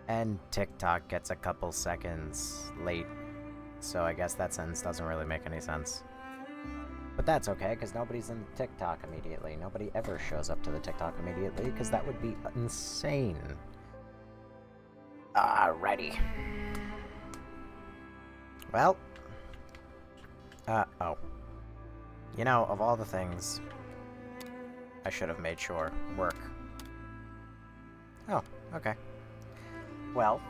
And TikTok gets a couple seconds late, so I guess that sentence doesn't really make any sense. But that's okay, because nobody's in TikTok immediately. Nobody ever shows up to the TikTok immediately, because that would be insane. Alrighty. Well. Oh. You know, of all the things I should have made sure work. Oh, okay. Well,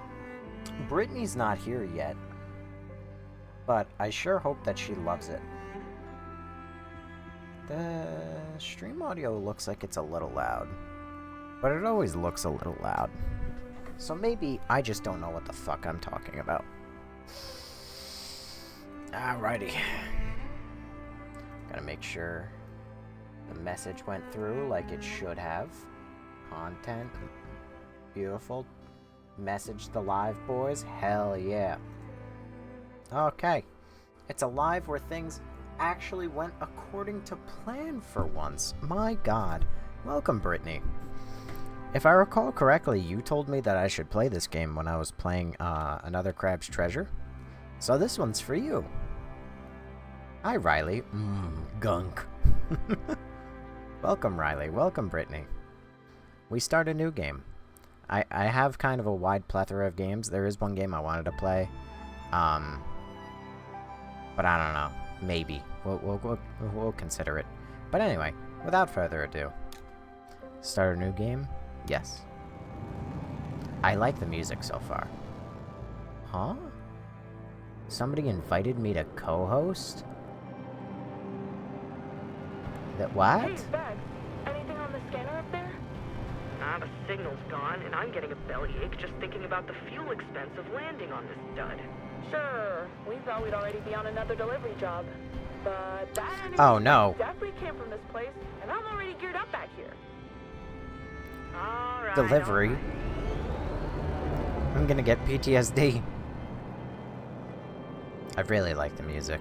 Brittany's not here yet, but I sure hope that she loves it. The stream audio looks like it's a little loud, but it always looks a little loud. So maybe I just don't know what the fuck I'm talking about. Alrighty. Gotta make sure the message went through like it should have. Content. Beautiful. Message the live boys. Hell yeah. Okay. It's a live where things actually went according to plan for once. My god. Welcome, Brittany. If I recall correctly, you told me that I should play this game when I was playing Another Crab's Treasure. So this one's for you. Hi, Riley. Gunk. Welcome, Riley. Welcome, Brittany. We start a new game. I have kind of a wide plethora of games. There is one game I wanted to play. But I don't know. Maybe. We'll consider it. But anyway, without further ado. Start a new game? Yes. I like the music so far. Huh? Somebody invited me to co-host? That what? Hey, Bag. Anything on the scanner up there? The signal's gone, and I'm getting a bellyache just thinking about the fuel expense of landing on this dud. Sure. We thought we'd already be on another delivery job. But that enemy Oh, no. definitely came from this place, and I'm already geared up back here. Alright. Delivery. Alright. I'm gonna get PTSD. I really like the music.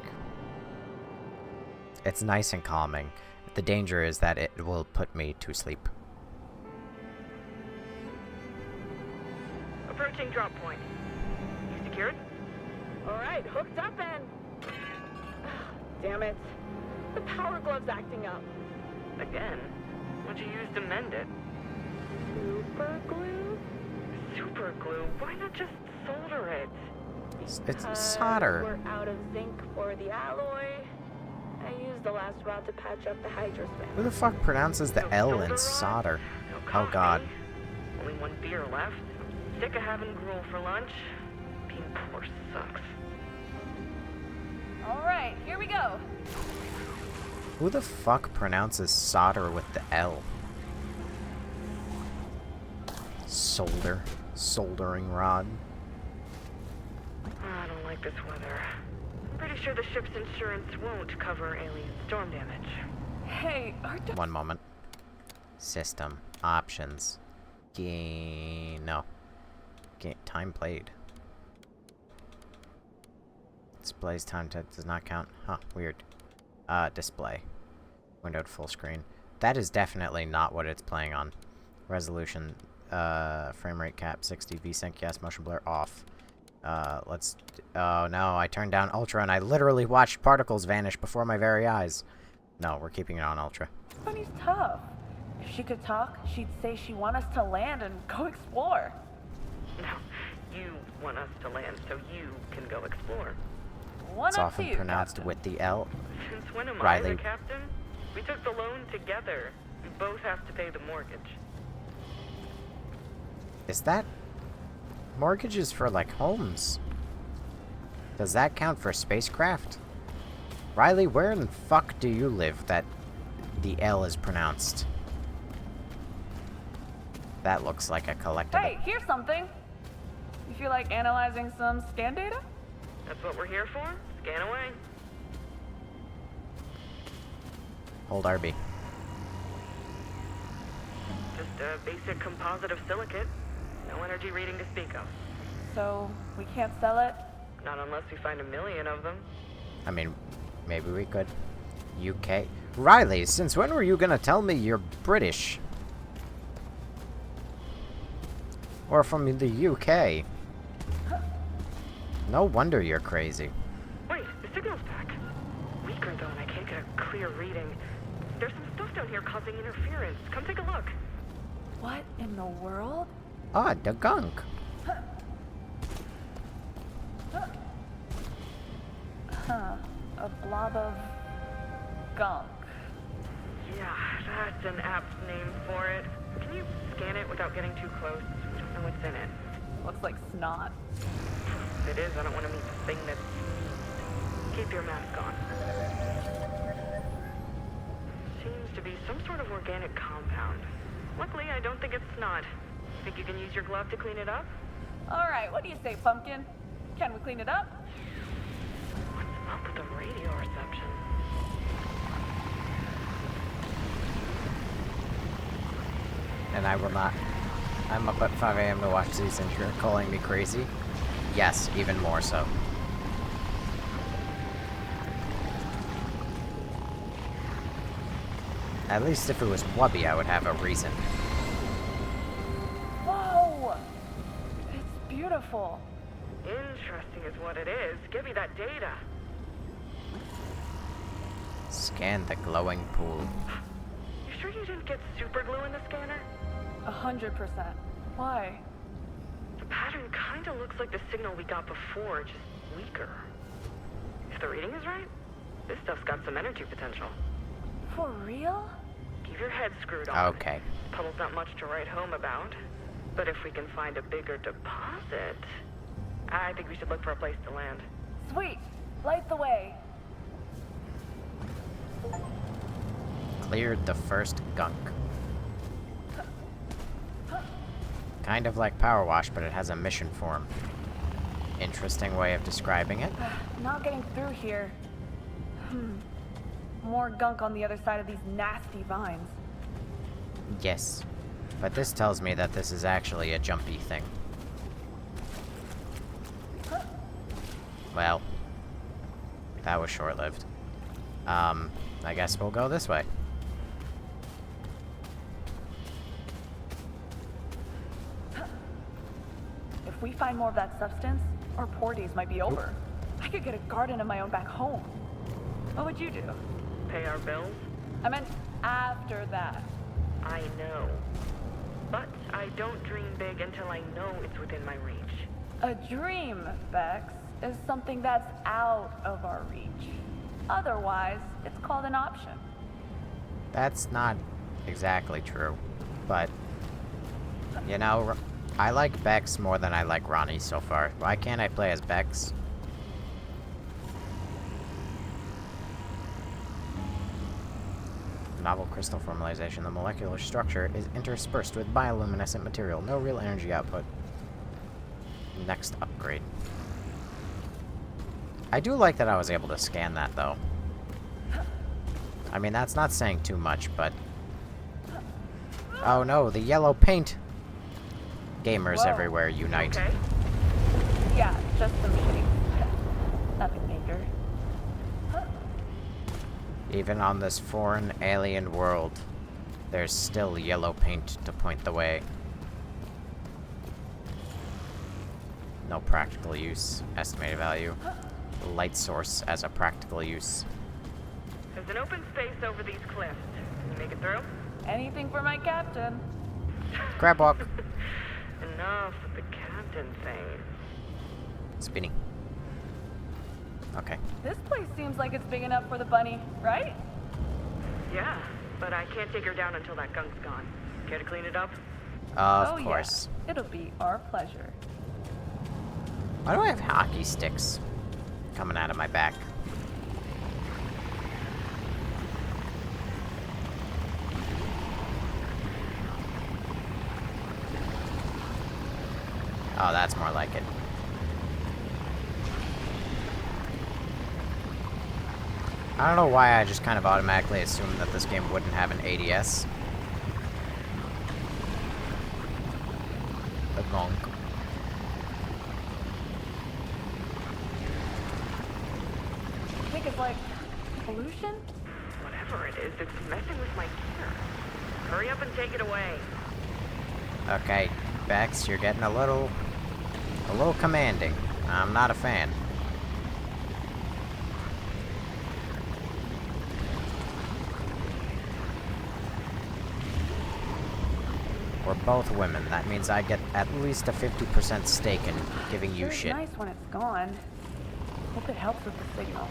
It's nice and calming. The danger is that it will put me to sleep. Approaching drop point. You secured? Alright, hooked up and... Damn it. The power glove's acting up. Again? What'd you use to mend it? Super glue? Super glue? Why not just solder it? It's solder. We're out of zinc for the alloy. I used the last rod to patch up the hydrospan. Who the fuck pronounces the No L solder in rod? solder? No Oh coffee. god. Only one beer left. I'm sick of having gruel for lunch. Being poor sucks. Alright, here we go. Who the fuck pronounces solder with the L? Solder. Soldering rod. I don't like this weather. I'm pretty sure the ship's insurance won't cover alien storm damage. Hey, One moment. System. Options. No. Time played. Displays time does not count. Huh, weird. Display. Windowed full screen. That is definitely not what it's playing on. Resolution, frame rate cap 60, VSync yes, motion blur off. Oh no, I turned down Ultra and I literally watched particles vanish before my very eyes. No, we're keeping it on Ultra. Bunny's tough. If she could talk, she'd say she want us to land and go explore. No, you want us to land so you can go explore. It's often pronounced with the L. Since when am Riley. I the captain? We took the loan together. We both have to pay the mortgage. Is that... mortgages for, like, homes? Does that count for spacecraft? Riley, where in the fuck do you live that the L is pronounced? That looks like a collectible. Hey, here's something. You feel like analyzing some scan data? That's what we're here for? Scan away. Hold RB. Just a basic composite of silicate. No energy reading to speak of. So, we can't sell it? Not unless we find 1 million of them. I mean, maybe we could. UK. Riley, since when were you gonna tell me you're British? Or from the UK. No wonder you're crazy. Wait, the signal's back. Weaker though, and I can't get a clear reading. There's some stuff down here causing interference. Come take a look. What in the world? Ah, the Gunk. Huh. A blob of gunk. Yeah, that's an apt name for it. Can you scan it without getting too close? We don't know what's in it. Looks like snot. If it is, I don't want to meet the thing that's... Keep your mask on. Seems to be some sort of organic compound. Luckily, I don't think it's snot. Think you can use your glove to clean it up? Alright, what do you say, Pumpkin? Can we clean it up? What's up with the radio reception? And I will not. I'm up at 5 a.m. to watch these and you're calling me crazy? Yes, even more so. At least if it was Wubby, I would have a reason. Whoa! It's beautiful. Interesting is what it is. Give me that data. Scan the glowing pool. You sure you didn't get super glue in the scanner? 100%. Why? The pattern kind of looks like the signal we got before, just weaker. If the reading is right, this stuff's got some energy potential. For real? Keep your head screwed on. Okay. Puddle's not much to write home about. But if we can find a bigger deposit, I think we should look for a place to land. Sweet! Light the way. Cleared the first gunk. Kind of like Power Wash, but it has a mission form. Interesting way of describing it. Not getting through here. More gunk on the other side of these nasty vines. Yes. But this tells me that this is actually a jumpy thing. Well, that was short-lived. I guess we'll go this way. If we find more of that substance, our poor days might be over. I could get a garden of my own back home. What would you do? Pay our bills? I meant after that. I know. But I don't dream big until I know it's within my reach. A dream, Bex, is something that's out of our reach. Otherwise, it's called an option. That's not exactly true, but you know, I like Bex more than I like Ronnie so far. Why can't I play as Bex? Novel crystal formalization. The molecular structure is interspersed with bioluminescent material. No real energy output. Next upgrade. I do like that I was able to scan that, though. I mean, that's not saying too much, but... Oh no, the yellow paint! Gamers Whoa. everywhere unite. Okay. Yeah, just some shapes. Nothing major. Even on this foreign alien world, there's still yellow paint to point the way. No practical use. Estimated value. Light source as a practical use. There's an open space over these cliffs. Can you make it through? Anything for my captain. Crab walk. Enough with the captain thing. Spinning. Okay. This place seems like it's big enough for the bunny, right? Yeah, but I can't take her down until that gunk's gone. Care to clean it up? Of course. Yeah. It'll be our pleasure. Why do I have hockey sticks coming out of my back? Oh, that's more like it. I don't know why I just kind of automatically assumed that this game wouldn't have an ADS. The Gunk. I think it's like pollution? Whatever it is, it's messing with my gear. Hurry up and take it away. Okay. Bex, you're getting a little commanding. I'm not a fan. We're both women. That means I get at least a 50% stake in giving you Sure is shit. nice when it's gone. Hope it helps with the signal.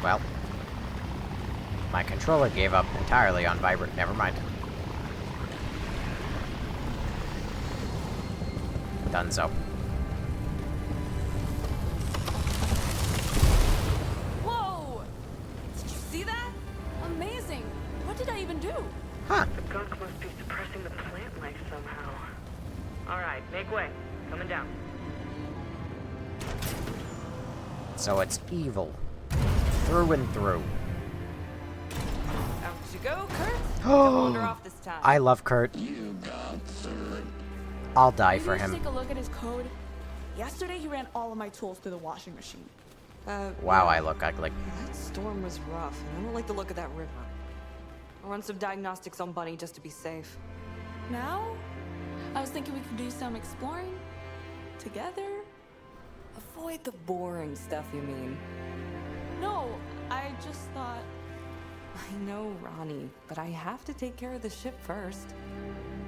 Well, my controller gave up entirely on vibrate. Never mind. Dunzo. Whoa! Did you see that? Amazing! What did I even do? Huh. The gunk must be suppressing the plant life somehow. Alright, make way. Coming down. So it's evil. Through and through. Out you go, Kurt. Don't wander off this time. I love Kurt. I'll die Maybe for you should him. take a look at his code. Yesterday he ran all of my tools through the washing machine. Wow, yeah. I look ugly. That storm was rough, and I don't like the look of that river. I'll run some diagnostics on Bunny just to be safe. Now? I was thinking we could do some exploring together. Avoid the boring stuff, you mean? No, I just thought. I know, Ronnie, but I have to take care of the ship first.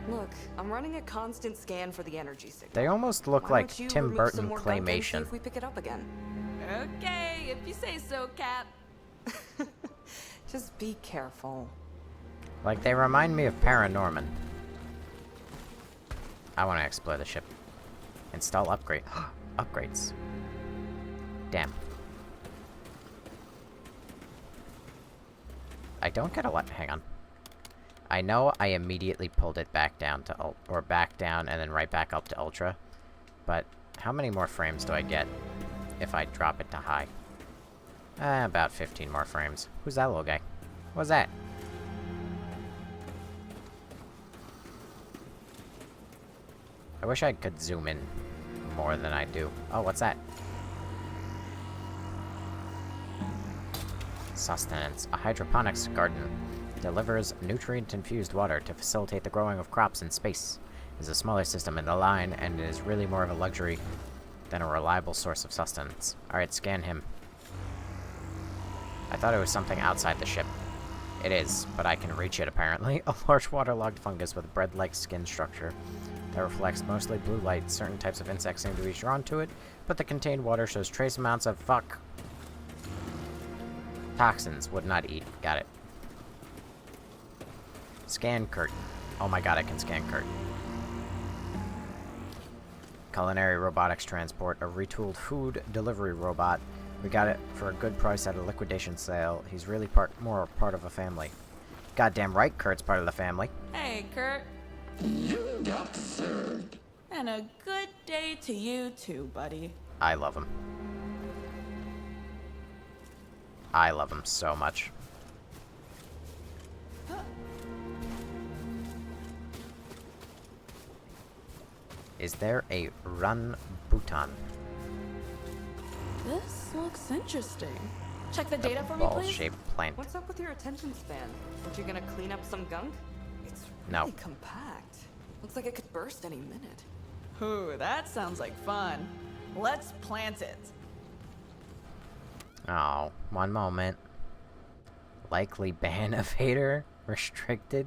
Look, I'm running a constant scan for the energy signal. They almost look Why like don't you Tim remove Burton some more gunk and see claymation. if we pick it up again. Okay, if you say so, Cap. Just be careful. Like, they remind me of Paranorman. I want to explore the ship. Install upgrade. Upgrades. Damn. I don't get a lot. Hang on. I know I immediately pulled it back down to or back down and then right back up to ultra. But how many more frames do I get if I drop it to high? About 15 more frames. Who's that little guy? What's that? I wish I could zoom in more than I do. Oh, what's that? Sustenance. A hydroponics garden delivers nutrient-infused water to facilitate the growing of crops in space. It is a smaller system in the line, and it is really more of a luxury than a reliable source of sustenance. Alright, scan him. I thought it was something outside the ship. It is, but I can reach it apparently. A large waterlogged fungus with a bread-like skin structure that reflects mostly blue light. Certain types of insects seem to be drawn to it, but the contained water shows trace amounts of toxins. Would not eat. Got it. Scan Kurt. Oh my god, I can scan Kurt. Culinary robotics transport. A retooled food delivery robot. We got it for a good price at a liquidation sale. He's really more part of a family. Goddamn right, Kurt's part of the family. Hey, Kurt. You got served. And a good day to you too, buddy. I love him. I love him so much. Is there a run Bhutan? This looks interesting. Check the data for me, please. Ball-shaped plant. What's up with your attention span? Aren't you gonna clean up some gunk? It's No. really compact. Looks like it could burst any minute. Ooh, that sounds like fun. Let's plant it. Oh, one moment. Likely ban evader. Restricted.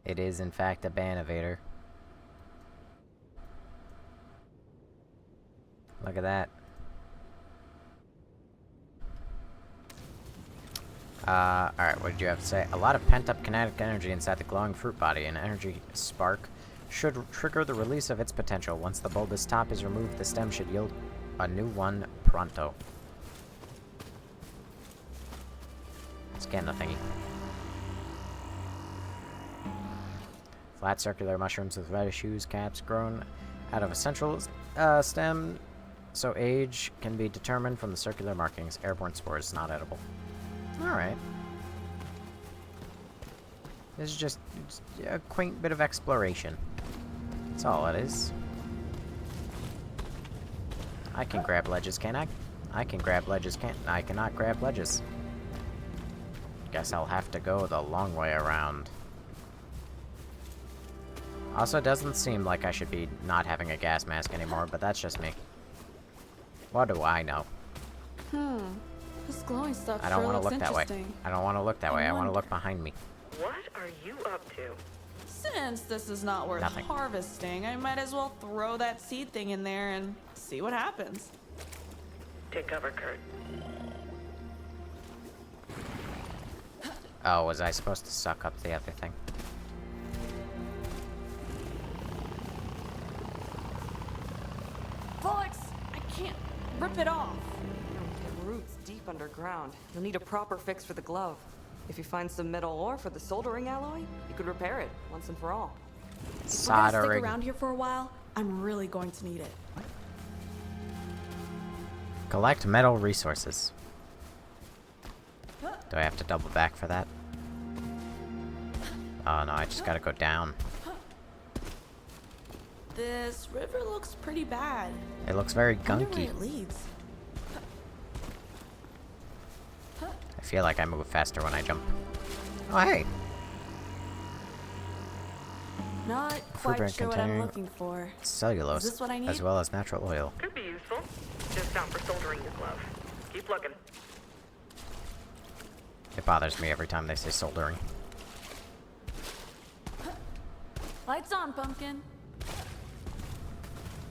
It is in fact a ban evader. Look at that. Alright, what did you have to say? A lot of pent-up kinetic energy inside the glowing fruit body. An energy spark should trigger the release of its potential. Once the bulbous top is removed, the stem should yield a new one pronto. Scan the thingy. Flat circular mushrooms with reddish hues, caps grown out of a central stem, so age can be determined from the circular markings. Airborne spores, not edible. Alright. This is just a quaint bit of exploration. That's all it is. I can grab ledges, can I? I can grab ledges, can't I? Cannot grab ledges. Guess I'll have to go the long way around. Also, it doesn't seem like I should be not having a gas mask anymore, but that's just me. What do I know? This glowing stuff I don't sure want to looks look that way. interesting. I don't want to look that way. I want to wonder- look behind me. What are you up to? Since this is not worth Nothing. harvesting, I might as well throw that seed thing in there and see what happens. Take cover, Kurt. Oh, was I supposed to suck up the other thing? Felix, I can't rip it off. It roots deep underground. You'll need a proper fix for the glove. If you find some metal ore for the soldering alloy, you could repair it once and for all. If we're gonna stick Soldering. around here for a while, I'm really going to need it. Collect metal resources. Do I have to double back for that? Oh no, I just gotta go down. This river looks pretty bad. It looks very Wonder where gunky. it leads. I feel like I move faster when I jump. Oh hey! Not Food quite brand sure what I'm containing looking for. Cellulose, Is this what I need? as well as natural oil. Could be useful. Just not for soldering your glove. Keep looking. It bothers me every time they say soldering. Lights on, pumpkin.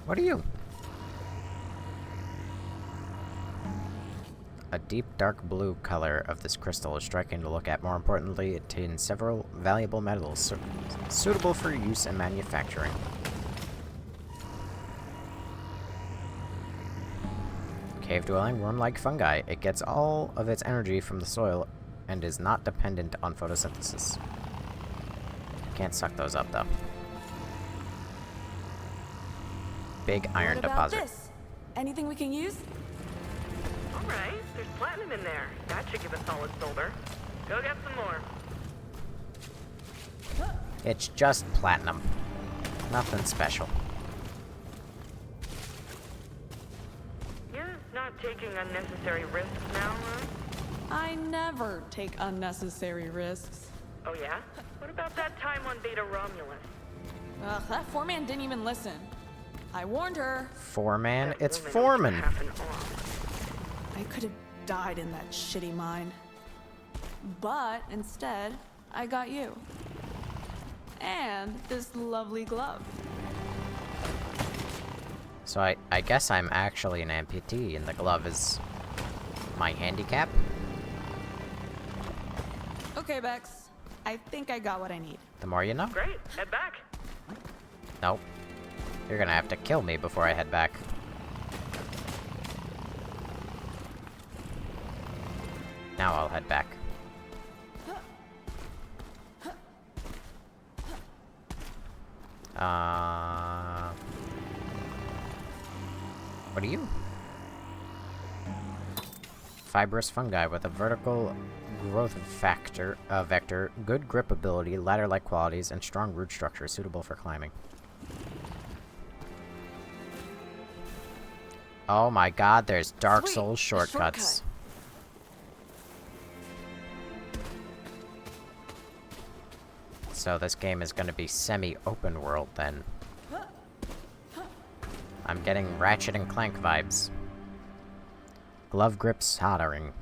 What are you? A deep dark blue color of this crystal is striking to look at. More importantly, it contains several valuable metals suitable for use in manufacturing. Cave-dwelling worm-like fungi. It gets all of its energy from the soil and is not dependent on photosynthesis. Can't suck those up, though. Big iron What about deposit. this? Anything we can use? All right, there's platinum in there. That should give a solid solder. Go get some more. It's just platinum. Nothing special. You're not taking unnecessary risks now, huh? I never take unnecessary risks. Oh yeah? What about that time on Beta Romulus? Ugh, that foreman didn't even listen. I warned her. Foreman? That It's woman Foreman! was half an off. I could have died in that shitty mine. But instead, I got you. And this lovely glove. So I guess I'm actually an amputee, and the glove is my handicap? Okay, Bex. I think I got what I need. The more you know. Great, head back. Nope. You're gonna have to kill me before I head back. Now I'll head back. What are you? Fibrous fungi with a vertical growth vector, good grip ability, ladder-like qualities, and strong root structure suitable for climbing. Oh my god, there's Dark Sweet, Souls a shortcuts. So this game is gonna be semi-open world then. I'm getting Ratchet and Clank vibes. Glove grip soldering.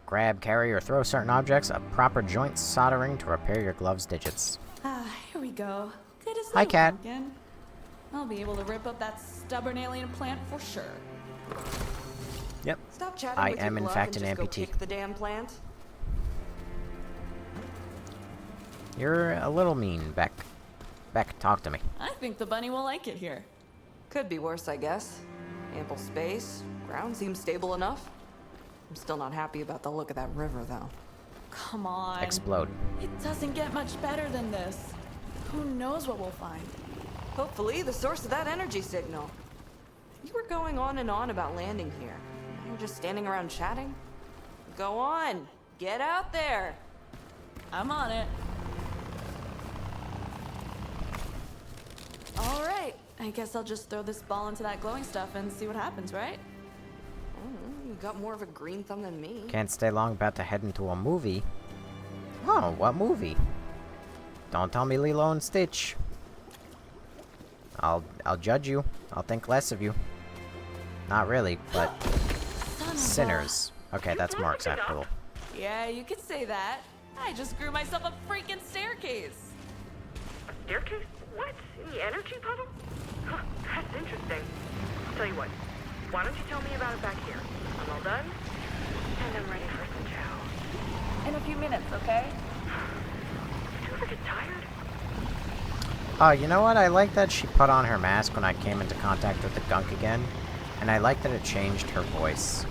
Grab, carry, or throw certain objects. A proper joint soldering to repair your glove's digits. Here we go. Good as Hi, new, Cat. pumpkin. I'll be able to rip up that stubborn alien plant for sure. Yep. Stop chatting I with your am in glove fact and an just go amputee. kick the damn plant. You're a little mean, Beck. Beck, talk to me. I think the bunny will like it here. Could be worse, I guess. Ample space. Ground seems stable enough. I'm still not happy about the look of that river, though. Come on. Explode. It doesn't get much better than this. Who knows what we'll find? Hopefully, the source of that energy signal. You were going on and on about landing here. Now you're just standing around chatting? Go on! Get out there! I'm on it. All right. I guess I'll just throw this ball into that glowing stuff and see what happens, right? got more of a green thumb than me. Can't stay long, about to head into a movie. Oh, what movie? Don't tell me Lilo and Stitch. I'll judge you. I'll think less of you. Not really, but Sinners. Okay, that's more acceptable. Yeah, you could say that. I just grew myself a freaking staircase. A staircase? What? In the energy puddle? Huh, that's interesting. I'll tell you what. Why don't you tell me about it back here? I'm all done, and I'm ready for some chow. In a few minutes, okay? Do you ever get tired? You know what? I like that she put on her mask when I came into contact with the Gunk again. And I like that it changed her voice.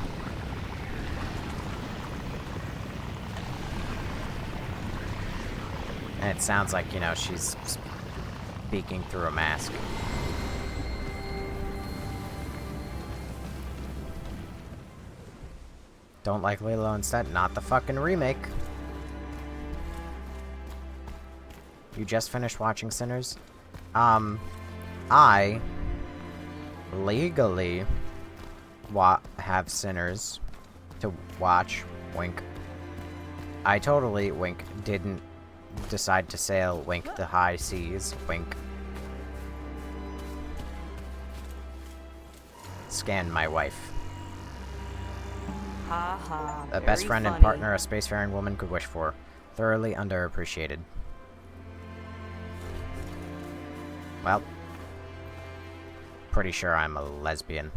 And it sounds like, you know, she's speaking through a mask. Don't like Lilo and Stitch, not the fucking remake. You just finished watching Sinners? I legally have Sinners to watch. Wink. I totally, wink, didn't decide to sail, wink, the high seas, wink. Scan my wife. Ha ha. A best friend and partner a spacefaring woman could wish for. Thoroughly underappreciated. Well, pretty sure I'm a lesbian.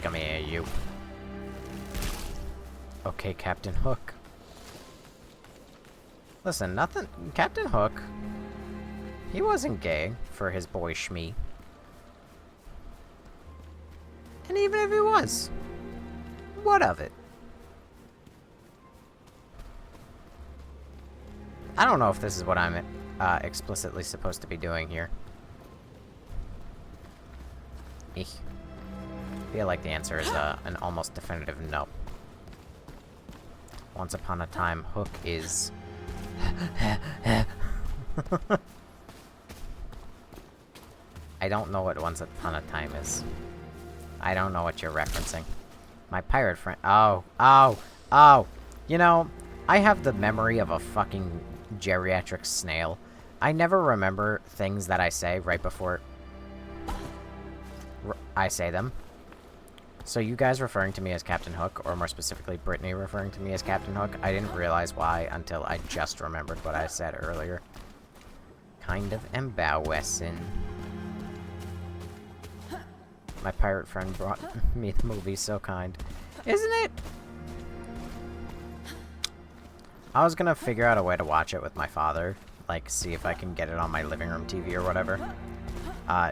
Come here, you. Okay, Captain Hook. Listen, nothing. Captain Hook, he wasn't gay for his boy Shmi. And even if he was, what of it? I don't know if this is what I'm explicitly supposed to be doing here. Eek. I feel like the answer is an almost definitive no. Once upon a time, Hook is... I don't know what Once Upon a Time is. I don't know what you're referencing. My pirate friend... Oh! You know, I have the memory of a fucking geriatric snail. I never remember things that I say right before I say them. So you guys referring to me as Captain Hook, or more specifically Brittany referring to me as Captain Hook, I didn't realize why until I just remembered what I said earlier. Kind of embarrassing. My pirate friend brought me the movie, so kind. Isn't it? I was gonna figure out a way to watch it with my father. Like, see if I can get it on my living room TV or whatever.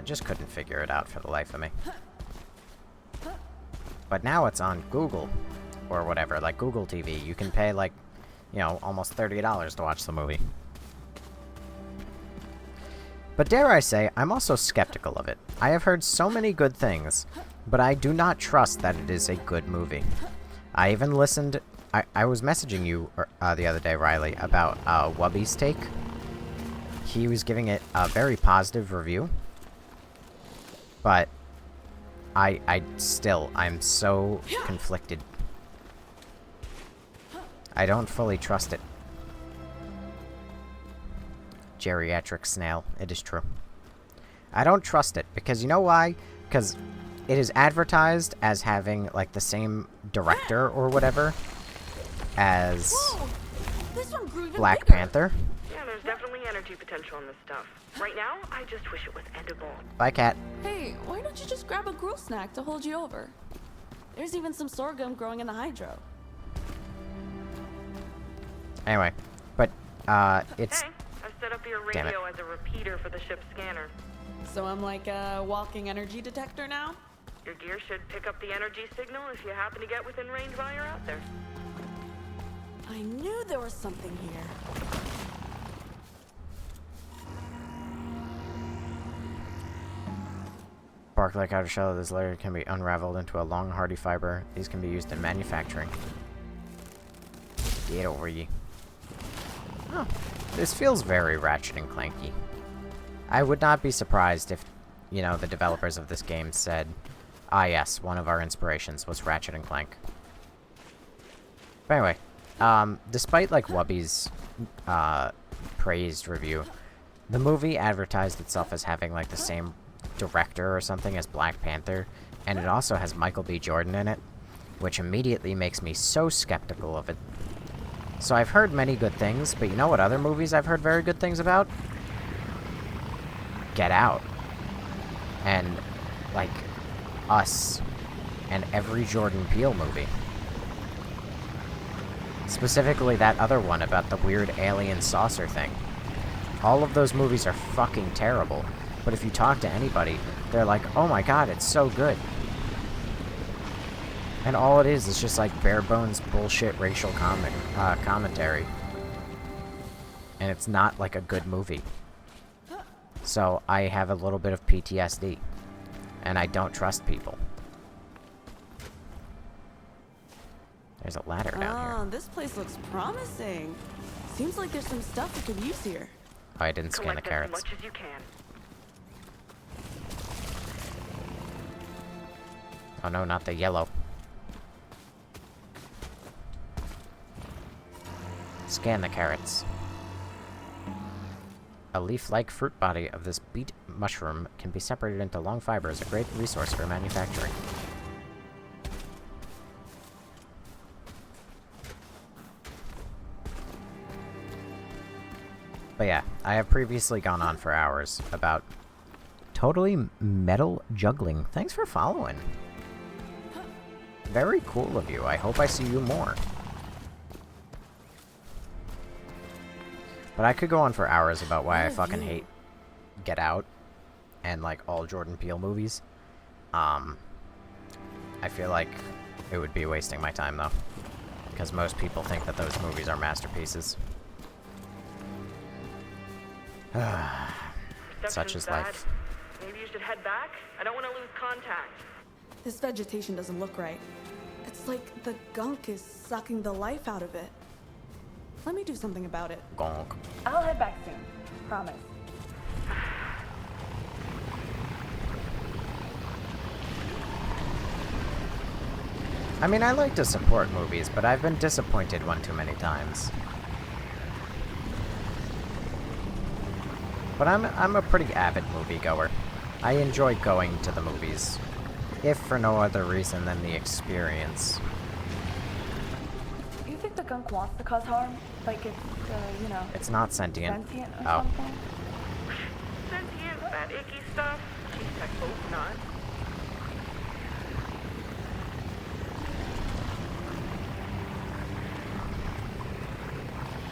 Just couldn't figure it out for the life of me. But now it's on Google, or whatever, like Google TV. You can pay, like, you know, almost $30 to watch the movie. But dare I say, I'm also skeptical of it. I have heard so many good things, but I do not trust that it is a good movie. I even listened... I was messaging you the other day, Riley, about Wubby's take. He was giving it a very positive review. But... I'm so conflicted. I don't fully trust it. Geriatric snail, it is true. I don't trust it, because you know why? Because it is advertised as having, like, the same director or whatever as Black Panther. Yeah, there's definitely energy potential in this stuff. Right now, I just wish it was edible. Bye, cat. Hey, why don't you just grab a gruel snack to hold you over? There's even some sorghum growing in the hydro. Anyway, but, it's... Hey, I've set up your radio as a repeater for the ship's scanner. So I'm like a walking energy detector now? Your gear should pick up the energy signal if you happen to get within range while you're out there. I knew there was something here. Bark-like outer shell of this layer can be unraveled into a long, hardy fiber. These can be used in manufacturing. Get over ye. Oh, this feels very Ratchet and Clanky. I would not be surprised if, you know, the developers of this game said, ah yes, one of our inspirations was Ratchet and Clank. But anyway, despite, like, Wubby's, praised review, the movie advertised itself as having, like, the same director or something as Black Panther, and it also has Michael B. Jordan in it, which immediately makes me so skeptical of it. So I've heard many good things, but you know what other movies I've heard very good things about? Get Out. And, like, Us. And every Jordan Peele movie. Specifically that other one about the weird alien saucer thing. All of those movies are fucking terrible, but if you talk to anybody, they're like, oh my god, it's so good. And all it is just like bare bones bullshit racial commentary. And it's not like a good movie. So I have a little bit of PTSD. And I don't trust people. There's a ladder down here. This place looks promising. Seems like there's some stuff we could use here. Oh, I didn't scan the Collect carrots. as much as you can. Oh no, not the yellow. Scan the carrots. A leaf-like fruit body of this beet mushroom can be separated into long fibers, a great resource for manufacturing. But yeah, I have previously gone on for hours about totally metal juggling. Thanks for following. Very cool of you. I hope I see you more. But I could go on for hours about why I fucking hate Get Out and, like, all Jordan Peele movies. I feel like it would be wasting my time, though. Because most people think that those movies are masterpieces. Such is life. Maybe you should head back? I don't want to lose contact. This vegetation doesn't look right. It's like the gunk is sucking the life out of it. Let me do something about it. Gunk. I'll head back soon. Promise. I mean, I like to support movies, but I've been disappointed one too many times. But I'm a pretty avid moviegoer. I enjoy going to the movies, if for no other reason than the experience. You think the gunk wants to cause harm? Like it's, you know, It's not sentient. sentient or Oh. something? Sentient, that icky stuff? Jeez, I hope not.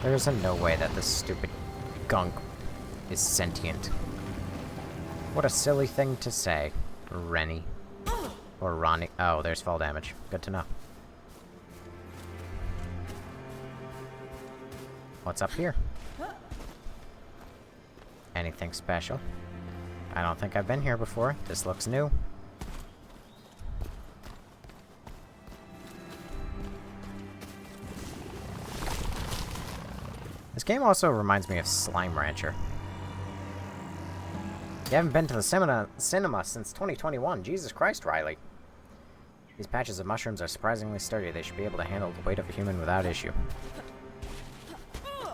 There's no way that this stupid gunk is sentient. What a silly thing to say, Rennie. Or Ronnie. Oh, there's fall damage. Good to know. What's up here? Anything special? I don't think I've been here before. This looks new. This game also reminds me of Slime Rancher. You haven't been to the cinema since 2021. Jesus Christ, Riley. These patches of mushrooms are surprisingly sturdy. They should be able to handle the weight of a human without issue.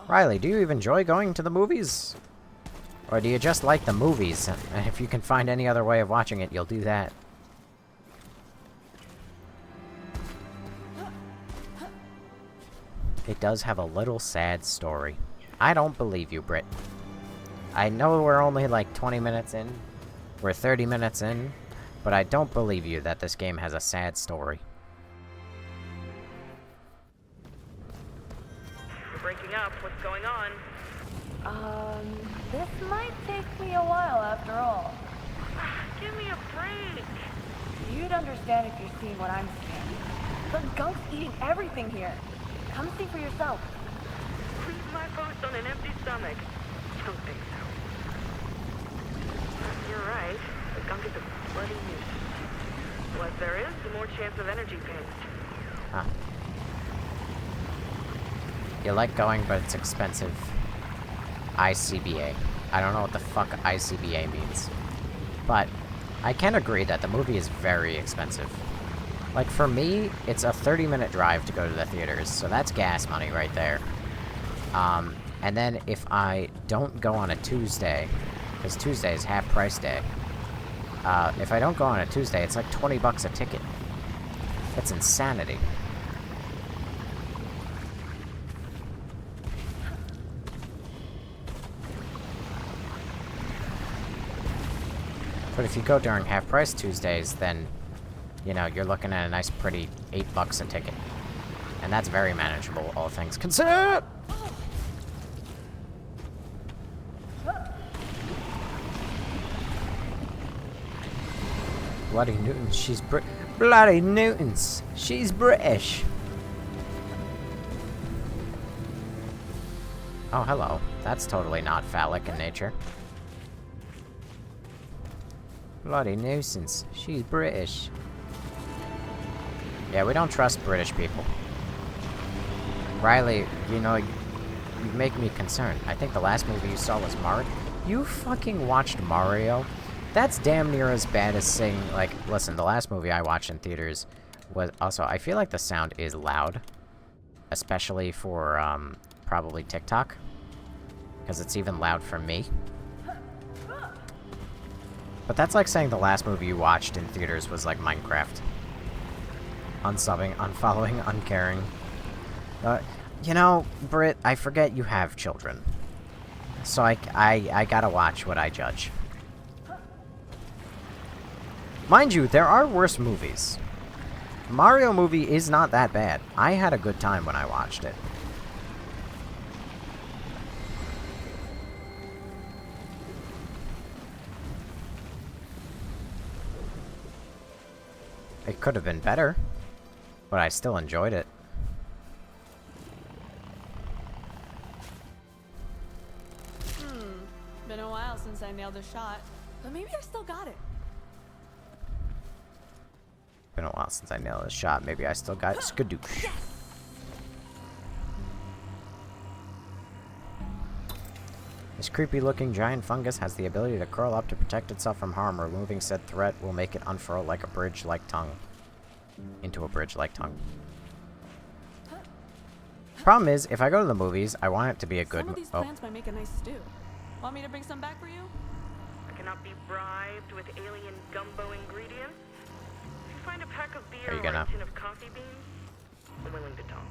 Riley, do you even enjoy going to the movies? Or do you just like the movies? And if you can find any other way of watching it, you'll do that. It does have a little sad story. I don't believe you, Britt. I know we're only like 20 minutes in. We're 30 minutes in. But I don't believe you that this game has a sad story. You're breaking up. What's going on? This might take me a while after all. Give me a break. You'd understand if you're seeing what I'm seeing. The gunk's eating everything here. Come see for yourself. Leave my post on an empty stomach. Don't think so. You're right. The gunk is a bloody nuisance. What there is, the more chance of energy paste. Huh. You like going, but it's expensive. ICBA. I don't know what the fuck ICBA means. But I can agree that the movie is very expensive. Like, for me, it's a 30-minute drive to go to the theaters, so that's gas money right there. And then if I don't go on a Tuesday, because Tuesday is half-price day, if I don't go on a Tuesday, it's like 20 bucks a ticket. That's insanity. But if you go during half-price Tuesdays, then, you know, you're looking at a nice, pretty $8 a ticket. And that's very manageable, all things considered! Bloody Newtons, she's Bloody Newtons, she's British! Oh, hello. That's totally not phallic in nature. Bloody nuisance. She's British. Yeah, we don't trust British people. Riley, you know, you make me concerned. I think the last movie you saw was Mario. You fucking watched Mario? That's damn near as bad as saying, like, listen, the last movie I watched in theaters was also, I feel like the sound is loud. Especially for, probably TikTok. Because it's even loud for me. But that's like saying the last movie you watched in theaters was like Minecraft. Unsubbing, unfollowing, uncaring. You know, Britt, I forget you have children. So I gotta watch what I judge. Mind you, there are worse movies. Mario movie is not that bad. I had a good time when I watched it. It could have been better, but I still enjoyed it. Been a while since I nailed a shot, but maybe I still got it. Been a while since I nailed a shot. Maybe I still got skadoosh. Yes! This creepy-looking giant fungus has the ability to curl up to protect itself from harm. Removing said threat will make it unfurl like a bridge-like tongue. Into a bridge-like tongue. Problem is, if I go to the movies, I want it to be a good... Some of these plants might make a nice stew. Want me to bring some back for you? I cannot be bribed with alien gumbo ingredients. If you find a pack of beer Are you or gonna- a tin of coffee beans, I'm willing to talk.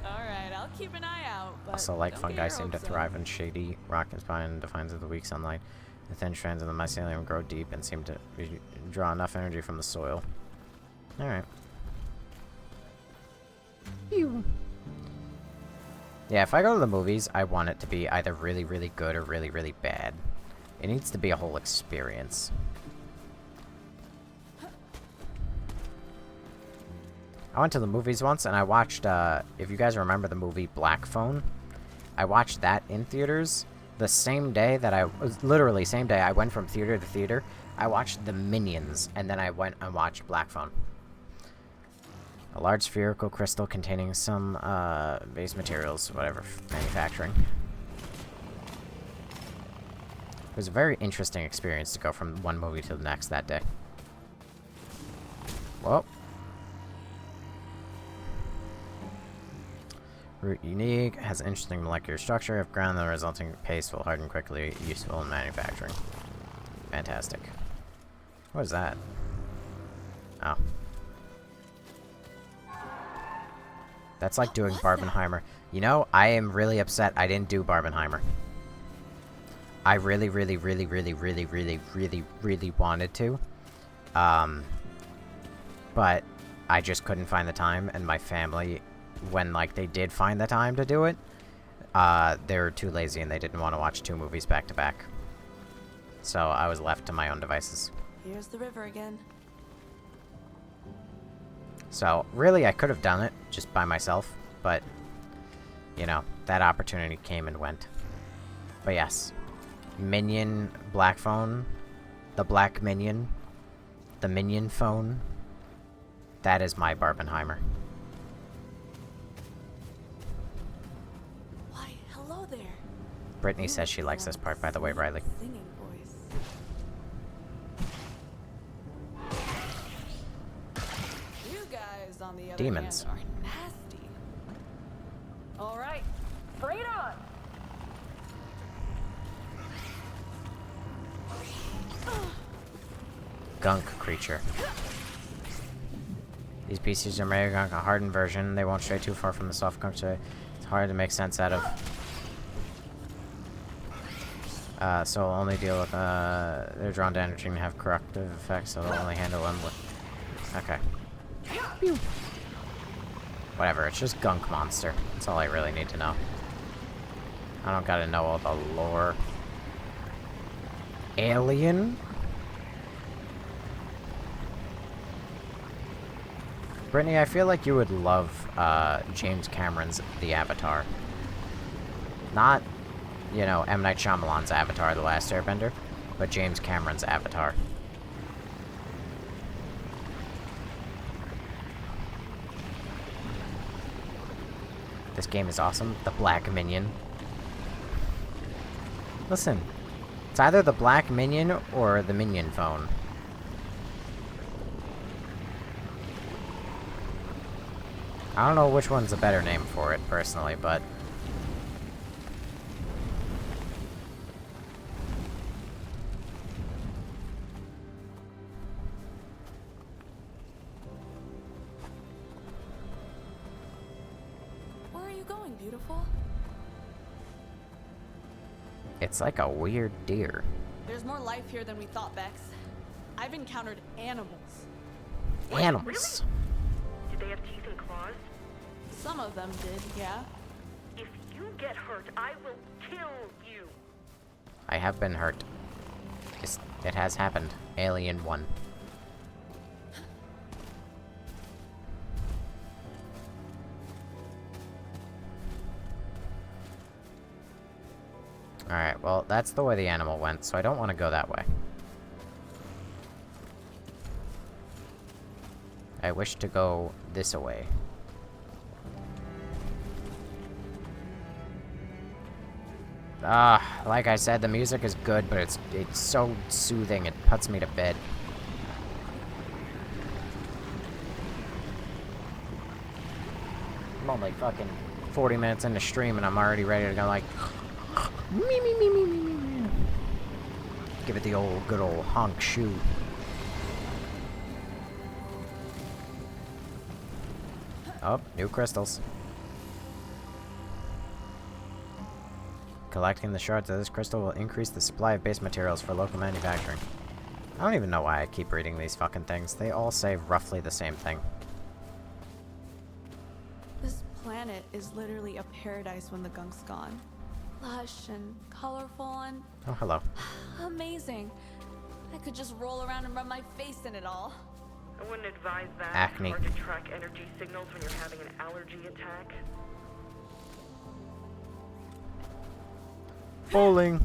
Alright, I'll keep an eye out, but Also, like don't fungi get your seem to hopes up. thrive in shady rock and spine defines of the weak sunlight. The thin strands of the mycelium grow deep and seem to draw enough energy from the soil. Alright. Yeah, if I go to the movies, I want it to be either really, really good or really, really bad. It needs to be a whole experience. I went to the movies once and I watched, if you guys remember the movie Black Phone, I watched that in theaters the same day that literally same day I went from theater to theater. I watched The Minions and then I went and watched Black Phone. A large spherical crystal containing some, base materials, whatever, manufacturing. It was a very interesting experience to go from one movie to the next that day. Whoa. Root unique, has interesting molecular structure. If ground, the resulting paste will harden quickly, useful in manufacturing. Fantastic. What is that? Oh. That's like doing Barbenheimer. You know, I am really upset I didn't do Barbenheimer. I really, really, really, really, really, really, really, really wanted to. But I just couldn't find the time, and my family, when, like, they did find the time to do it, they were too lazy and they didn't want to watch 2 movies back to back. So I was left to my own devices. Here's the river again. So, really, I could have done it just by myself, but, you know, that opportunity came and went. But yes, Minion, Black Phone, the Black Minion, the Minion Phone, that is my Barbenheimer. Why, hello there. Brittany says she likes this part, by the way, Riley. Singing voice. You guys, on the other Demons. hand, are nasty. All right, bring it on. Gunk creature. These PCs are made of Gunk, a hardened version. They won't stray too far from the soft Gunk, so it's hard to make sense out of. So we'll only deal with, they're drawn to energy and have corruptive effects, so they'll only handle them with... Okay. Pew. Whatever, it's just Gunk monster. That's all I really need to know. I don't gotta know all the lore. Alien? Brittany, I feel like you would love James Cameron's The Avatar. Not, you know, M. Night Shyamalan's Avatar, The Last Airbender, but James Cameron's Avatar. This game is awesome. The Black Minion. Listen, it's either the Black Minion or the Minion Phone. I don't know which one's a better name for it, personally, but... Where are you going, beautiful? It's like a weird deer. There's more life here than we thought, Bex. I've encountered animals. Animals! Did they have teeth and claws? Some of them did, yeah. If you get hurt, I will kill you. I have been hurt. It has happened. Alien 1. Alright, well, that's the way the animal went, so I don't want to go that way. I wish to go this way. Like I said, the music is good, but it's so soothing, it puts me to bed. I'm only fucking 40 minutes into stream and I'm already ready to go like... Me, me, me, me, me, me, me. Give it the old, good old honk shoe. Oh, new crystals. Collecting the shards of this crystal will increase the supply of base materials for local manufacturing. I don't even know why I keep reading these fucking things. They all say roughly the same thing. This planet is literally a paradise when the Gunk's gone. Lush and colorful and Oh, hello. amazing. I could just roll around and rub my face in it all. I wouldn't advise that. Acne. Hard to track energy signals when you're having an allergy attack. Bowling.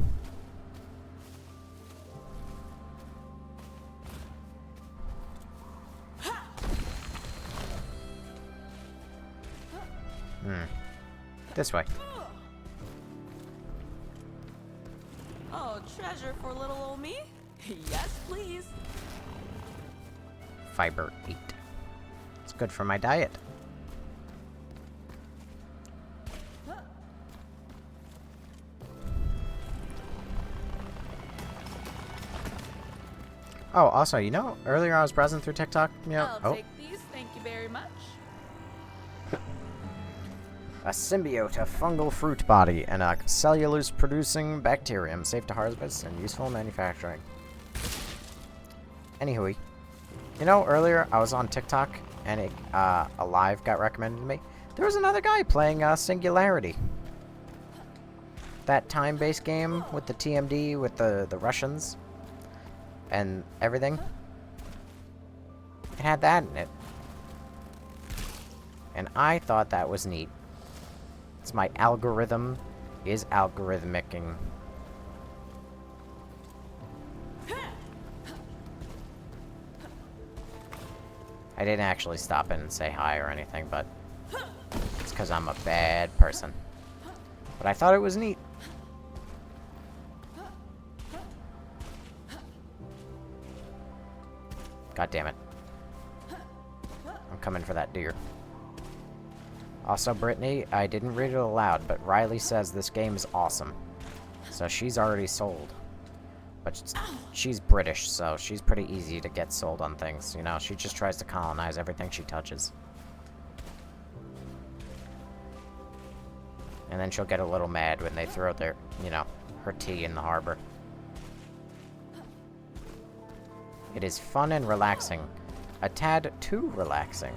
This way. Oh, treasure for little old me? Yes, please. Fiber 8. It's good for my diet. Oh, also, you know, earlier I was browsing through TikTok. You know, I'll take these, thank you very much. a symbiote, a fungal fruit body, and a cellulose-producing bacterium, safe to harvest and useful in manufacturing. Anywho, you know, earlier I was on TikTok and a live got recommended to me. There was another guy playing Singularity. That time-based game with the TMD, with the Russians and everything. It had that in it. And I thought that was neat. It's my algorithm is algorithmicking. I didn't actually stop in and say hi or anything, but it's because I'm a bad person. But I thought it was neat. God damn it. I'm coming for that deer. Also, Brittany, I didn't read it aloud, but Riley says this game is awesome. So she's already sold. But she's British, so she's pretty easy to get sold on things. You know, she just tries to colonize everything she touches. And then she'll get a little mad when they throw their, you know, her tea in the harbor. It is fun and relaxing. A tad too relaxing.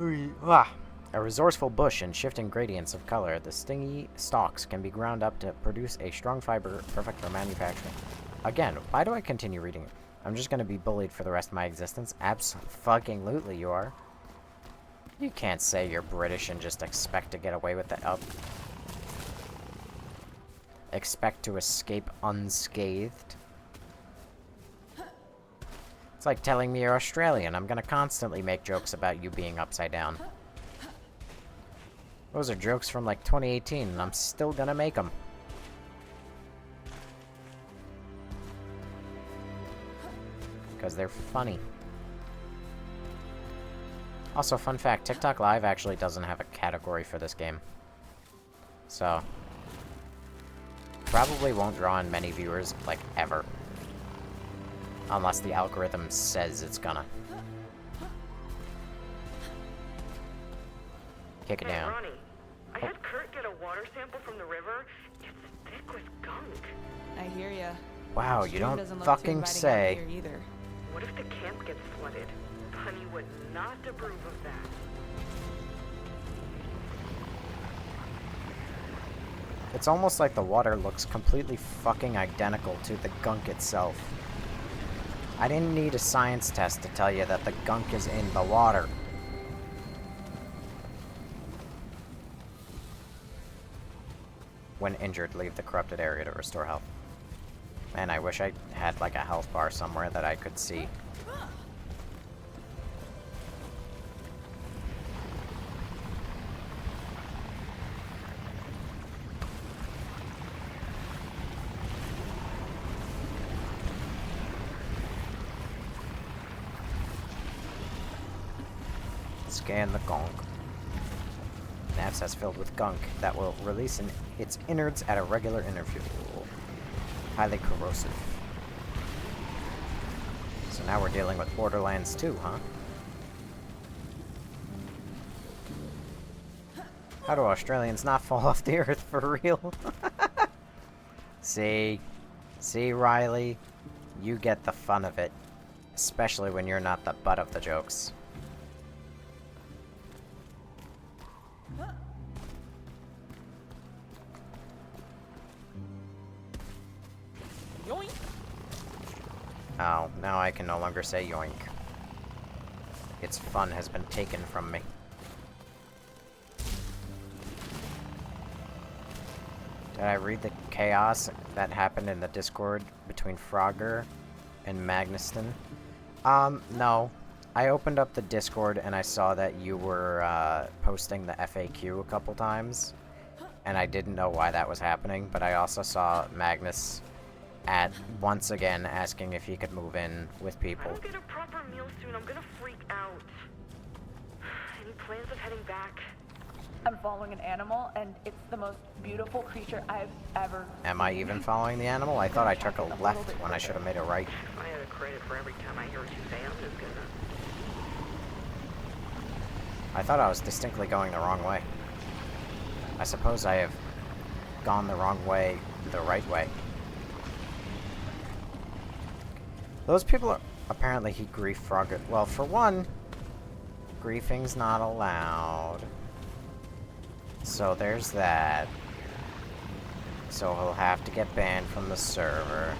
A resourceful bush and shifting gradients of color, the stingy stalks can be ground up to produce a strong fiber perfect for manufacturing. Again, why do I continue reading it? I'm just gonna be bullied for the rest of my existence? Abso-fucking-lutely you are. You can't say you're British and just expect to get away with it. Expect to escape unscathed. It's like telling me you're Australian. I'm gonna constantly make jokes about you being upside down. Those are jokes from like 2018, and I'm still gonna make them. Because they're funny. Also, fun fact, TikTok Live actually doesn't have a category for this game. So, probably won't draw in many viewers, like, ever. Unless the algorithm says it's gonna. Kick it down. Ronnie, I had Kurt get a water sample from the river. It's thick with gunk. I hear ya. Wow, you don't fucking say. Either. What if the camp gets flooded? Bunny would not approve of that. It's almost like the water looks completely fucking identical to the gunk itself. I didn't need a science test to tell you that the gunk is in the water. When injured, leave the corrupted area to restore health. Man, I wish I had like a health bar somewhere that I could see. Scan the gunk. An abscess filled with gunk that will release its innards at a regular interval. Highly corrosive. So now we're dealing with Borderlands 2, huh? How do Australians not fall off the earth for real? See, Riley? You get the fun of it. Especially when you're not the butt of the jokes. Oh, now I can no longer say yoink. Its fun has been taken from me. Did I read the chaos that happened in the Discord between Frogger and Magnuston? No. I opened up the Discord and I saw that you were posting the FAQ a couple times. And I didn't know why that was happening, but I also saw Magnus once again asking if he could move in with people. I don't get a proper meal soon. I'm gonna freak out. Any plans of heading back? I'm following an animal, and it's the most beautiful creature I've ever Am I even following the animal? I thought I took a left when I should have made a right. If I had a credit for every time I hear what you say, I'm just gonna... I thought I was distinctly going the wrong way. I suppose I have gone the wrong way the right way. Those people are... Apparently he grief Frogger. Well, for one, griefing's not allowed. So there's that. So he'll have to get banned from the server.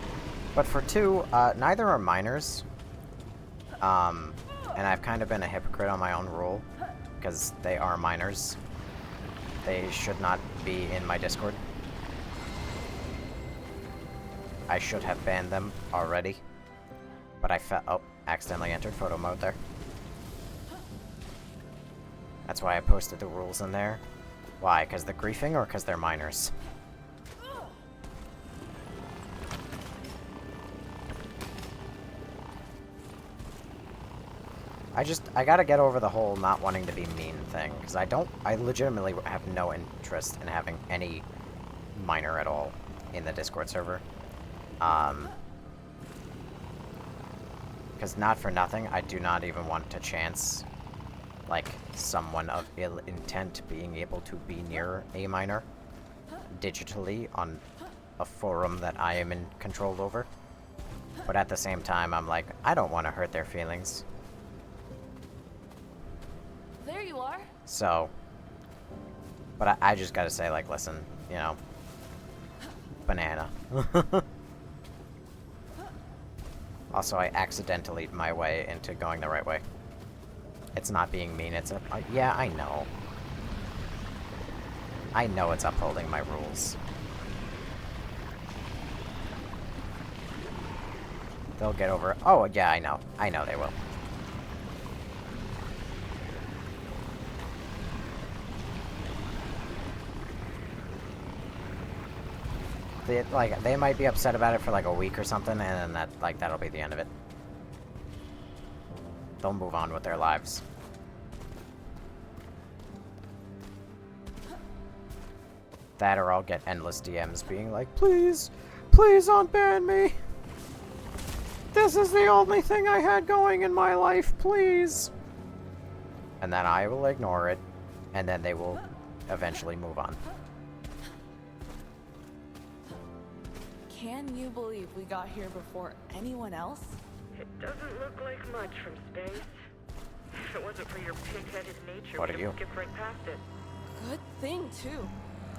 But for two, neither are minors. And I've kind of been a hypocrite on my own rule. Because they are minors. They should not be in my Discord. I should have banned them already. But I accidentally entered photo mode there. That's why I posted the rules in there. Why? Because they're griefing or because they're minors? I gotta get over the whole not wanting to be mean thing, because I legitimately have no interest in having any miner at all in the Discord server. Because not for nothing, I do not even want to chance, like, someone of ill intent being able to be near a miner digitally on a forum that I am in control over. But at the same time, I'm like, I don't want to hurt their feelings. There you are. So, but I just gotta say, like, listen, you know, banana. Also, I accidentally my way into going the right way. It's not being mean, it's yeah, I know. I know it's upholding my rules. They'll get over it. Oh, yeah, I know. I know they will. They might be upset about it for like a week or something, and then that'll be the end of it. They'll move on with their lives. That or I'll get endless DMs being like, please, please unban me. This is the only thing I had going in my life, please. And then I will ignore it, and then they will eventually move on. Can you believe we got here before anyone else? It doesn't look like much from space. If it wasn't for your pig-headed nature, What we'd are you? have skipped right past it. Good thing, too.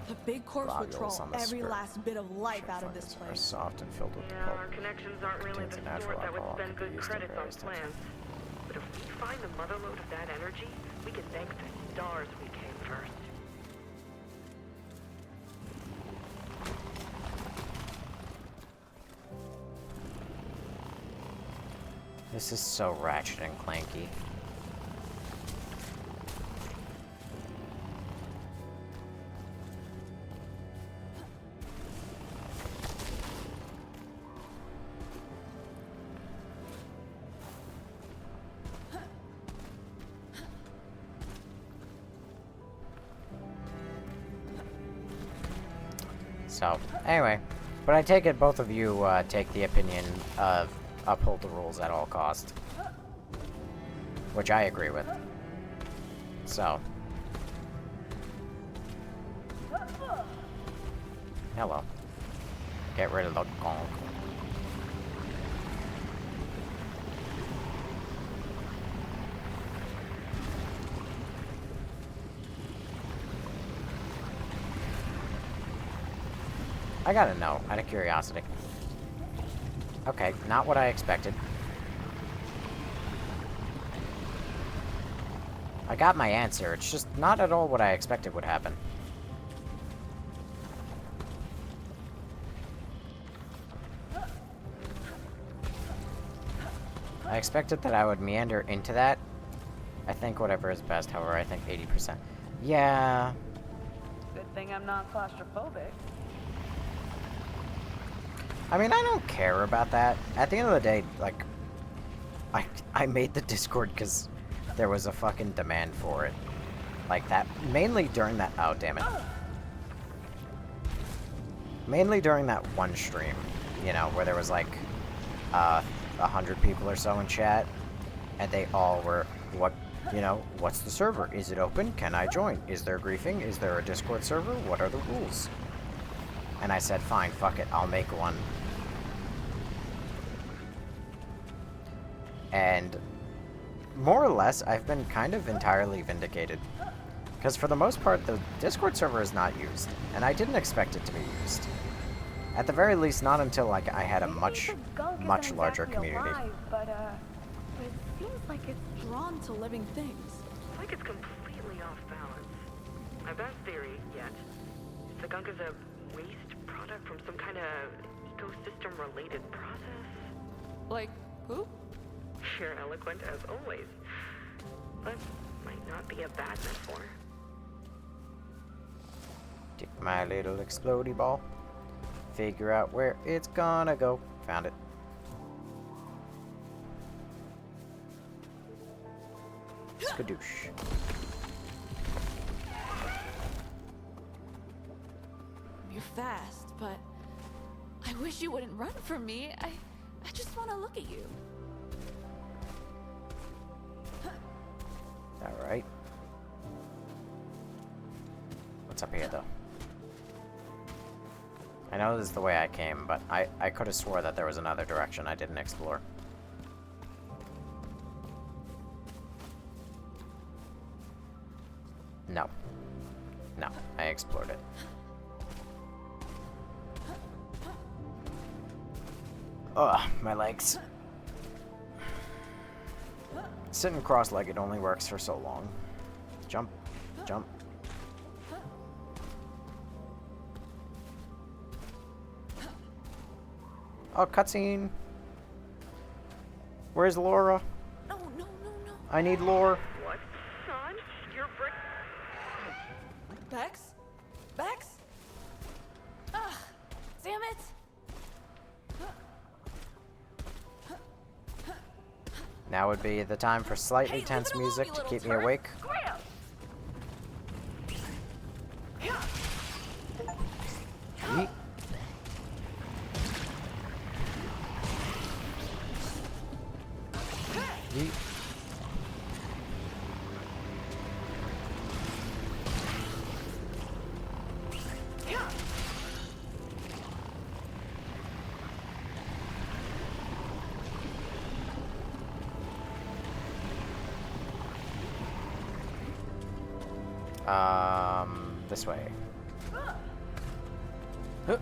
The big corpse would Globules troll on the every skirt. last bit of life out of this Are place. soft and filled with Yeah, pulp. our connections aren't really the Contains a natural sort that would alcohol, spend can be good used in credits on various types. plants. But if we find the motherlode of that energy, we can thank the stars we came first. This is so ratchet and clanky. So, anyway. But I take it both of you take the opinion of uphold the rules at all cost. Which I agree with. So. Hello. Get rid of the gunk. I gotta know, out of curiosity. Okay, not what I expected. I got my answer, it's just not at all what I expected would happen. I expected that I would meander into that. I think whatever is best, however, I think 80%. Yeah. Good thing I'm not claustrophobic. I mean, I don't care about that. At the end of the day, like, I made the Discord because there was a fucking demand for it. Like that, mainly during that, oh damn it. Mainly during that one stream, you know, where there was like, 100 people or so in chat, and they all were, what's the server? Is it open? Can I join? Is there griefing? Is there a Discord server? What are the rules? And I said, fine, fuck it, I'll make one. And more or less, I've been kind of entirely vindicated. Because for the most part, the Discord server is not used, and I didn't expect it to be used. At the very least, not until like I had a much larger community. Alive, but it seems like it's Drawn to living things. It's like it's completely off balance. My best theory yet is the gunk is a waste product from some kind of ecosystem-related process. Like, who? You're eloquent as always, but might not be a bad metaphor. Take my little explodey ball. Figure out where it's gonna go. Found it. Skadoosh. You're fast, but I wish you wouldn't run from me. I just want to look at you. Alright. What's up here, though? I know this is the way I came, but I could have swore that there was another direction I didn't explore. No. No, I explored it. Ugh, my legs. Sitting cross-legged only works for so long. Jump, jump. Oh, cutscene. Where's Laura? No. I need lore. What, son? You're Bex? Bex? Ugh, damn it. Now would be the time for slightly Hey, tense leave it alone, music you to little keep me turd. awake. Graham! Yeet. Yeet. This way. Huh.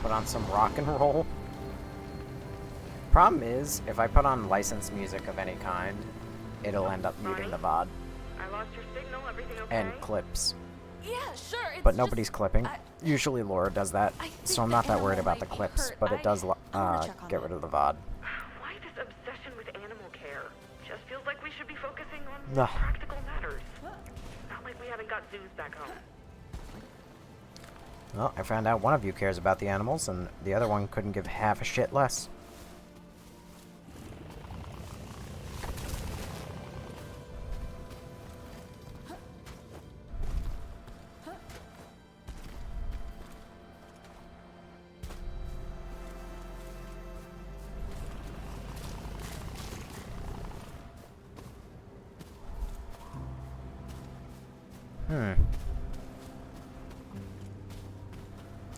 Put on some rock and roll. Problem is, if I put on licensed music of any kind, it'll end up muting the VOD I lost your signal. Everything okay? and clips. Yeah, sure. It's But nobody's just, clipping. I- Usually Laura does that, I so think I'm the not that worried animal about the might be clips, hurt. but it does I wanna check on get it. rid of the VOD. Why this obsession with animal care? Just feels like we should be focusing on Ugh. practical matters. Not like we haven't got zoos back home. Well, I found out one of you cares about the animals, and the other one couldn't give half a shit less.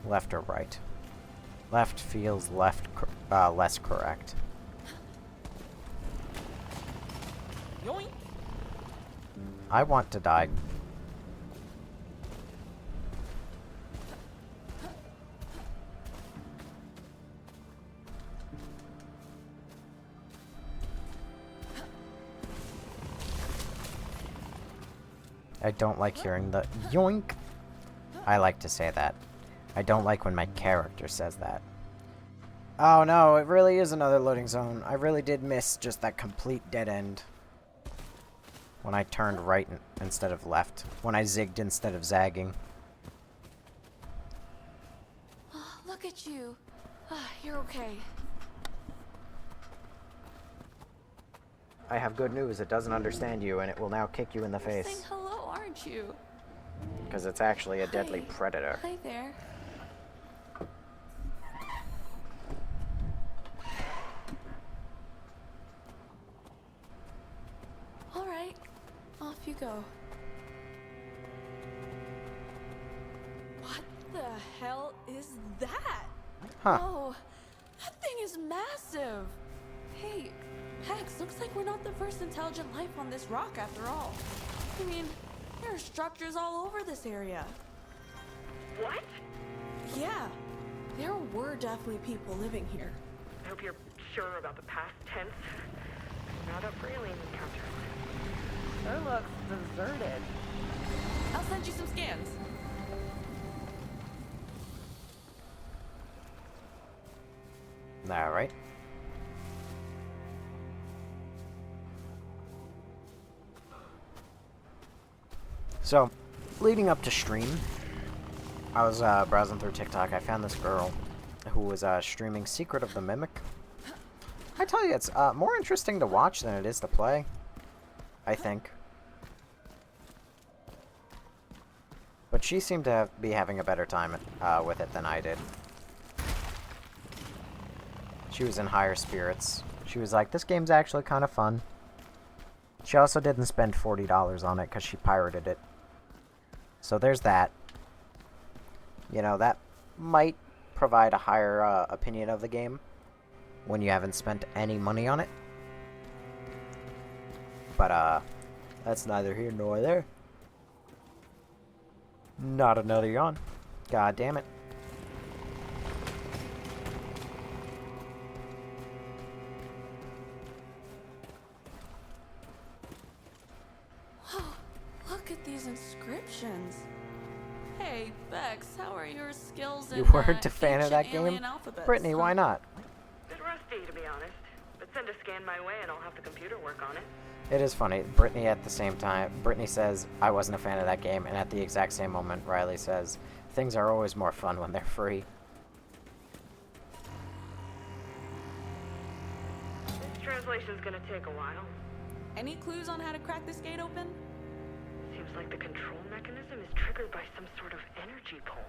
Left or right? Left feels less correct. Yoink! I want to die. I don't like hearing the yoink. I like to say that. I don't like when my character says that. Oh no, it really is another loading zone. I really did miss just that complete dead end. When I turned right instead of left. When I zigged instead of zagging. Oh, look at you. You're okay. I have good news. It doesn't understand you, and it will now kick you in the You're saying face. hello, aren't you? Because it's actually a deadly Hi. predator. Hi there. All right, off you go. What the hell is that? Huh. Oh, that thing is massive. Hey, Hex, looks like we're not the first intelligent life on this rock after all. I mean, there are structures all over this area. What? Yeah, there were definitely people living here. I hope you're sure about the past tense. Not up for alien encounters. Sure looks deserted. I'll send you some scans. Alright. So, leading up to stream, I was browsing through TikTok. I found this girl who was streaming Secret of the Mimic. I tell you, it's more interesting to watch than it is to play, I think. But she seemed to be having a better time with it than I did. She was in higher spirits. She was like, this game's actually kind of fun. She also didn't spend $40 on it because she pirated it. So there's that. You know, that might provide a higher opinion of the game when you haven't spent any money on it. But, that's neither here nor there. Not another yawn. God damn it. Look at these inscriptions. Hey, Bex, how are your skills in You weren't a fan of that ancient game? alien alphabets, Brittany, why not? Bit rusty, to be honest. But send a scan my way and I'll have the computer work on it. It is funny. Brittany at the same time, Brittany says, I wasn't a fan of that game, and at the exact same moment, Riley says, things are always more fun when they're free. This translation's gonna take a while. Any clues on how to crack this gate open? Seems like the control mechanism is triggered by some sort of energy pulse.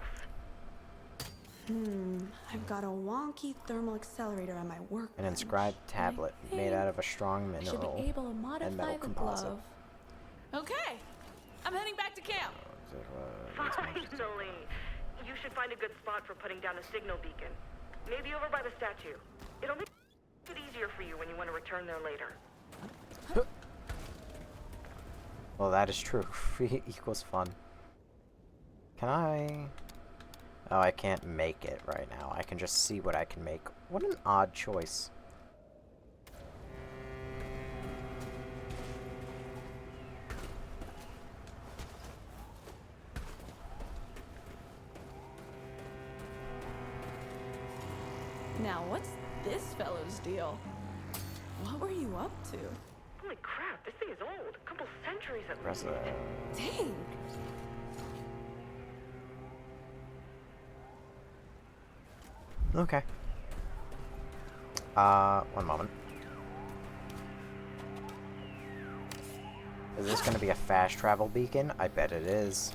I've got a wonky thermal accelerator on my workbench. An inscribed tablet made out of a strong I should mineral be able to and modify metal the composite. glove. Okay, I'm heading back to camp. Finally! You should find a good spot for putting down a signal beacon. Maybe over by the statue. It'll make it easier for you when you want to return there later. Well, that is true. Free equals fun. Can I... Oh, I can't make it right now. I can just see what I can make. What an odd choice. Now, what's this fellow's deal? What were you up to? Holy crap, this thing is old. A couple centuries at Press least. Dang! Okay. One moment. Is this gonna be a fast travel beacon? I bet it is.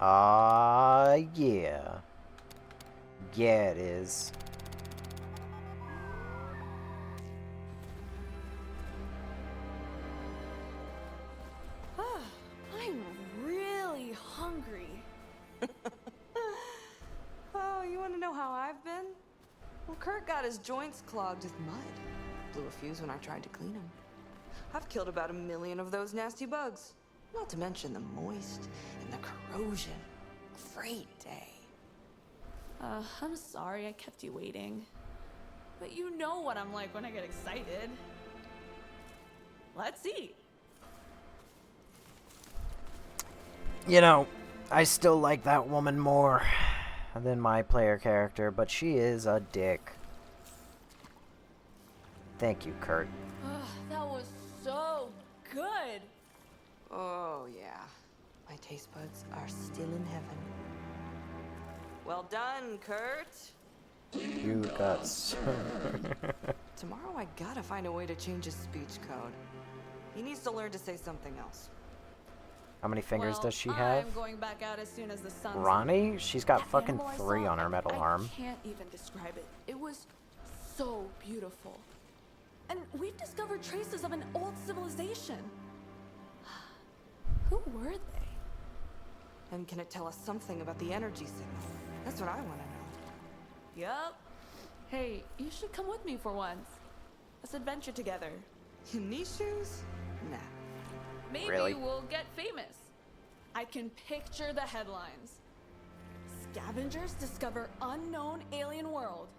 Yeah. Yeah, it is. I'm really hungry. Oh, you want to know how I've been? Well, Kurt got his joints clogged with mud. Blew a fuse when I tried to clean him. I've killed about 1 million of those nasty bugs. Not to mention the moist and the corrosion. Great day. I'm sorry I kept you waiting. But you know what I'm like when I get excited. Let's eat. You know, I still like that woman more than my player character, but she is a dick. Thank you, Kurt. That was so good. Oh, yeah. My taste buds are still in heaven. Well done, Kurt. You got so... Tomorrow I gotta find a way to change his speech code. He needs to learn to say something else. How many fingers Well, does she have? I'm going back out as soon as the sun's up. Ronnie? She's got That fucking animal I 3 saw, on her metal I arm. can't even describe it. It was so beautiful. And we've discovered traces of an old civilization. Who were they? And can it tell us something about the energy signal? That's what I want to know. Yup. Hey, you should come with me for once. Let's adventure together. In these shoes? Nah. Maybe Really? we'll get famous. I can picture the headlines. Scavengers discover unknown alien world.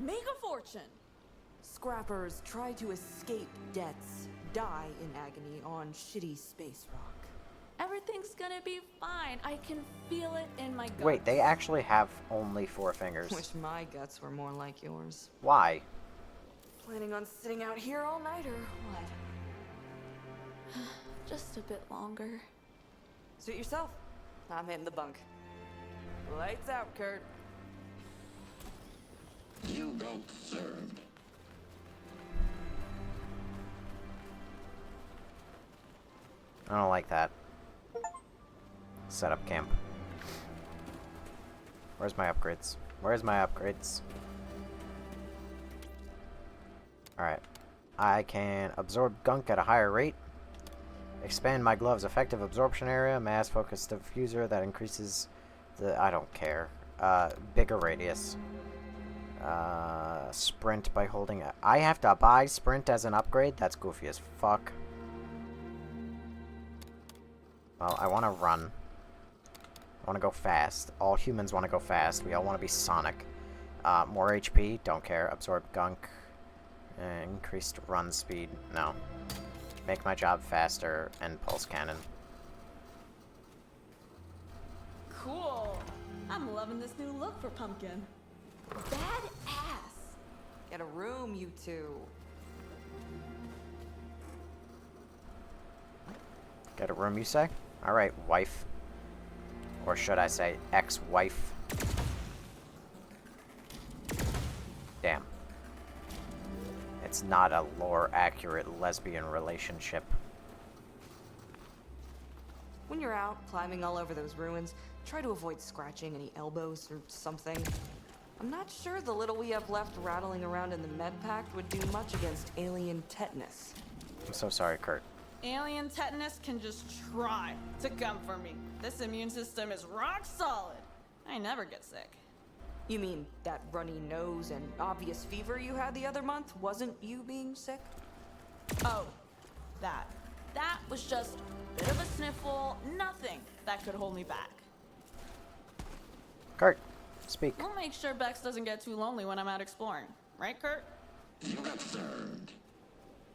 Make a fortune. Scrappers try to escape deaths, die in agony on shitty space rock. Everything's gonna be fine. I can feel it in my guts. Wait, they actually have only 4 fingers. Wish my guts were more like yours. Why? Planning on sitting out here all night or what? Just a bit longer. Suit yourself. I'm hitting the bunk. Lights out, Kurt. You got served. I don't like that. Set up camp. Where's my upgrades? Where's my upgrades? Alright. I can absorb gunk at a higher rate. Expand my glove's effective absorption area. Mass focused diffuser that increases the... I don't care. Bigger radius. Sprint by holding... I have to buy sprint as an upgrade? That's goofy as fuck. Well, I want to run. I want to go fast. All humans want to go fast. We all want to be Sonic. More HP? Don't care. Absorb gunk. Increased run speed? No. Make my job faster and pulse cannon. Cool. I'm loving this new look for Pumpkin. Badass. Get a room, you two. Get a room, you say? Alright, wife. Or should I say, ex-wife. Damn. It's not a lore-accurate lesbian relationship. When you're out climbing all over those ruins, try to avoid scratching any elbows or something. I'm not sure the little we have left rattling around in the med pack would do much against alien tetanus. I'm so sorry, Kurt. Alien tetanus can just try to come for me. This immune system is rock solid. I never get sick. You mean that runny nose and obvious fever you had the other month wasn't you being sick? Oh, that. That was just a bit of a sniffle, nothing that could hold me back. Kurt, speak. We'll make sure Bex doesn't get too lonely when I'm out exploring. Right, Kurt? You got served.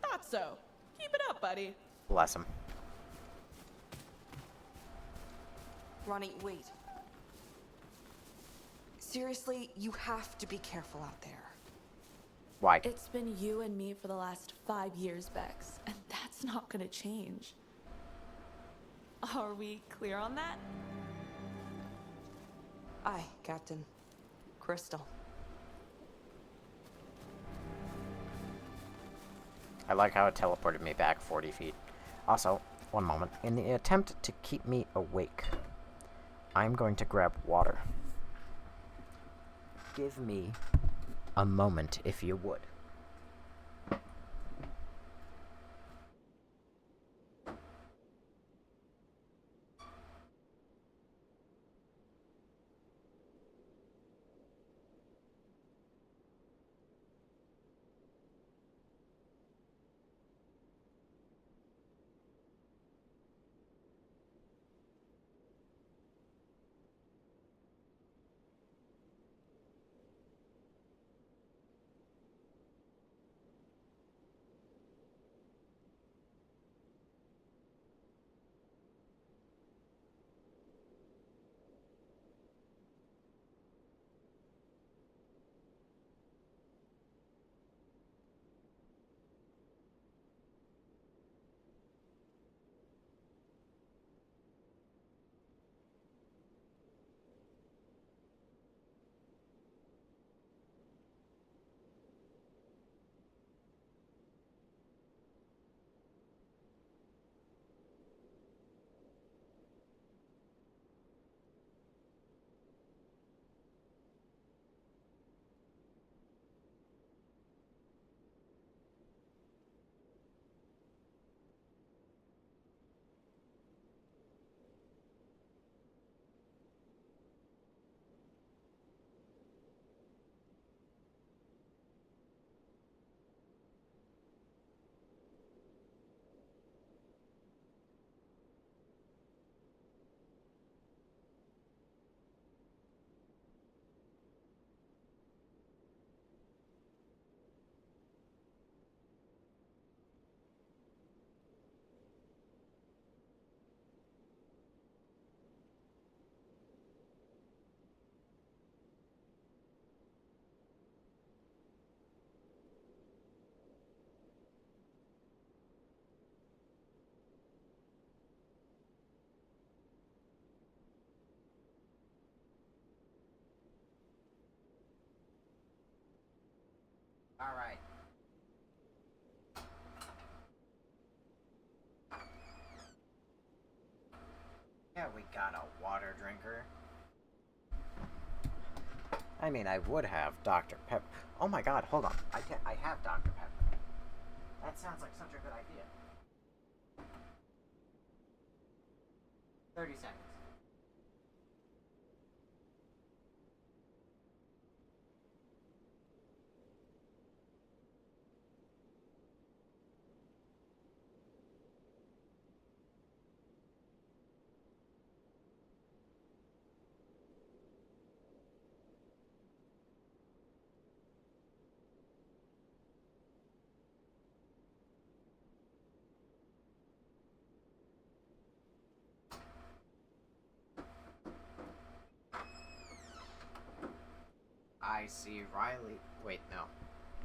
Thought so. Keep it up, buddy. Bless him. Ronnie, wait. Seriously, you have to be careful out there. Why? It's been you and me for the last 5 years, Bex, and that's not gonna change. Are we clear on that? Aye, Captain. Crystal. I like how it teleported me back 40 feet. Also, one moment. In the attempt to keep me awake, I'm going to grab water. Give me a moment, if you would. Alright. Yeah, we got a water drinker. I mean, I would have Dr. Pepper. Oh my god, hold on. I have Dr. Pepper. That sounds like such a good idea. 30 seconds. I see Riley. Wait, no.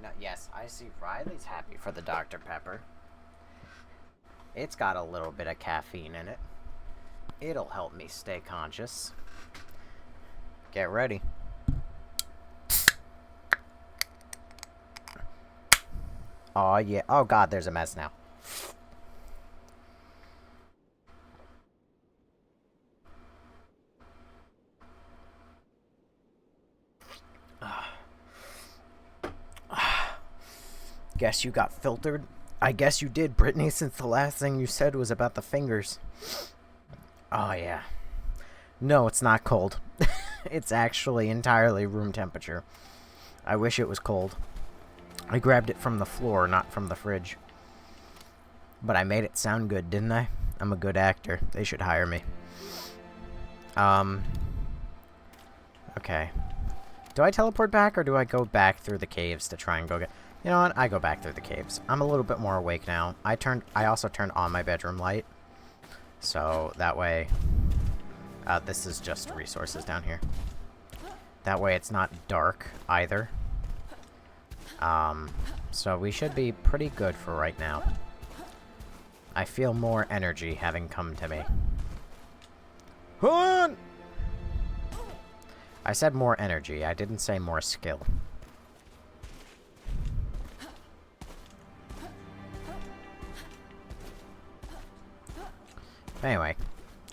No, yes, I see Riley's happy for the Dr. Pepper. It's got a little bit of caffeine in it. It'll help me stay conscious. Get ready. Oh yeah. Oh god, there's a mess now. Guess you got filtered? I guess you did, Brittany, since the last thing you said was about the fingers. Oh, yeah. No, it's not cold. It's actually entirely room temperature. I wish it was cold. I grabbed it from the floor, not from the fridge. But I made it sound good, didn't I? I'm a good actor. They should hire me. Okay. Do I teleport back, or do I go back through the caves to try and go get... You know what? I go back through the caves. I'm a little bit more awake now. I also turned on my bedroom light. So, that way... this is just resources down here. That way it's not dark, either. So we should be pretty good for right now. I feel more energy having come to me. Hun! I said more energy. I didn't say more skill. Anyway,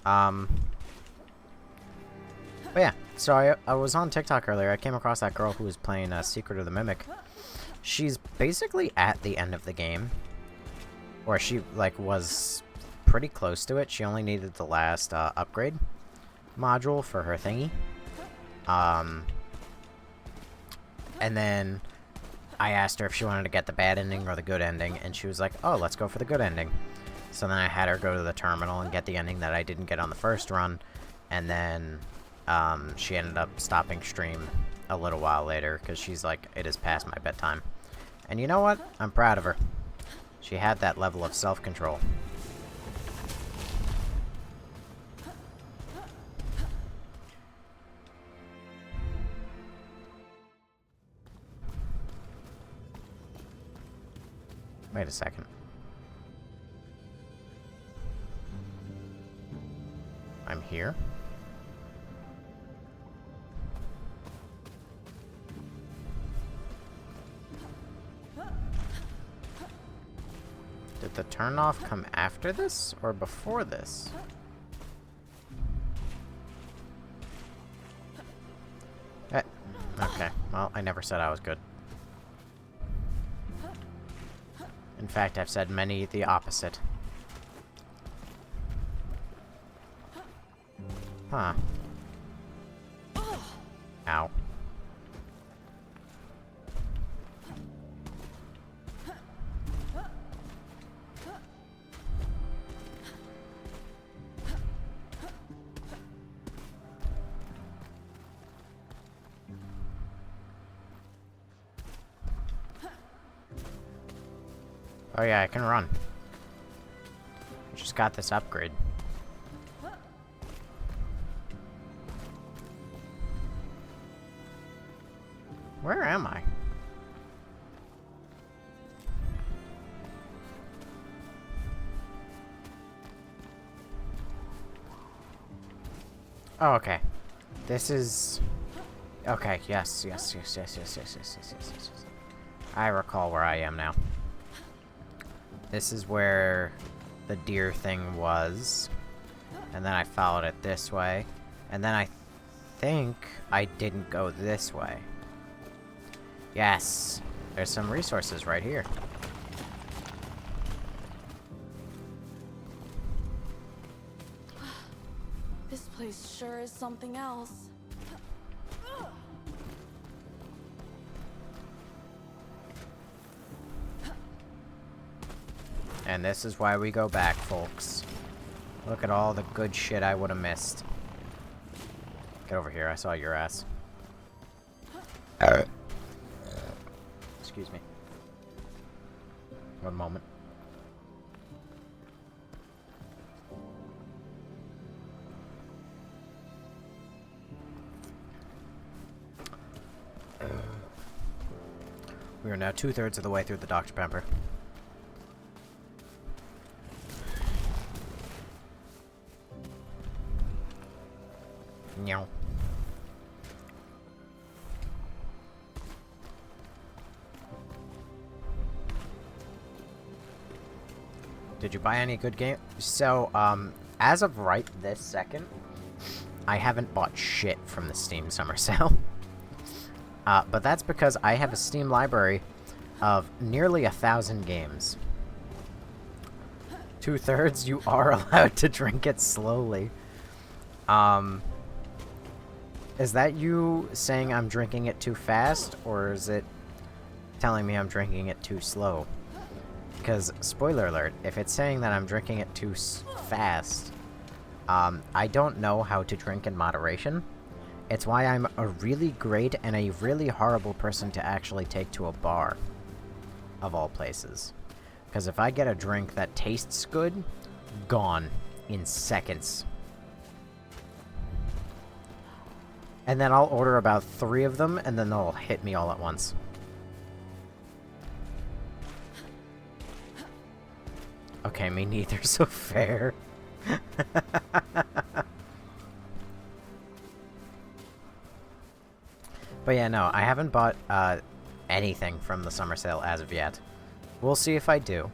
but yeah, so I was on TikTok earlier. I came across that girl who was playing Secret of the Mimic. She's basically at the end of the game, or she like was pretty close to it. She only needed the last upgrade module for her thingy. And then I asked her if she wanted to get the bad ending or the good ending, and she was like, "Oh, let's go for the good ending." So then I had her go to the terminal and get the ending that I didn't get on the first run, and then she ended up stopping stream a little while later because she's like, "It is past my bedtime." And you know what? I'm proud of her. She had that level of self-control. Wait a second. I'm here? Did the turn-off come after this or before this? Okay, well, I never said I was good. In fact, I've said many the opposite. Huh. Ow. Oh yeah, I can run. I just got this upgrade. Where am I? Oh, okay. This is... Okay, yes. I recall where I am now. This is where the deer thing was. And then I followed it this way. And then I think I didn't go this way. Yes! There's some resources right here. This place sure is something else. And this is why we go back, folks. Look at all the good shit I would have missed. Get over here, I saw your ass. Excuse me. One moment. We are now 2/3 of the way through the Dr. Pepper. Meow. Did you buy any good game? So, as of right this second, I haven't bought shit from the Steam Summer Sale. But that's because I have a Steam library of nearly 1,000 games. 2/3, you are allowed to drink it slowly. Is that you saying I'm drinking it too fast, or is it telling me I'm drinking it too slow? Because, spoiler alert, if it's saying that I'm drinking it too fast, I don't know how to drink in moderation. It's why I'm a really great and a really horrible person to actually take to a bar, of all places. Because if I get a drink that tastes good, gone in seconds. And then I'll order about 3 of them, and then they'll hit me all at once. Okay, me neither, so fair. But yeah, no, I haven't bought anything from the summer sale as of yet. We'll see if I do.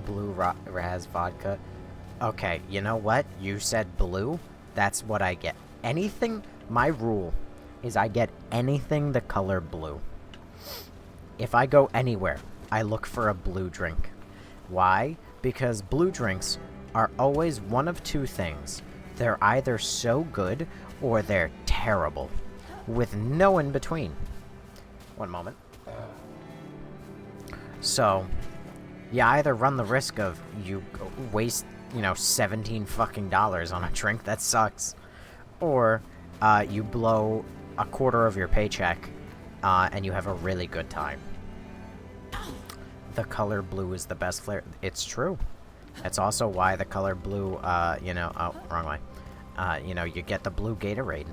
Blue Raz Vodka. Okay, you know what? You said blue? That's what I get. Anything, my rule is I get anything the color blue. If I go anywhere, I look for a blue drink. Why? Because blue drinks are always one of 2 things. They're either so good or they're terrible, with no in between. One moment. So, you either run the risk of you waste, you know, $17 fucking dollars on a drink that sucks, or you blow a quarter of your paycheck and you have a really good time. The color blue is the best flavor. It's true. It's also why the color blue, you know, oh, wrong way. You know, you get the blue Gatorade.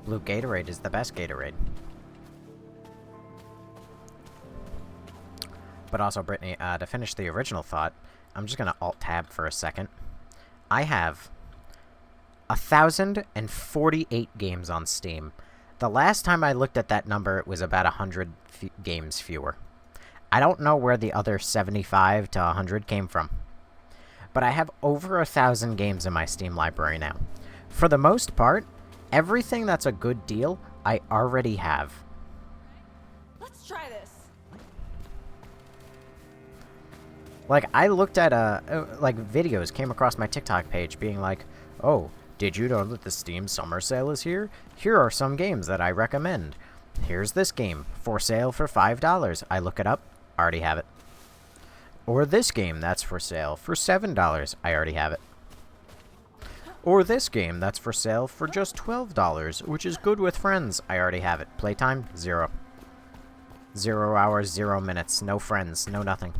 Blue Gatorade is the best Gatorade. But also, Brittany, to finish the original thought, I'm just gonna Alt-Tab for a second. I have 1,048 games on Steam. The last time I looked at that number, it was about 100 games fewer. I don't know where the other 75 to 100 came from. But I have over 1,000 games in my Steam library now. For the most part, everything that's a good deal, I already have. Let's try this. Like, I looked at, like, videos came across my TikTok page being like, oh, did you know that the Steam Summer Sale is here? Here are some games that I recommend. Here's this game, for sale for $5. I look it up, already have it. Or this game that's for sale for $7. I already have it. Or this game that's for sale for just $12, which is good with friends. I already have it. Playtime? 0. 0 hours, 0 minutes. No friends, no nothing.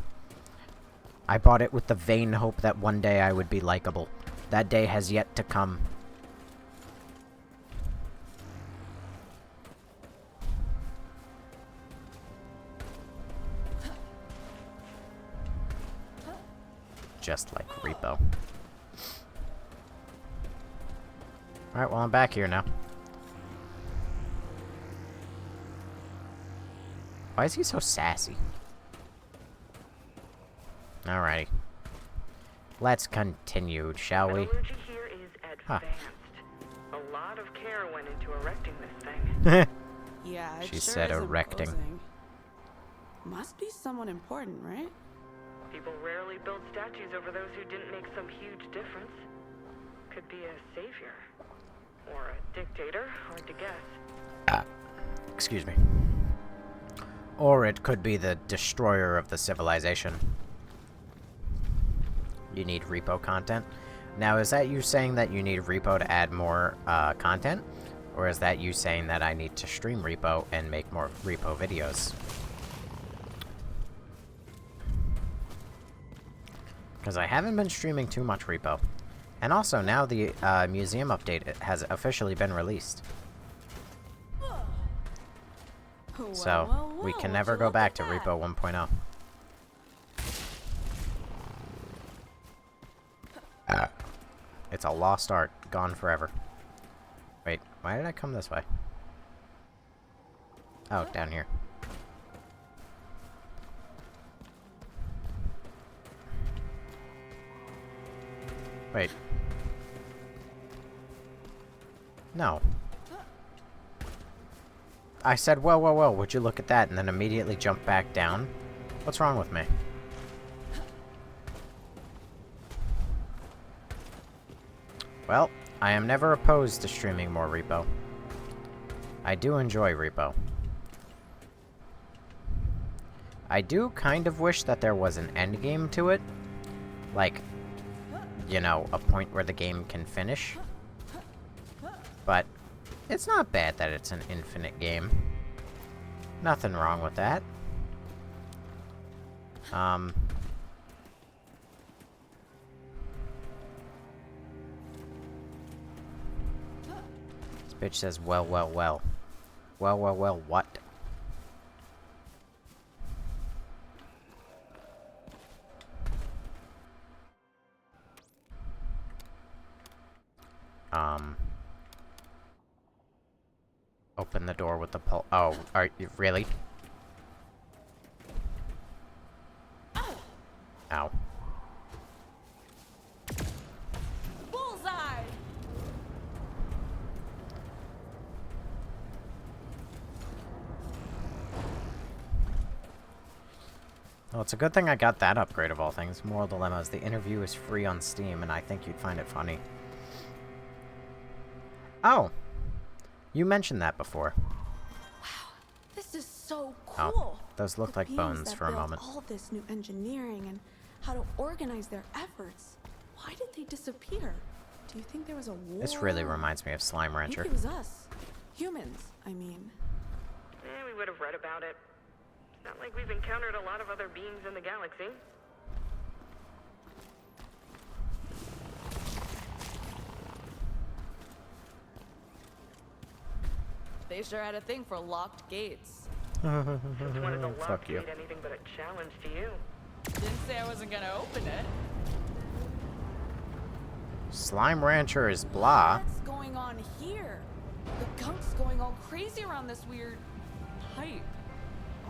I bought it with the vain hope that one day I would be likable. That day has yet to come. Just like Repo. Alright, well, I'm back here now. Why is he so sassy? Alrighty. Let's continue, shall we? Metallurgy here is Huh. advanced. A lot of care went into erecting this thing. Yeah, it She sure said is erecting. imposing. Must be someone important, right? People rarely build statues over those who didn't make some huge difference. Could be a savior. Or a dictator, hard to guess. Excuse me. Or it could be the destroyer of the civilization. You need repo content. Now, is that you saying that you need repo to add more content? Or is that you saying that I need to stream repo and make more repo videos? Because I haven't been streaming too much repo. And also, now the museum update has officially been released. So, we can never go back to Repo 1.0. It's a lost art, gone forever. Wait, why did I come this way? Oh, down here. Wait. No. I said, whoa, whoa, whoa, would you look at that, and then immediately jump back down? What's wrong with me? Well, I am never opposed to streaming more repo. I do enjoy repo. I do kind of wish that there was an end game to it. Like, you know, a point where the game can finish. But it's not bad that it's an infinite game. Nothing wrong with that. This bitch says, well, well, well. Well, well, well, what? Open the door with the pull. Oh, are you really? Ow. Bullseye! Well, it's a good thing I got that upgrade of all things. Moral dilemmas. The interview is free on Steam, and I think you'd find it funny. Oh! You mentioned that before. This is so Oh, cool. those looked The like beings bones that for a built moment. all this new engineering and how to organize their efforts. Why did they disappear? Do you think there was a war? This really reminds me of Slime Maybe Rancher. it was us. Humans, I mean. We would have read about it. Not like we've encountered a lot of other beings in the galaxy. They sure had a thing for locked gates. Since when is a Fuck locked you. gate anything but a challenge to you? Didn't say I wasn't gonna open it. Slime Rancher is blah. What's going on here? The gunk's going all crazy around this weird pipe.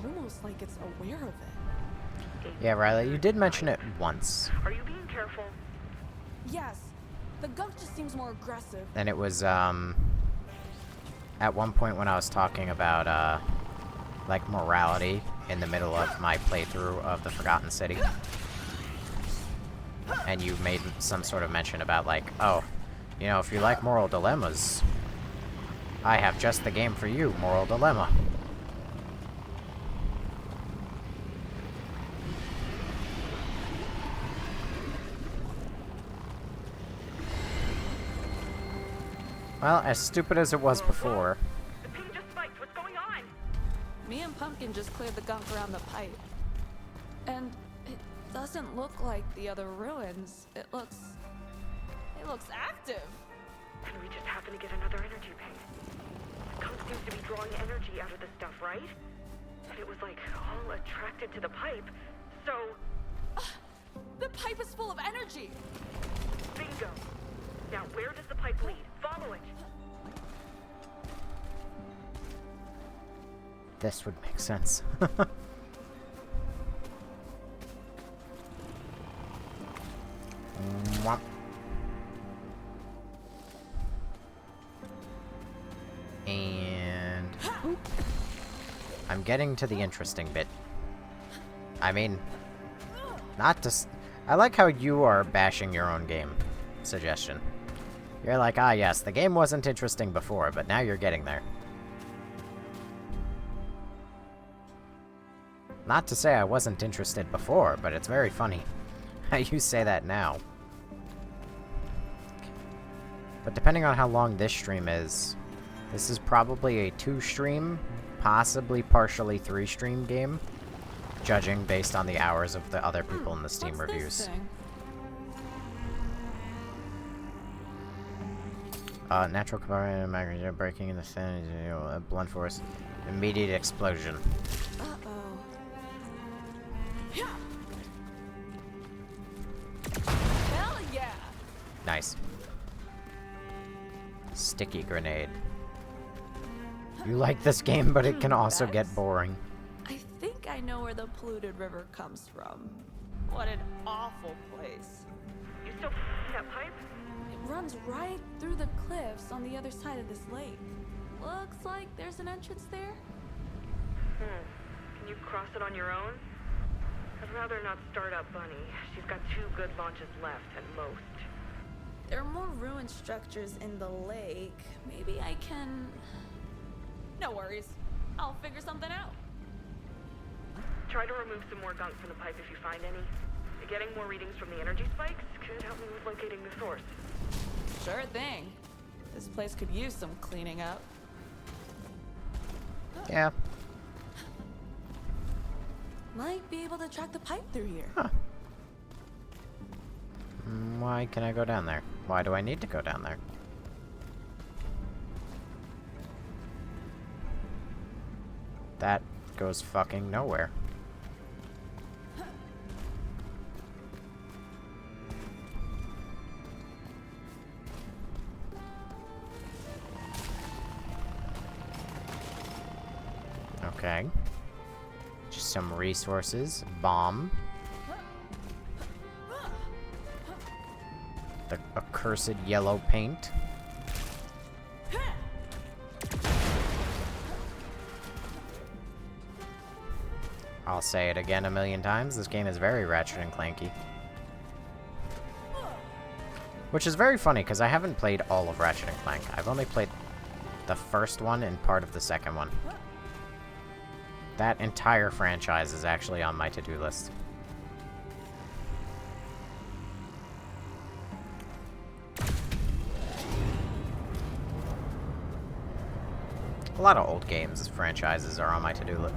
Almost like it's aware of it. Yeah, Riley, you did mention it once. Are you being careful? Yes. The gunk just seems more aggressive. And it was, at one point when I was talking about, like, morality in the middle of my playthrough of the Forgotten City. And you made some sort of mention about, like, oh, you know, if you like moral dilemmas, I have just the game for you, Moral Dilemma. Well, as stupid as it was before, The ping just spiked. What's going on? Me and Pumpkin just cleared the gunk around the pipe. And it doesn't look like the other ruins. It looks active. And we just happen to get another energy ping. The gunk seems to be drawing energy out of the stuff, right? And it was like all attracted to the pipe. So, The pipe is full of energy. bingo. Now, where does the pipe lead? Follow it. this would make sense. Mwah. And I'm getting to the interesting bit. I mean, not to... I like how you are bashing your own game suggestion. You're like, ah yes, the game wasn't interesting before, but now you're getting there. Not to say I wasn't interested before, but it's very funny how you say that now. But depending on how long this stream is, this is probably a 2-stream, possibly partially 3-stream game, judging based on the hours of the other people in the Steam What's reviews. this thing? Natural component magnetic breaking in the thin, blunt force, immediate explosion. Uh-oh. Hell yeah! Nice. Sticky grenade. You like this game, but it can also get boring. I think I know where the polluted river comes from. What an awful place. You still that pipe? It runs right through the cliffs on the other side of this lake. Looks like there's an entrance there. Can you cross it on your own? I'd rather not start up Bunny. She's got 2 good launches left at most. There are more ruined structures in the lake. Maybe I can... No worries. I'll figure something out. Try to remove some more gunk from the pipe if you find any. Getting more readings from the energy spikes could help me with locating the source. Sure thing. This place could use some cleaning up. Yeah. Might be able to track the pipe through here. Huh. Why can I go down there? Why do I need to go down there? That goes fucking nowhere. Okay. Just some resources. Bomb. The accursed yellow paint. I'll say it again a million times. This game is very Ratchet and Clanky. Which is very funny, because I haven't played all of Ratchet and Clank. I've only played the first one and part of the second one. That entire franchise is actually on my to-do list. A lot of old games, franchises are on my to-do list.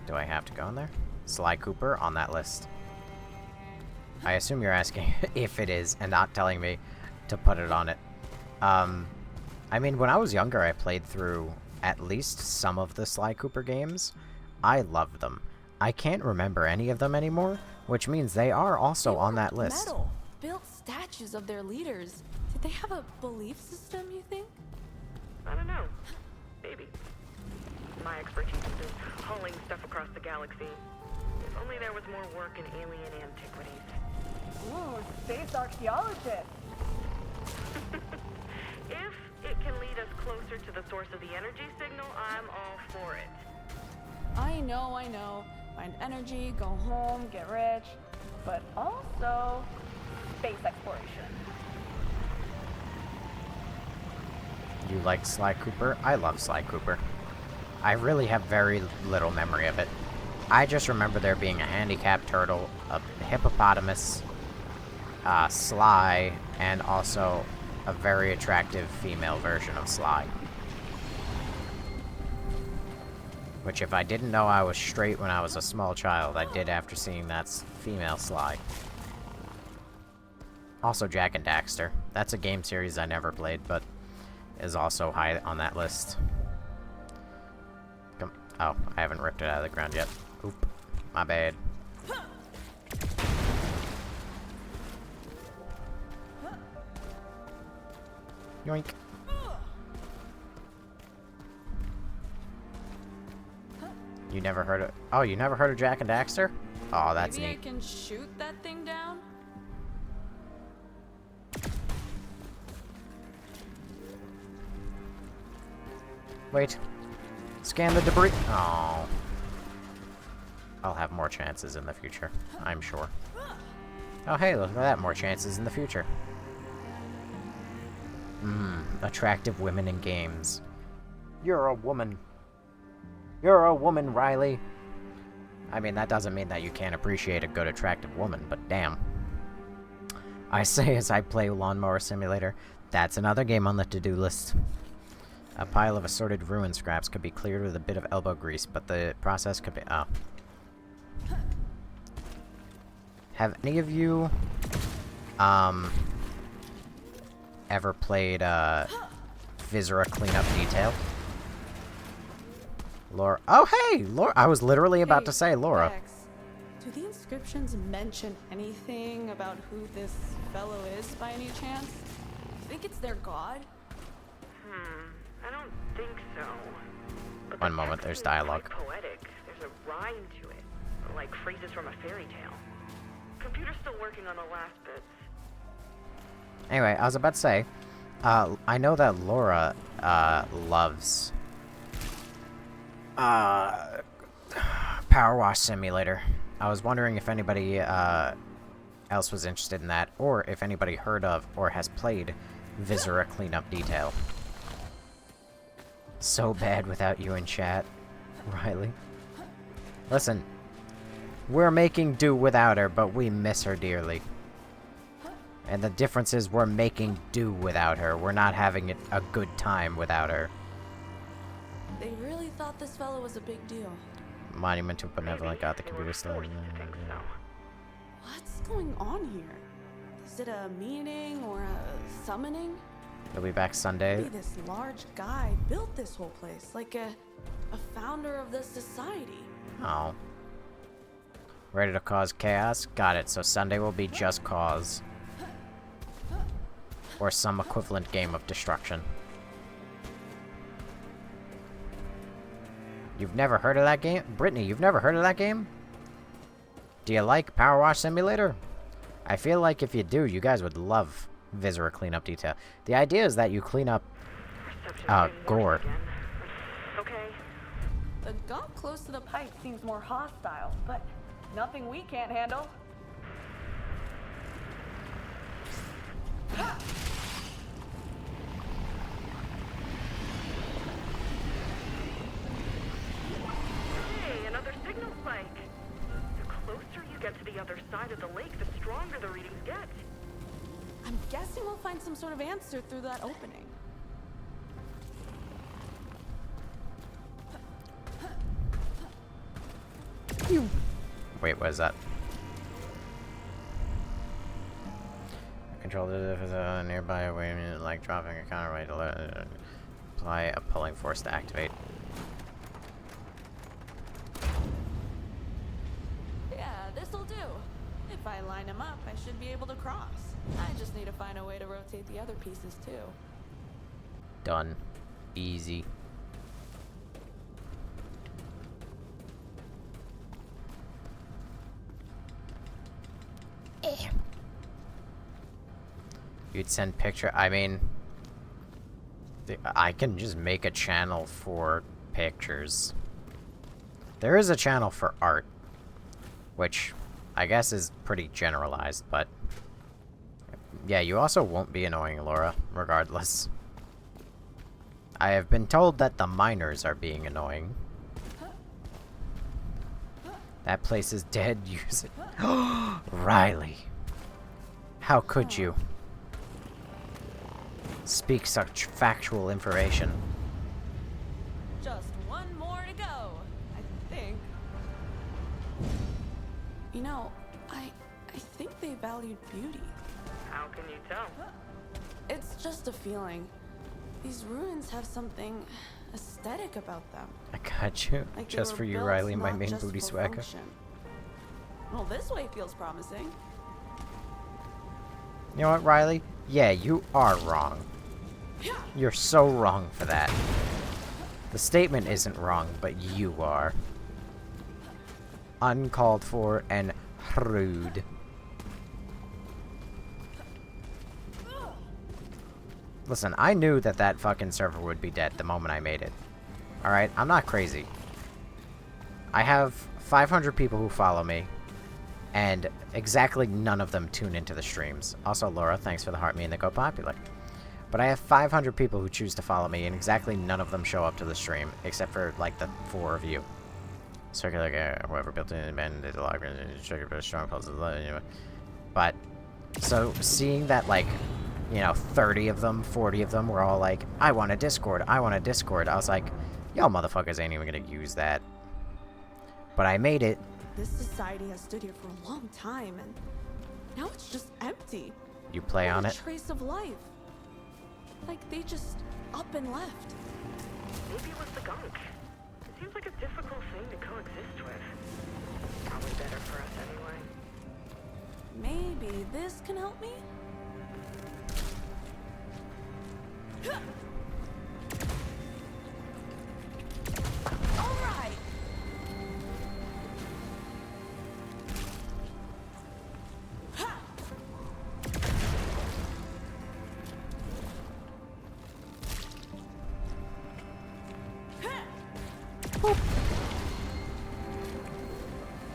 Do I have to go in there? Sly Cooper on that list. I assume you're asking if it is and not telling me to put it on it. I mean, when I was younger, I played through at least some of the Sly Cooper games. I loved them. I can't remember any of them anymore, which means they are also on that list. Metal. Built statues of their leaders. Did they have a belief system, you think? I don't know. Maybe. My expertise is in hauling stuff across the galaxy. If only there was more work in alien antiquities. Ooh, space archaeologist. If it can lead us closer to the source of the energy signal, I'm all for it. I know. Find energy, go home, get rich, but also space exploration. You like Sly Cooper? I love Sly Cooper. I really have very little memory of it. I just remember there being a handicapped turtle, a hippopotamus, Sly, and also a very attractive female version of Sly. Which, if I didn't know I was straight when I was a small child, I did after seeing that female Sly. Also Jak and Daxter. That's a game series I never played, but is also high on that list. Come. Oh, I haven't ripped it out of the ground yet. Oop. My bad. Yoink. You never heard of... Oh, you never heard of Jack and Daxter? Oh, that's Maybe neat. I can shoot that thing down? Wait. Scan the debris. Oh. I'll have more chances in the future, I'm sure. Oh, hey, look at that. More chances in the future. Attractive women in games. You're a woman. You're a woman, Riley. I mean, that doesn't mean that you can't appreciate a good, attractive woman, but damn. I say as I play Lawnmower Simulator, that's another game on the to-do list. A pile of assorted ruin scraps could be cleared with a bit of elbow grease, but the process could be... Oh. Have any of you, ever played, Viscera Cleanup Detail? Laura. Oh, hey! Laura. I was literally about to say Laura. Bex, do the inscriptions mention anything about who this fellow is by any chance? You think it's their god? I don't think so. But One the moment, text there's seems dialogue. quite poetic. There's a rhyme to it, like phrases from a fairy tale. Computer's still working on the last bits. Anyway, I was about to say, I know that Laura, loves, Power Wash Simulator. I was wondering if anybody, else was interested in that, or if anybody heard of or has played Viscera Cleanup Detail. So bad without you in chat, Riley. Listen, we're making do without her, but we miss her dearly. And the difference is we're making do without her. We're not having a good time without her. They really thought this fellow was a big deal. Monument to Benevolent got the They were computer still. forced to think so. What's going on here? Is it a meeting or a summoning? He'll be back Sunday. Maybe this large guy built this whole place, like a founder of the society. Oh. Ready to cause chaos? Got it. So Sunday will be Just Cause. Or some equivalent game of destruction. You've never heard of that game? Brittany, you've never heard of that game? Do you like Power Wash Simulator? I feel like if you do, you guys would love Viscera Cleanup Detail. The idea is that you clean up Reception's getting gore. worse again. Okay. The gunk close to the pipe seems more hostile, but nothing we can't handle. Hey, another signal spike. The closer you get to the other side of the lake, the stronger the readings get. I'm guessing we'll find some sort of answer through that opening. Wait, what is that? Control the nearby way, like dropping a counterweight to apply a pulling force to activate. Yeah, this'll do. If I line them up, I should be able to cross. I just need to find a way to rotate the other pieces too. Done. Easy. You'd send picture. I mean, I can just make a channel for pictures. There is a channel for art, which I guess is pretty generalized, but yeah, you also won't be annoying Laura, regardless. I have been told that the miners are being annoying. That place is dead. Use it. Riley. How could you speak such factual information? Just one more to go, I think. You know, I think they valued beauty. How can you tell? It's just a feeling. These ruins have something aesthetic about them. I got you. Like they Just were for you, built Riley, my not main just booty for swagger. function. Well, this way feels promising. You know what, Riley? Yeah, you are wrong. You're so wrong for that. The statement isn't wrong, but you are. uncalled for and rude. Listen, I knew that that fucking server would be dead the moment I made it. Alright, I'm not crazy. I have 500 people who follow me, and exactly none of them tune into the streams. Also, Laura, thanks for the heart me and the go popular. But I have 500 people who choose to follow me, and exactly none of them show up to the stream, except for, like, the 4 of you. Circular, whoever built it and did a log, strong pulses, anyway. But, so, seeing that, like, you know, 30 of them, 40 of them were all like, I want a Discord, I want a Discord. I was like, y'all motherfuckers ain't even gonna use that. But I made it. This society has stood here for a long time, and now it's just empty. You play Not on a it? trace of life. Like they just up and left. Maybe it was the gunk. It seems like a difficult thing to coexist with. Probably better for us anyway. Maybe this can help me? All right.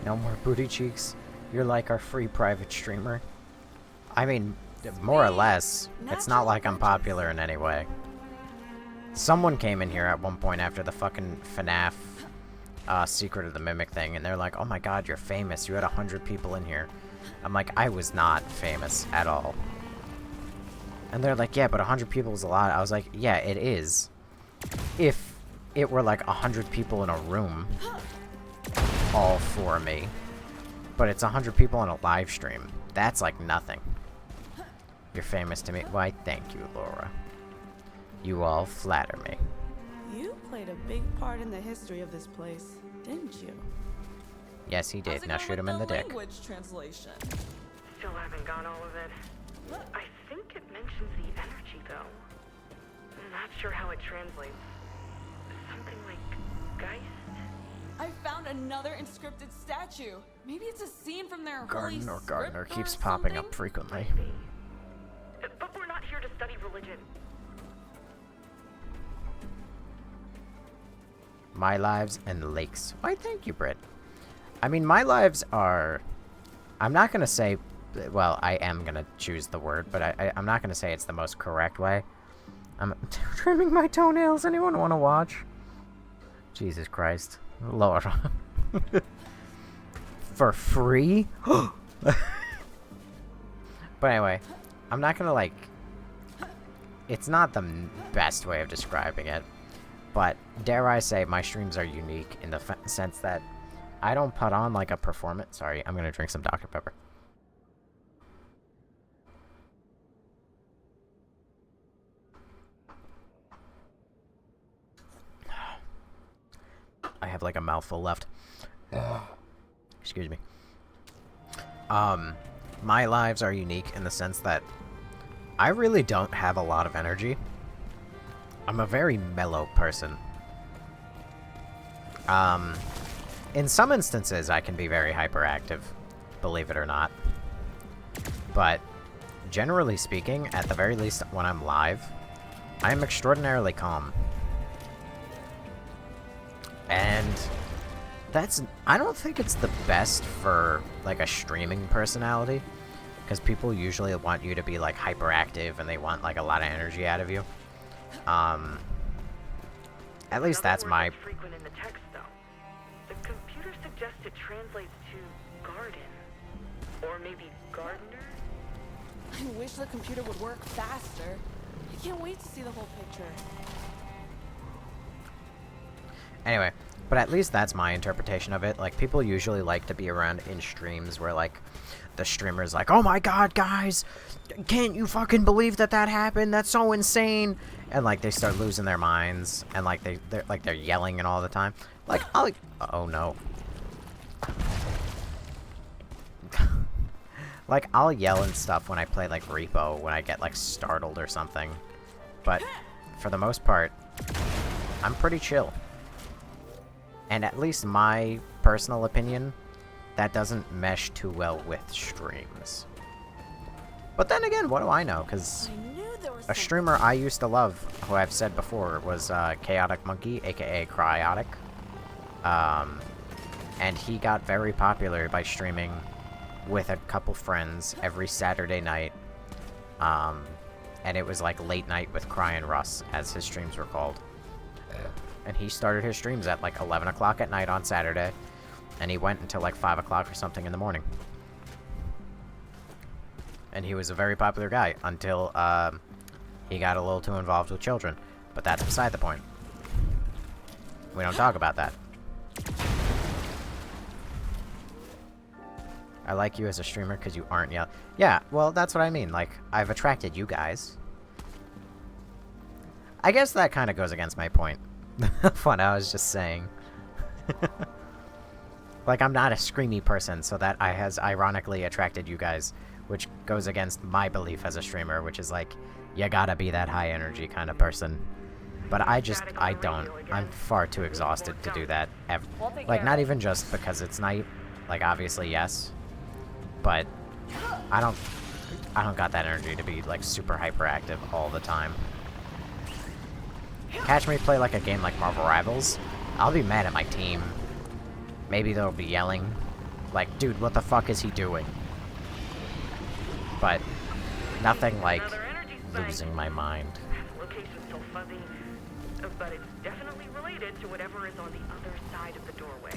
No more booty cheeks. You're like our free private streamer. I mean, more or less. It's not like I'm popular in any way. Someone came in here at one point after the fucking FNAF Secret of the Mimic thing, and they're like, oh my god, you're famous. You had 100 people in here. I'm like, I was not famous at all. And they're like, yeah, but 100 people is a lot. I was like, yeah, it is. If it were like 100 people in a room, all for me. But it's 100 people on a live stream. That's like nothing. You're famous to me. Why, thank you, Laura. You all flatter me. You played a big part in the history of this place, didn't you? Yes, he did. Now shoot him in the dick. Language translation. Still haven't got all of it. I think it mentions the energy, though. I'm not sure how it translates. Something like Geist? I found another inscripted statue. Maybe it's a scene from their Garden holy or Gardener script keeps or popping something? up frequently. But we're not here to study religion. My lives and lakes. Why, thank you, Britt. I mean, my lives are... I'm not going to say... Well, I am going to choose the word, but I'm not going to say it's the most correct way. I'm trimming my toenails. Anyone want to watch? Jesus Christ. Lord. For free? But anyway, I'm not going to, like... It's not the best way of describing it. But, dare I say, my streams are unique in the sense that I don't put on, like, a performance. Sorry, I'm gonna drink some Dr. Pepper. I have, like, a mouthful left. Excuse me. My lives are unique in the sense that I really don't have a lot of energy. I'm a very mellow person. In some instances, I can be very hyperactive, believe it or not. But, generally speaking, at the very least when I'm live, I am extraordinarily calm. And that's... I don't think it's the best for, like, a streaming personality. Because people usually want you to be, like, hyperactive and they want, like, a lot of energy out of you. At least that's my... frequent in the text, though. The computer suggests it translates to garden. Or maybe gardener? I wish the computer would work faster. I can't wait to see the whole picture. Anyway, but at least that's my interpretation of it. Like, people usually like to be around in streams where, like, the streamer's like, oh my god, guys! Can't you fucking believe that that happened? That's so insane! And, like, they start losing their minds. And, like, they're yelling and all the time. Like, I'll... Oh, no. Like, I'll yell and stuff when I play, like, Repo, when I get, like, startled or something. But, for the most part, I'm pretty chill. And at least my personal opinion, that doesn't mesh too well with streams. But then again, what do I know? Because I knew there was a streamer I used to love, who I've said before, was Chaotic Monkey, aka Cryotic. And he got very popular by streaming with a couple friends every Saturday night. And it was like late night with Cry and Russ, as his streams were called. And he started his streams at like 11 o'clock at night on Saturday. And he went until like 5 o'clock or something in the morning. And he was a very popular guy until he got a little too involved with children. But that's beside the point. We don't talk about that. I like you as a streamer because you aren't yelling. Yeah, well, that's what I mean. Like, I've attracted you guys. I guess that kind of goes against my point. What I was just saying. Like, I'm not a screamy person, so that has ironically attracted you guys, which goes against my belief as a streamer, which is like, you gotta be that high energy kind of person. But I don't. I'm far too exhausted to do that. Like, not even just because it's night. Like, obviously, yes. But I don't got that energy to be, like, super hyperactive all the time. Catch me play, like, a game like Marvel Rivals, I'll be mad at my team. Maybe they'll be yelling. Like, dude, what the fuck is he doing? But nothing like losing my mind. Location's still fuzzy, but it's definitely related to whatever is on the other side of the doorway.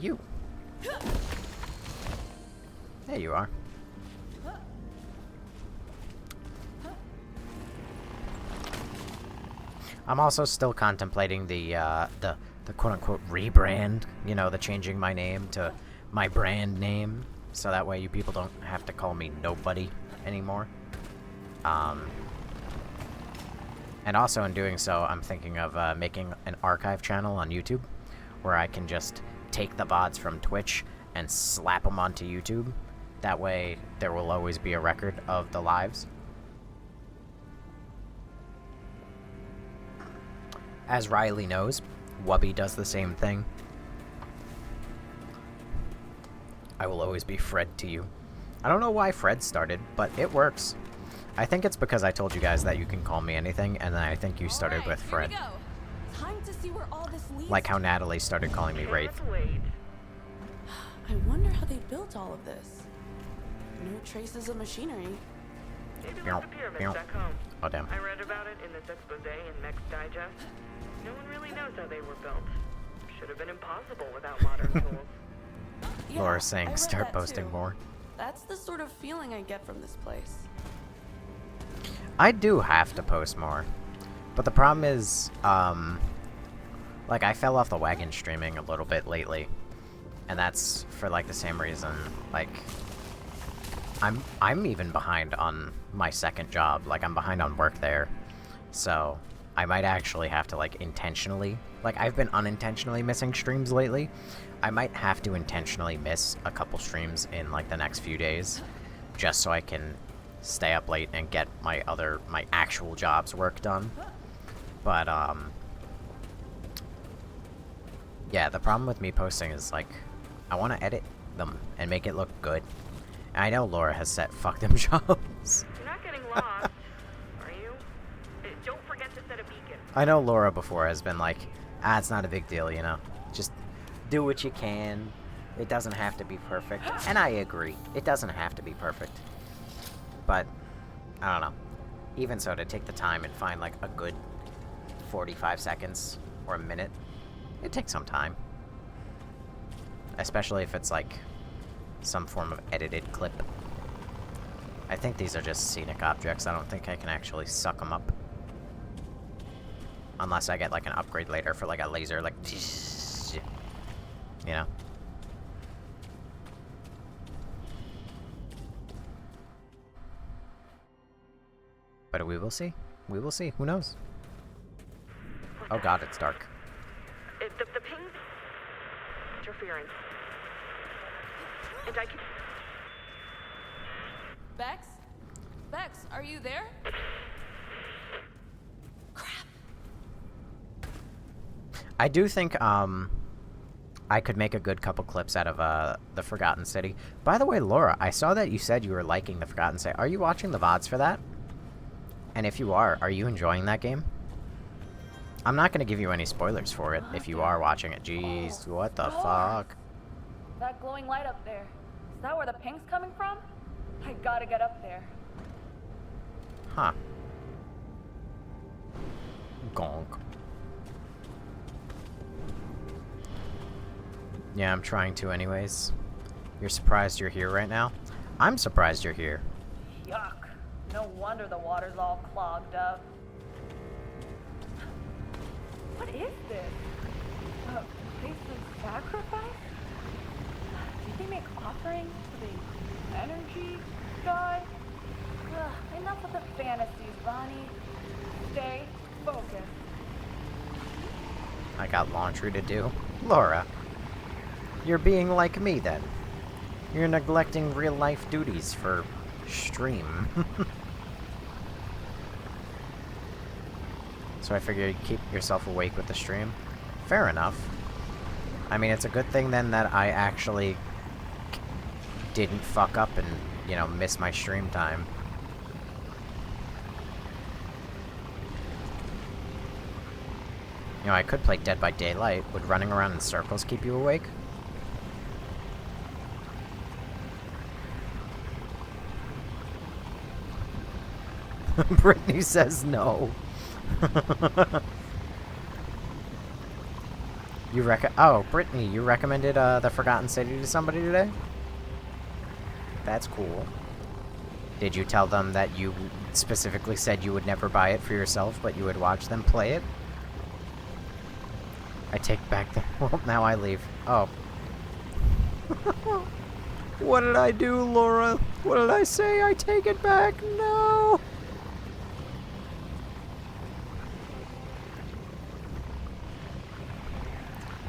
You. There you are. I'm also still contemplating the quote-unquote rebrand, you know, the changing my name to my brand name, so that way you people don't have to call me nobody anymore. And also in doing so, I'm thinking of making an archive channel on YouTube, where I can just take the VODs from Twitch and slap them onto YouTube. That way, there will always be a record of the lives. As Riley knows, Wubby does the same thing. I will always be Fred to you. I don't know why Fred started, but it works. I think it's because I told you guys that you can call me anything, and then I think you started with Fred. Here we go. Time to see where all this leads. Like how Natalie started calling me Wraith. I wonder how they built all of this. No traces of machinery. Maybe like the pyramids back home. Oh, damn. I read about it in this expose in Mech's Digest. No one really knows how they were built. Should have been impossible without modern tools. Yeah, Laura I saying, read start that posting too. more. That's the sort of feeling I get from this place. I do have to post more. But the problem is, like, I fell off the wagon streaming a little bit lately. And that's for, like, the same reason. Like, I'm even behind on my second job. Like, I'm behind on work there. So, I might actually have to, like, intentionally... Like, I've been unintentionally missing streams lately. I might have to intentionally miss a couple streams in, like, the next few days. Just so I can stay up late and get my actual job's work done. But, yeah, the problem with me posting is, like, I want to edit them and make it look good. And I know Laura has set fuck them jobs. You're not getting lost, are you? Don't forget to set a beacon. I know Laura before has been like, it's not a big deal, you know? Just do what you can. It doesn't have to be perfect. And I agree. It doesn't have to be perfect. But, I don't know. Even so, to take the time and find, like, a good 45 seconds or a minute, it takes some time. Especially if it's, like, some form of edited clip. I think these are just scenic objects. I don't think I can actually suck them up. Unless I get, like, an upgrade later for, like, a laser, like, you know? But we will see. We will see. Who knows? Oh god, it's dark. The ping... interference. And I can... Bex? Bex, are you there? Crap. I do think, I could make a good couple clips out of, the Forgotten City. By the way, Laura, I saw that you said you were liking the Forgotten City. Are you watching the VODs for that? And if you are you enjoying that game? I'm not gonna give you any spoilers for it if you are watching it. Jeez, what the fuck? That glowing light up there. Is that where the ping's coming from? I gotta get up there. Huh. Gunk. Yeah, I'm trying to anyways. You're surprised you're here right now? I'm surprised you're here. Yuck. No wonder the water's all clogged up. What is this? A place of sacrifice? Did they make offerings to the energy god? Enough with the fantasies, Bonnie. Stay focused. I got laundry to do. Laura, you're being like me then. You're neglecting real-life duties for stream. So I figure you'd keep yourself awake with the stream. Fair enough. I mean, it's a good thing then that I actually didn't fuck up and, you know, miss my stream time. You know, I could play Dead by Daylight. Would running around in circles keep you awake? Brittany says no. Oh, Brittany, you recommended the Forgotten City to somebody today? That's cool. Did you tell them that you specifically said you would never buy it for yourself, but you would watch them play it? I take back the... Well, now I leave. Oh. What did I do, Laura? What did I say? I take it back? No!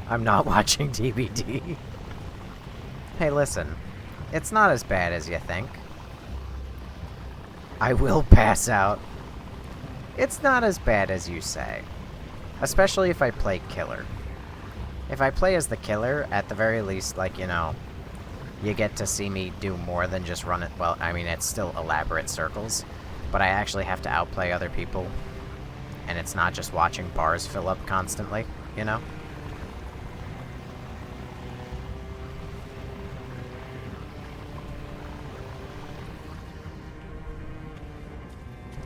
I'm not watching DVD. Hey, listen. It's not as bad as you think. I will pass out. It's not as bad as you say. Especially if I play Killer. If I play as the Killer, at the very least, like, you know, you get to see me do more than just run it. Well, I mean, it's still elaborate circles, but I actually have to outplay other people. And it's not just watching bars fill up constantly, you know?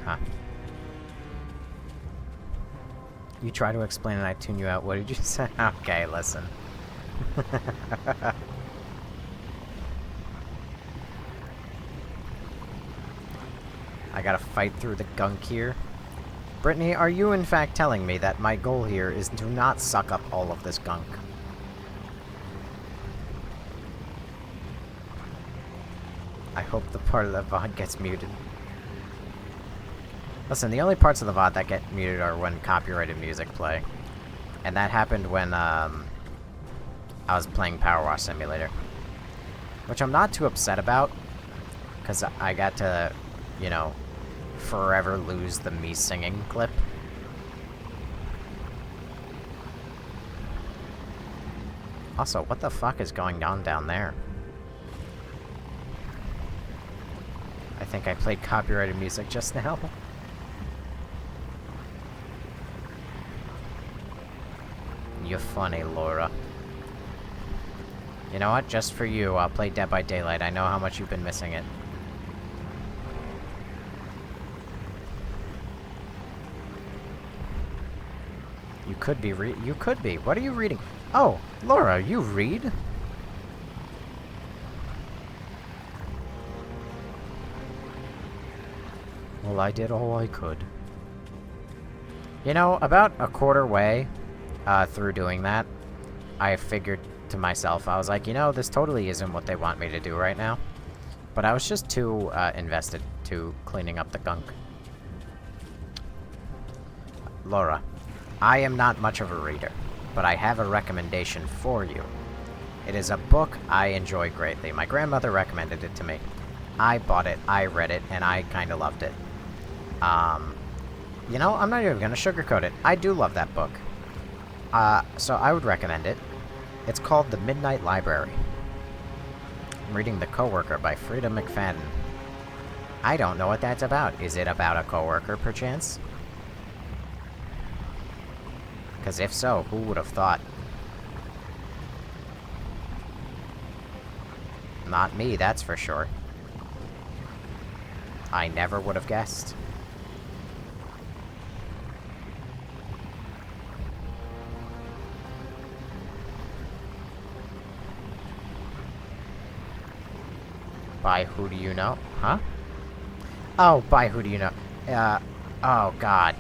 Huh. You try to explain and I tune you out. What did you say? Okay, listen. I gotta fight through the gunk here. Brittany, are you in fact telling me that my goal here is to not suck up all of this gunk? I hope the part of the VOD gets muted. Listen, the only parts of the VOD that get muted are when copyrighted music play. And that happened when, I was playing Power Wash Simulator. Which I'm not too upset about, because I got to, you know, forever lose the me singing clip. Also, what the fuck is going on down there? I think I played copyrighted music just now. You're funny, Laura. You know what? Just for you, I'll play Dead by Daylight. I know how much you've been missing it. You could be you could be. What are you reading? Oh, Laura, you read? Well, I did all I could. You know, about a quarter way through doing that, I figured to myself, I was like, you know, this totally isn't what they want me to do right now. But I was just too invested to cleaning up the gunk. Laura, I am not much of a reader, but I have a recommendation for you. It is a book I enjoy greatly. My grandmother recommended it to me. I bought it, I read it, and I kind of loved it. You know, I'm not even going to sugarcoat it. I do love that book. So I would recommend it. It's called The Midnight Library. I'm reading The Coworker by Frida McFadden. I don't know what that's about. Is it about a coworker, perchance? Because if so, who would have thought? Not me, that's for sure. I never would have guessed. By who do you know? Huh? Oh, by who do you know? Oh god.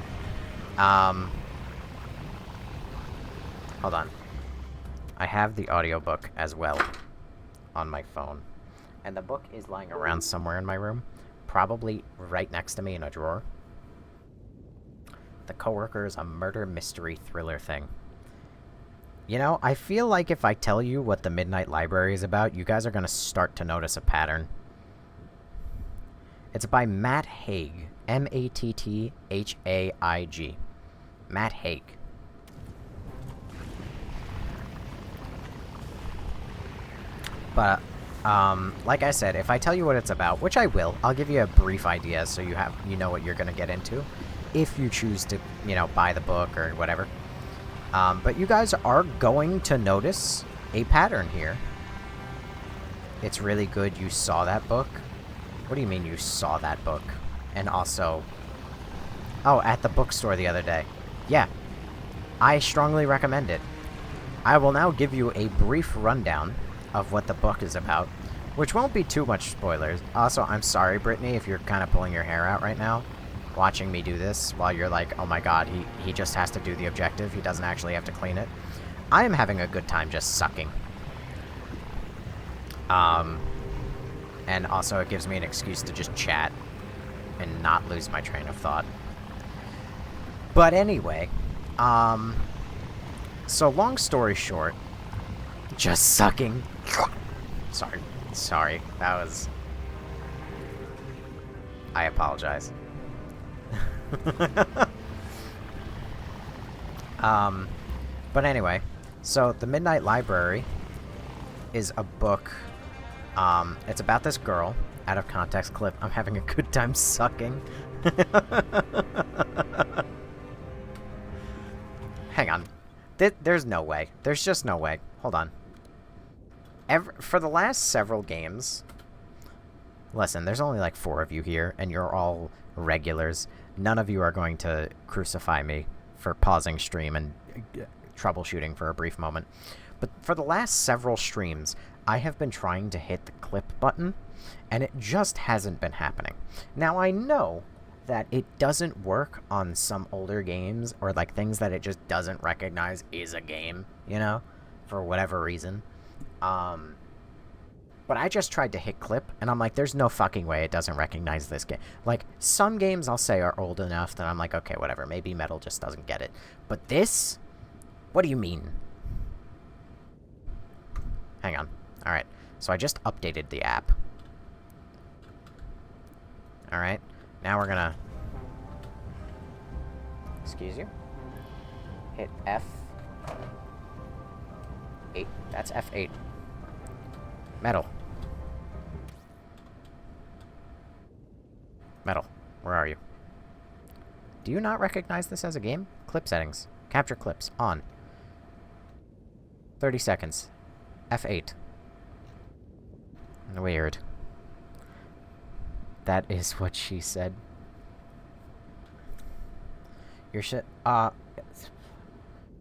Hold on. I have the audiobook as well on my phone. And the book is lying around somewhere in my room. Probably right next to me in a drawer. The Coworker is a murder mystery thriller thing. You know, I feel like if I tell you what the Midnight Library is about, you guys are going to start to notice a pattern. It's by Matt Haig. Matthehaig. Matt Haig. But, like I said, if I tell you what it's about, which I will, I'll give you a brief idea so you know what you're going to get into. If you choose to, you know, buy the book or whatever. But you guys are going to notice a pattern here. It's really good you saw that book. What do you mean you saw that book? And also... Oh, at the bookstore the other day. Yeah. I strongly recommend it. I will now give you a brief rundown of what the book is about, which won't be too much spoilers. Also, I'm sorry, Brittany, if you're kind of pulling your hair out right now, watching me do this, while you're like, oh my god, he just has to do the objective, he doesn't actually have to clean it. I am having a good time just sucking. And also it gives me an excuse to just chat and not lose my train of thought. But anyway, so long story short, just sucking. Sorry, that was... I apologize. But anyway, so The Midnight Library is a book, it's about this girl, out of context clip, I'm having a good time sucking. Hang on. There's no way. There's just no way. Hold on. For the last several games... Listen, there's only like 4 of you here, and you're all regulars. None of you are going to crucify me for pausing stream and troubleshooting for a brief moment. But for the last several streams, I have been trying to hit the clip button, and it just hasn't been happening. Now, I know that it doesn't work on some older games, or like things that it just doesn't recognize is a game, you know, for whatever reason. But I just tried to hit clip, and I'm like, there's no fucking way it doesn't recognize this game. Like, some games I'll say are old enough that I'm like, okay, whatever, maybe Metal just doesn't get it. But this? What do you mean? Hang on. Alright, so I just updated the app. Alright, now we're gonna... Excuse you? Hit F8. That's F8. Metal. Metal, where are you? Do you not recognize this as a game? Clip settings. Capture clips. On. 30 seconds. F8. Weird. That is what she said. Your shit.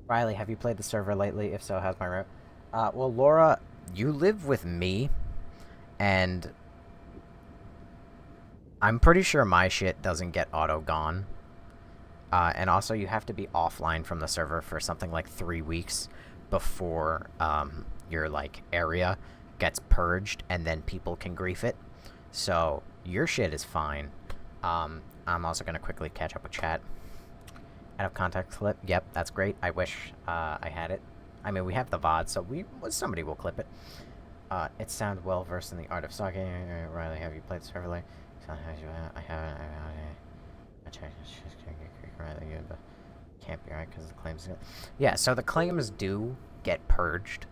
Riley, have you played the server lately? If so, how's my route? Well, Laura, you live with me, and I'm pretty sure my shit doesn't get auto-gone. And also, you have to be offline from the server for something like 3 weeks before your, like, area gets purged, and then people can grief it. So, your shit is fine. I'm also going to quickly catch up with chat. Out of context clip. Yep, that's great. I wish I had it. I mean, we have the VOD, so somebody will clip it. It sounds well versed in the art of soccer. Riley, have you played server late? I haven't. Can't be right because the claims... Yeah, so the claims do get purged.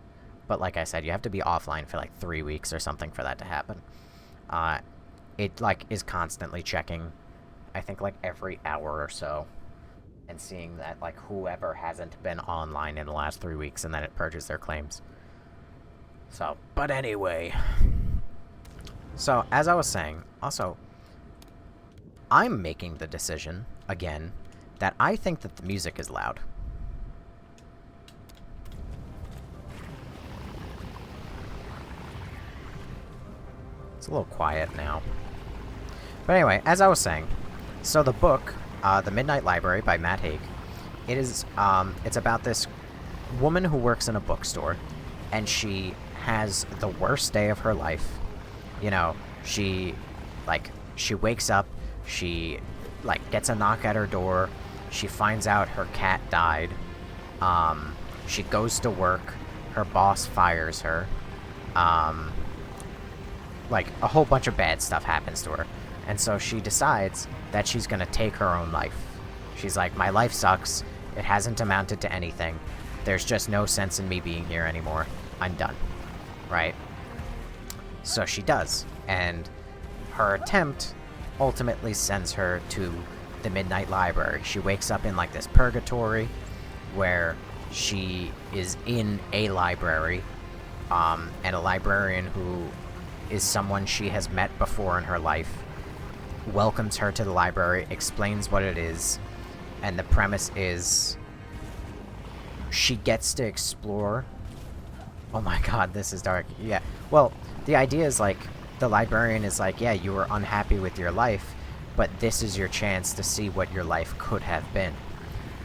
But like I said, you have to be offline for like 3 weeks or something for that to happen. It, like, is constantly checking, I think, like, every hour or so. And seeing that, like, whoever hasn't been online in the last 3 weeks, and then it purges their claims. So, but anyway. So, as I was saying, also, I'm making the decision, again, that I think that the music is loud. It's a little quiet now. But anyway, as I was saying, so the book, The Midnight Library by Matt Haig, it is, it's about this woman who works in a bookstore, and she has the worst day of her life. You know, she wakes up, she, like, gets a knock at her door, she finds out her cat died, she goes to work, her boss fires her, like, a whole bunch of bad stuff happens to her. And so she decides that she's gonna take her own life. She's like, my life sucks, it hasn't amounted to anything, there's just no sense in me being here anymore, I'm done. Right? So she does, and her attempt ultimately sends her to the Midnight Library. She wakes up in, like, this purgatory, where she is in a library, and a librarian who is someone she has met before in her life welcomes her to the library, explains what it is, and the premise is she gets to explore... Oh my god, this is dark. Yeah. Well, the idea is, like, the librarian is like, yeah, you were unhappy with your life, but this is your chance to see what your life could have been.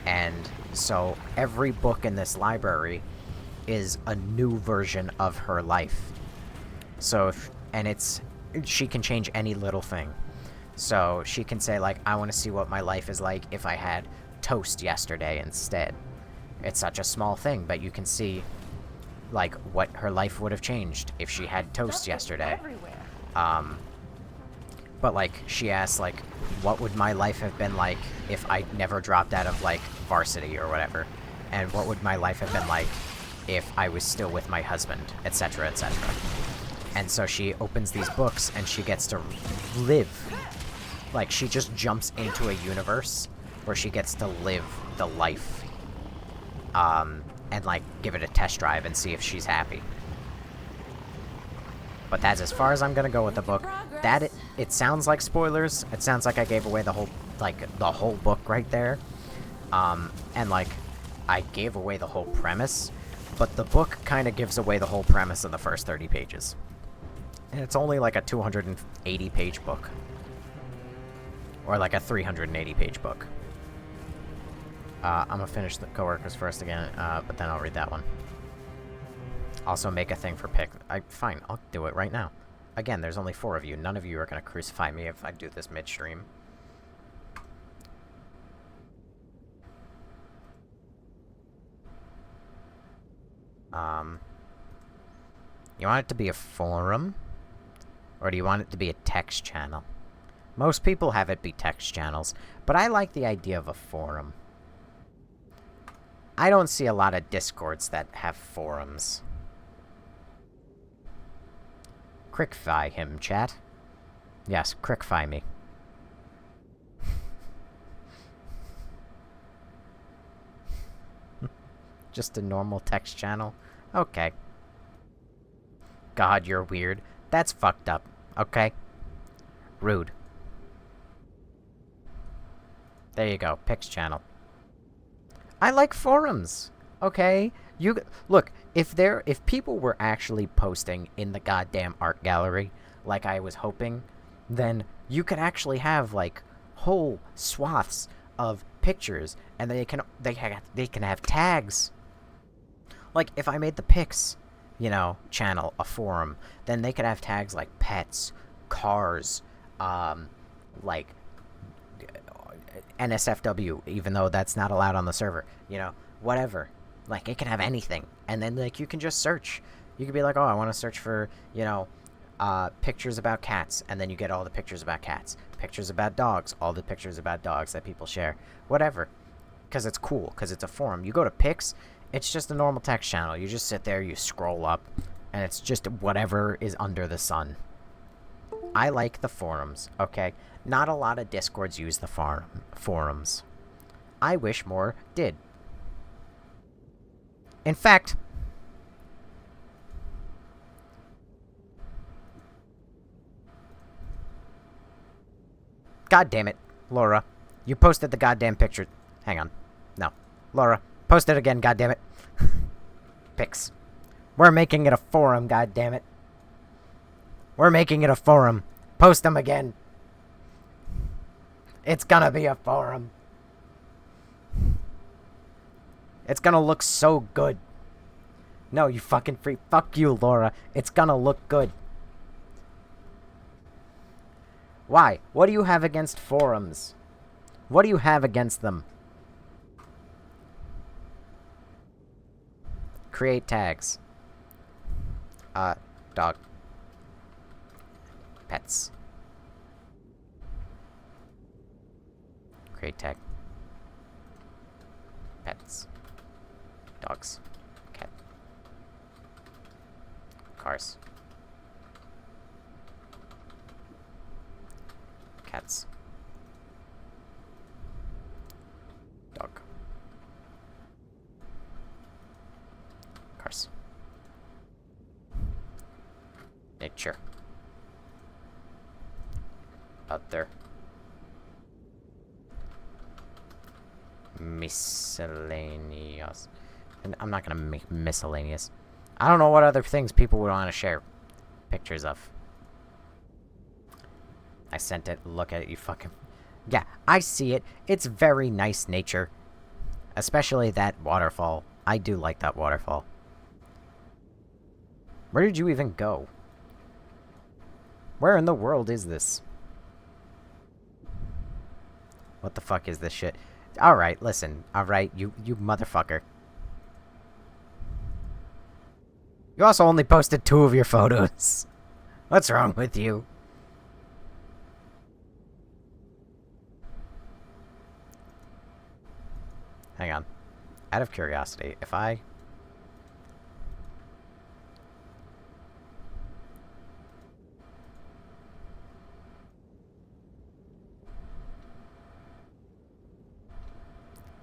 And so every book in this library is a new version of her life. So she can change any little thing. So she can say, like, I want to see what my life is like if I had toast yesterday instead. It's such a small thing, but you can see, like, what her life would have changed if she had toast yesterday. But, like, she asks, like, what would my life have been like if I never dropped out of, like, varsity or whatever? And what would my life have been like if I was still with my husband, etc., etc. And so she opens these books, and she gets to live. Like, she just jumps into a universe where she gets to live the life. And, like, give it a test drive and see if she's happy. But that's as far as I'm gonna go with the book. It sounds like spoilers. It sounds like I gave away the whole book right there. And, like, I gave away the whole premise, but the book kind of gives away the whole premise in the first 30 pages. And it's only like a 280-page book. Or like a 380-page book. I'm gonna finish the coworkers first again, but then I'll read that one. Also make a thing for pick. Fine, I'll do it right now. Again, there's only 4 of you. None of you are gonna crucify me if I do this midstream. You want it to be a forum? Or do you want it to be a text channel? Most people have it be text channels, but I like the idea of a forum. I don't see a lot of Discords that have forums. Crickfy him, chat. Yes, crickfy me. Just a normal text channel? Okay. God, you're weird. That's fucked up. Okay? Rude. There you go. Pix channel. I like forums. Okay? Look, if people were actually posting in the goddamn art gallery, like I was hoping, then you could actually have, like, whole swaths of pictures, and they can have tags. Like, if I made the Pix, channel a forum, then they could have tags like pets, cars, like NSFW, even though that's not allowed on the server, whatever. Like, it can have anything, and then, like, you can just search. You could be like, oh, I want to search for, pictures about cats, and then you get all the pictures about cats. Pictures about dogs, all the pictures about dogs that people share. Whatever. because it's cool, because it's a forum. You go to Pix, it's just a normal text channel. You just sit there, you scroll up, and it's just whatever is under the sun. I like the forums, okay? Not a lot of Discords use the forums. I wish more did. In fact, God damn it, Laura. You posted the goddamn picture. Hang on. No. Laura, post it again, God damn it. Pics. We're making it a forum, God damn it. We're making it a forum. Post them again. It's gonna be a forum. It's gonna look so good. No, you fucking freak. Fuck you, Laura. It's gonna look good. Why? What do you have against forums? What do you have against them? Create tags. Dog. Pets. Create tag. Pets. Dogs. Cat. Cars. Cats. Dog. Cars. Nature. Other. Miscellaneous. And I'm not gonna make miscellaneous. I don't know what other things people would want to share pictures of. I sent it. Look at it, you fucking... Yeah, I see it. It's very nice nature. Especially that waterfall. I do like that waterfall. Where did you even go? Where in the world is this? What the fuck is this shit? Alright, listen. Alright, you motherfucker. You also only posted 2 of your photos. What's wrong with you? Hang on. Out of curiosity, if I...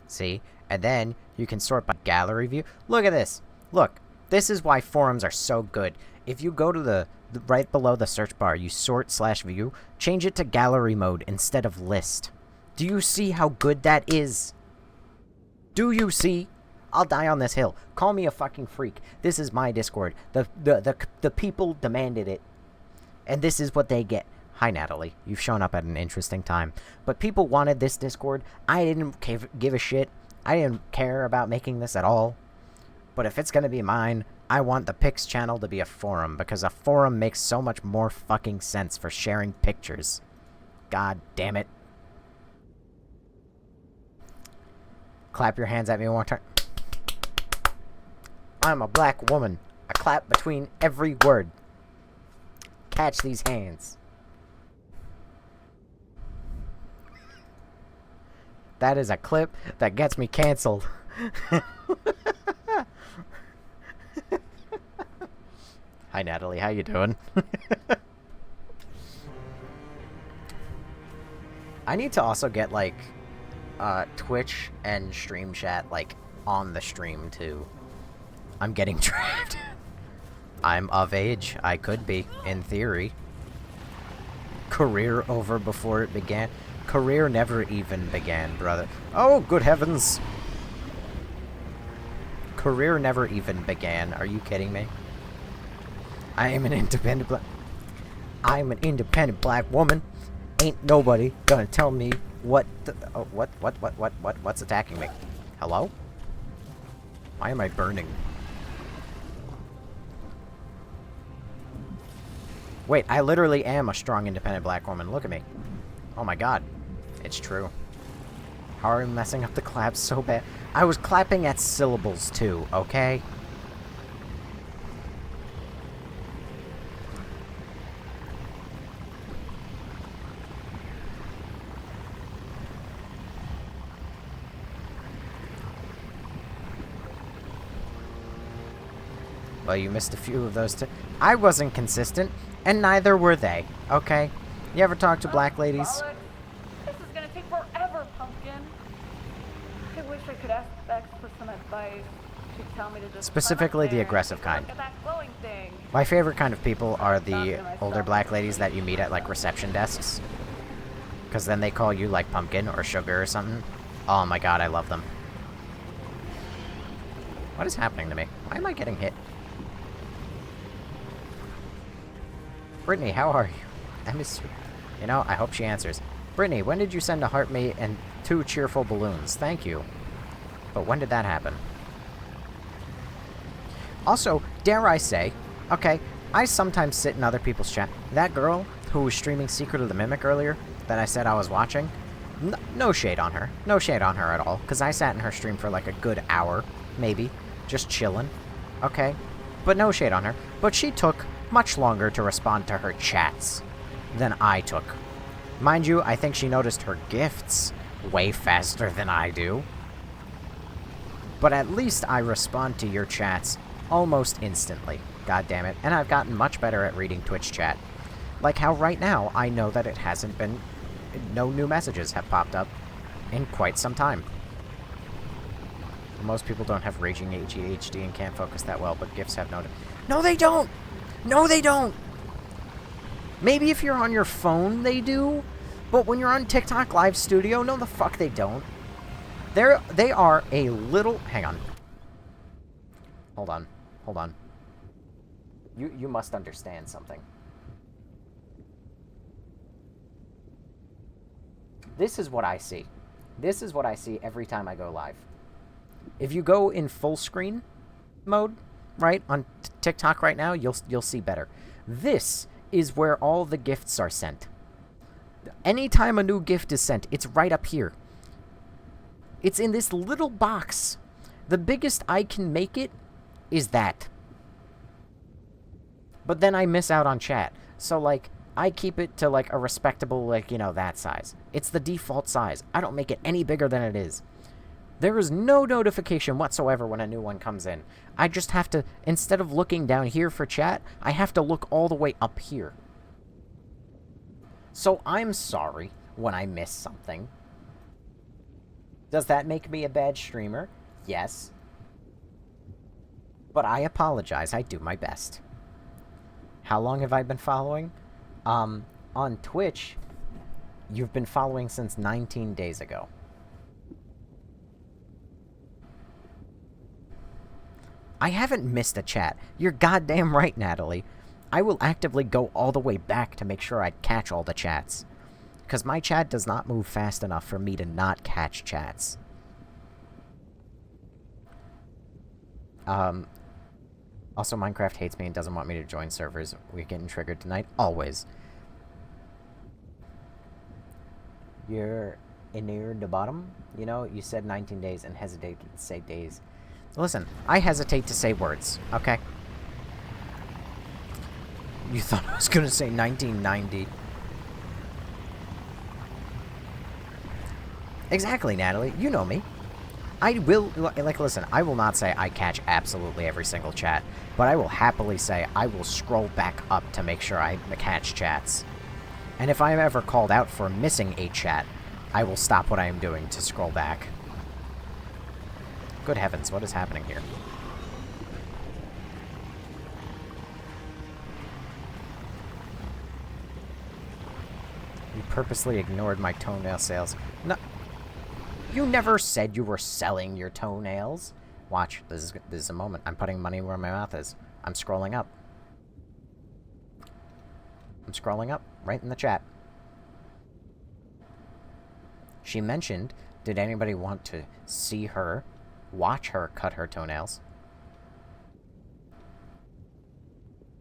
See? And then you can sort by gallery view. Look at this. Look. This is why forums are so good. If you go to the right below the search bar, you sort/view, change it to gallery mode instead of list. Do you see how good that is? Do you see? I'll die on this hill. Call me a fucking freak. This is my Discord. The people demanded it. And this is what they get. Hi, Natalie. You've shown up at an interesting time. But people wanted this Discord. I didn't give a shit. I didn't care about making this at all. But if it's gonna be mine, I want the Pics channel to be a forum, because a forum makes so much more fucking sense for sharing pictures. God damn it. Clap your hands at me one more time. I'm a black woman. I clap between every word. Catch these hands. That is a clip that gets me canceled. Hi, Natalie. How you doing? I need to also get, like, Twitch and stream chat, like, on the stream, too. I'm getting trapped. I'm of age. I could be, in theory. Career over before it began. Career never even began, brother. Oh, good heavens. Career never even began. Are you kidding me? I am an independent I'm an independent black woman. Ain't nobody gonna tell me what the... Oh, what's attacking me? Hello? Why am I burning? Wait, I literally am a strong, independent black woman. Look at me. Oh my god. It's true. How are we messing up the claps so bad? I was clapping at syllables, too, okay? Well, you missed a few of those too. I wasn't consistent, and neither were they, okay? You ever talk to black ladies? Bollocks. This is gonna take forever, Pumpkin. I wish I could ask Bex for some advice. She'd tell me to just Specifically the climb up there aggressive and take a kind. look at that glowing thing. My favorite kind of people are the older black ladies that you meet at, like, reception desks. Because then they call you, like, Pumpkin or Sugar or something. Oh my god, I love them. What is happening to me? Why am I getting hit? Brittany, how are you? I miss you. You know, I hope she answers. Brittany, when did you send a heart me and 2 cheerful balloons? Thank you. But when did that happen? Also, dare I say, okay, I sometimes sit in other people's chat. That girl who was streaming Secret of the Mimic earlier, that I said I was watching, no shade on her. No shade on her at all, because I sat in her stream for like a good hour, maybe, just chilling, okay? But no shade on her. But she took much longer to respond to her chats than I took. Mind you, I think she noticed her gifts way faster than I do. But at least I respond to your chats almost instantly. God damn it. And I've gotten much better at reading Twitch chat. Like how right now I know that it hasn't been... No new messages have popped up in quite some time. Most people don't have raging ADHD and can't focus that well, but gifts have noted. No, they don't! No, they don't! Maybe if you're on your phone, they do. But when you're on TikTok Live Studio, no, the fuck they don't. They are a little... Hang on. Hold on. Hold on. You must understand something. This is what I see. This is what I see every time I go live. If you go in full screen mode, right, on TikTok right now, you'll see better. This is where all the gifts are sent. Anytime a new gift is sent, it's right up here. It's in this little box. The biggest I can make it is that. But then I miss out on chat. So, like, I keep it to, like, a respectable, like, you know, that size. It's the default size. I don't make it any bigger than it is. There is no notification whatsoever when a new one comes in. I just have to, instead of looking down here for chat, I have to look all the way up here. So I'm sorry when I miss something. Does that make me a bad streamer? Yes. But I apologize. I do my best. How long have I been following? On Twitch, you've been following since 19 days ago. I haven't missed a chat. You're goddamn right, Natalie. I will actively go all the way back to make sure I catch all the chats. Because my chat does not move fast enough for me to not catch chats. Also, Minecraft hates me and doesn't want me to join servers. We're getting triggered tonight. Always. You're near the bottom? You know, you said 19 days and hesitated to say days. Listen, I hesitate to say words, okay? You thought I was gonna say 1990. Exactly, Natalie. You know me. I will, like, listen, I will not say I catch absolutely every single chat, but I will happily say I will scroll back up to make sure I catch chats. And if I'm ever called out for missing a chat, I will stop what I am doing to scroll back. Good heavens, what is happening here? You purposely ignored my toenail sales. No, you never said you were selling your toenails. Watch, this is a moment. I'm putting money where my mouth is. I'm scrolling up. I'm scrolling up, right in the chat. She mentioned, did anybody want to see her, watch her cut her toenails?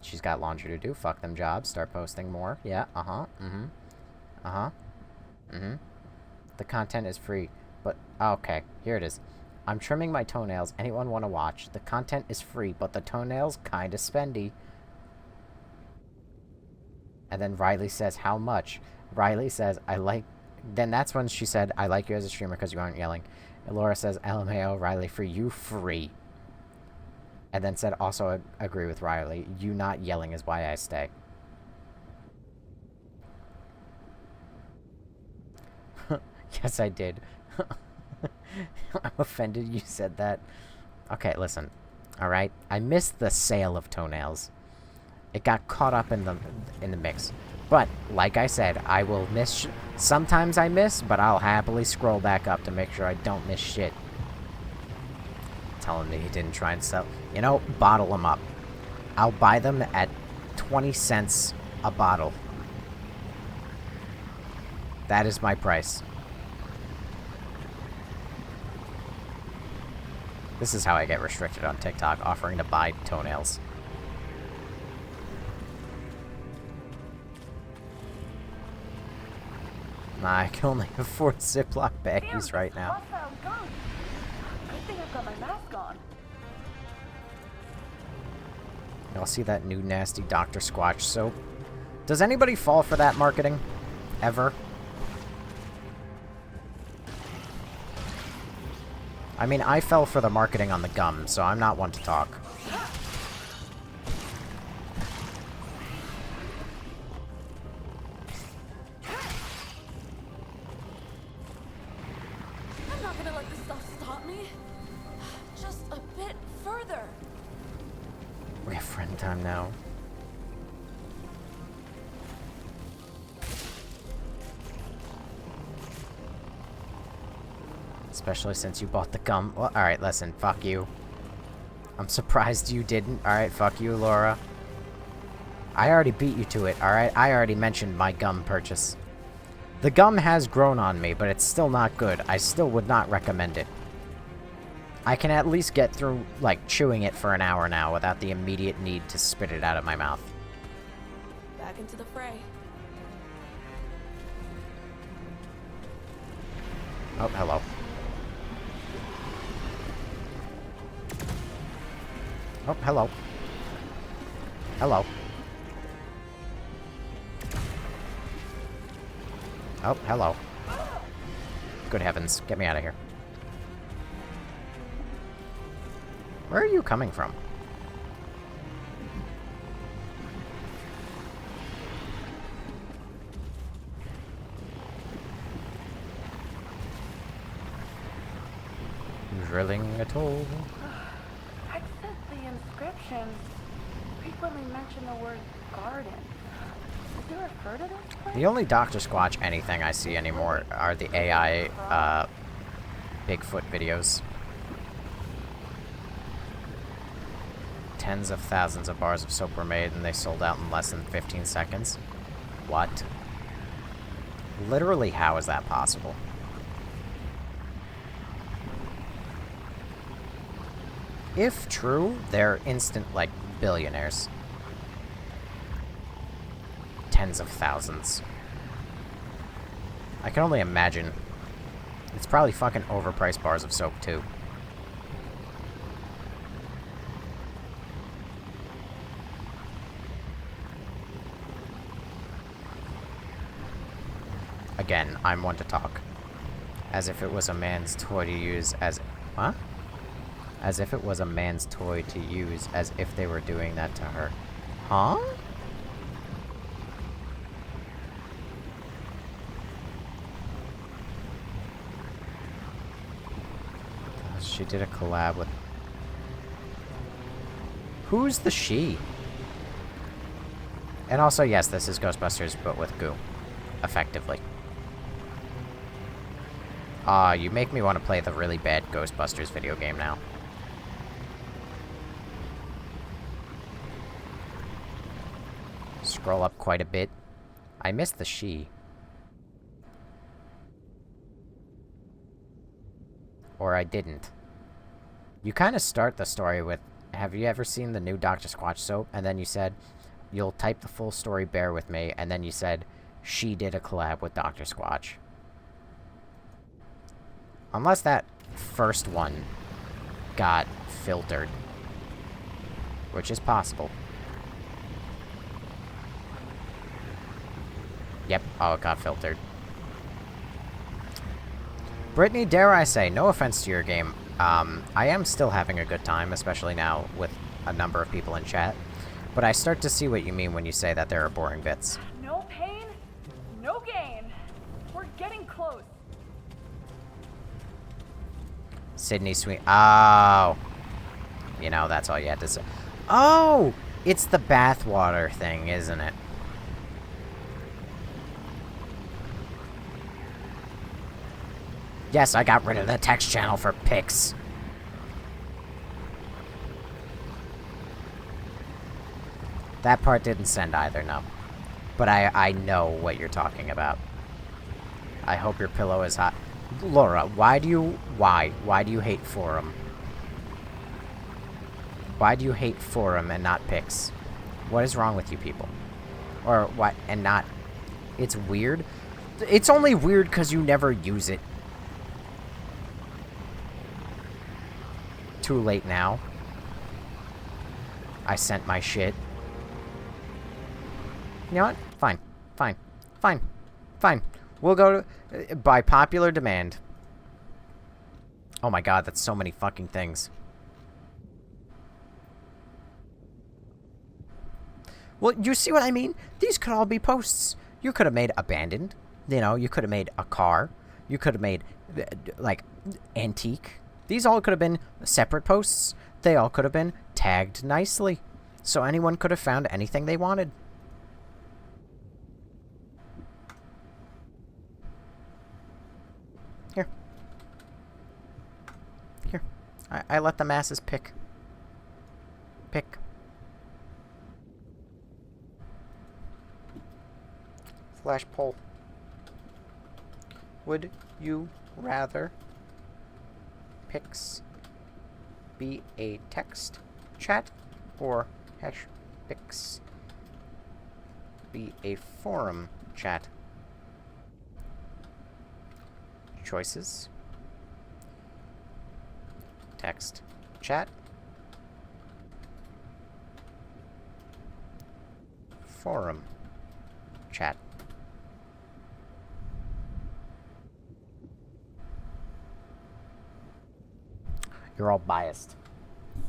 She's got laundry to do. Fuck them jobs. Start posting more. Yeah, The content is free, but... Okay, here it is. I'm trimming my toenails. Anyone want to watch? The content is free, but the toenails kinda spendy. And then Riley says, how much? Riley says, I like... Then that's when she said, I like you as a streamer because you aren't yelling. And Laura says, LMAO, Riley, for you, free. And then said, also agree with Riley. You not yelling is why I stay. Yes, I did. I'm offended you said that. Okay, listen. Alright? I missed the sale of toenails. It got caught up in the mix. But, like I said, I will miss... Sometimes I miss, but I'll happily scroll back up to make sure I don't miss shit. Telling me he didn't try and sell... You know, bottle them up. I'll buy them at 20 cents a bottle. That is my price. This is how I get restricted on TikTok, offering to buy toenails. Nah, I can only afford Ziploc baggies right now. Good thing I've got my mask on. Y'all see that new nasty Dr. Squatch soap? Does anybody fall for that marketing? Ever? I mean, I fell for the marketing on the gum, so I'm not one to talk. I'm not gonna let this stuff stop me. Just a bit further. We have friend time now. Especially since you bought the gum. Well, alright, listen, fuck you. I'm surprised you didn't. Alright, fuck you, Laura. I already beat you to it, alright? I already mentioned my gum purchase. The gum has grown on me, but it's still not good. I still would not recommend it. I can at least get through, like, chewing it for an hour now without the immediate need to spit it out of my mouth. Back into the fray. Oh, hello. Oh, hello. Hello. Oh, hello. Good heavens, get me out of here. Where are you coming from? Drilling a toll. Except the inscriptions frequently mention the word garden. Did they refer to this place? The only Dr. Squatch anything I see anymore are the AI, Bigfoot videos. Tens of thousands of bars of soap were made and they sold out in less than 15 seconds. What? Literally, how is that possible? If true, they're instant, like, billionaires. Tens of thousands. I can only imagine. It's probably fucking overpriced bars of soap, too. Again, I'm one to talk. As if it was a man's toy to use as... Huh? As if it was a man's toy to use as if they were doing that to her. Huh? She did a collab with... Who's the she? And also, yes, this is Ghostbusters, but with goo. Effectively. You make me want to play the really bad Ghostbusters video game now. Scroll up quite a bit. I missed the she. Or I didn't. You kind of start the story with, have you ever seen the new Dr. Squatch soap? And then you said, you'll type the full story, bear with me. And then you said, she did a collab with Dr. Squatch. Unless that first one got filtered. Which is possible. Yep, oh, it got filtered. Brittany, dare I say, no offense to your game, I am still having a good time, especially now with a number of people in chat. But I start to see what you mean when you say that there are boring bits. No pain, no gain. We're getting close. Sydney Sweet. Oh. You know, that's all you had to say. Oh! It's the bathwater thing, isn't it? Yes, I got rid of the text channel for pics. That part didn't send either, no. But I know what you're talking about. I hope your pillow is hot. Laura, why do you hate Forum? Why do you hate Forum and not Pics? What is wrong with you people? Or what, and not... It's weird? It's only weird because you never use it. Too late now. I sent my shit. You know what? Fine. Fine. Fine. Fine. We'll go to... by popular demand. Oh my god, that's so many fucking things. Well, you see what I mean? These could all be posts. You could have made abandoned. You know, you could have made a car. You could have made, like, antique. These all could have been separate posts. They all could have been tagged nicely. So anyone could have found anything they wanted. Here. Here. I let the masses pick. Pick. Flash poll. Would you rather pics be a text chat or hash pics be a forum chat? Choices. Text chat. Forum chat. You're all biased.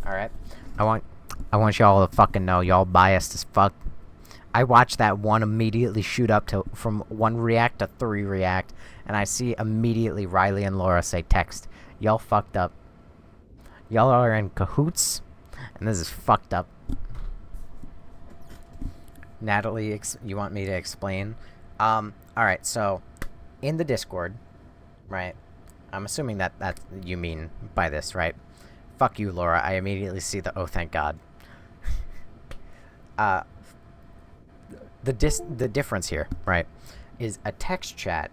Alright? I want y'all to fucking know y'all biased as fuck. I watched that one immediately shoot up to from 1 react to 3 react, and I see immediately Riley and Laura say text. Y'all fucked up. Y'all are in cahoots, and this is fucked up. Natalie, you want me to explain? Alright, so, in the Discord, right? I'm assuming that you mean by this, right? Fuck you, Laura. I immediately see the oh, thank God. The difference here, right, is a text chat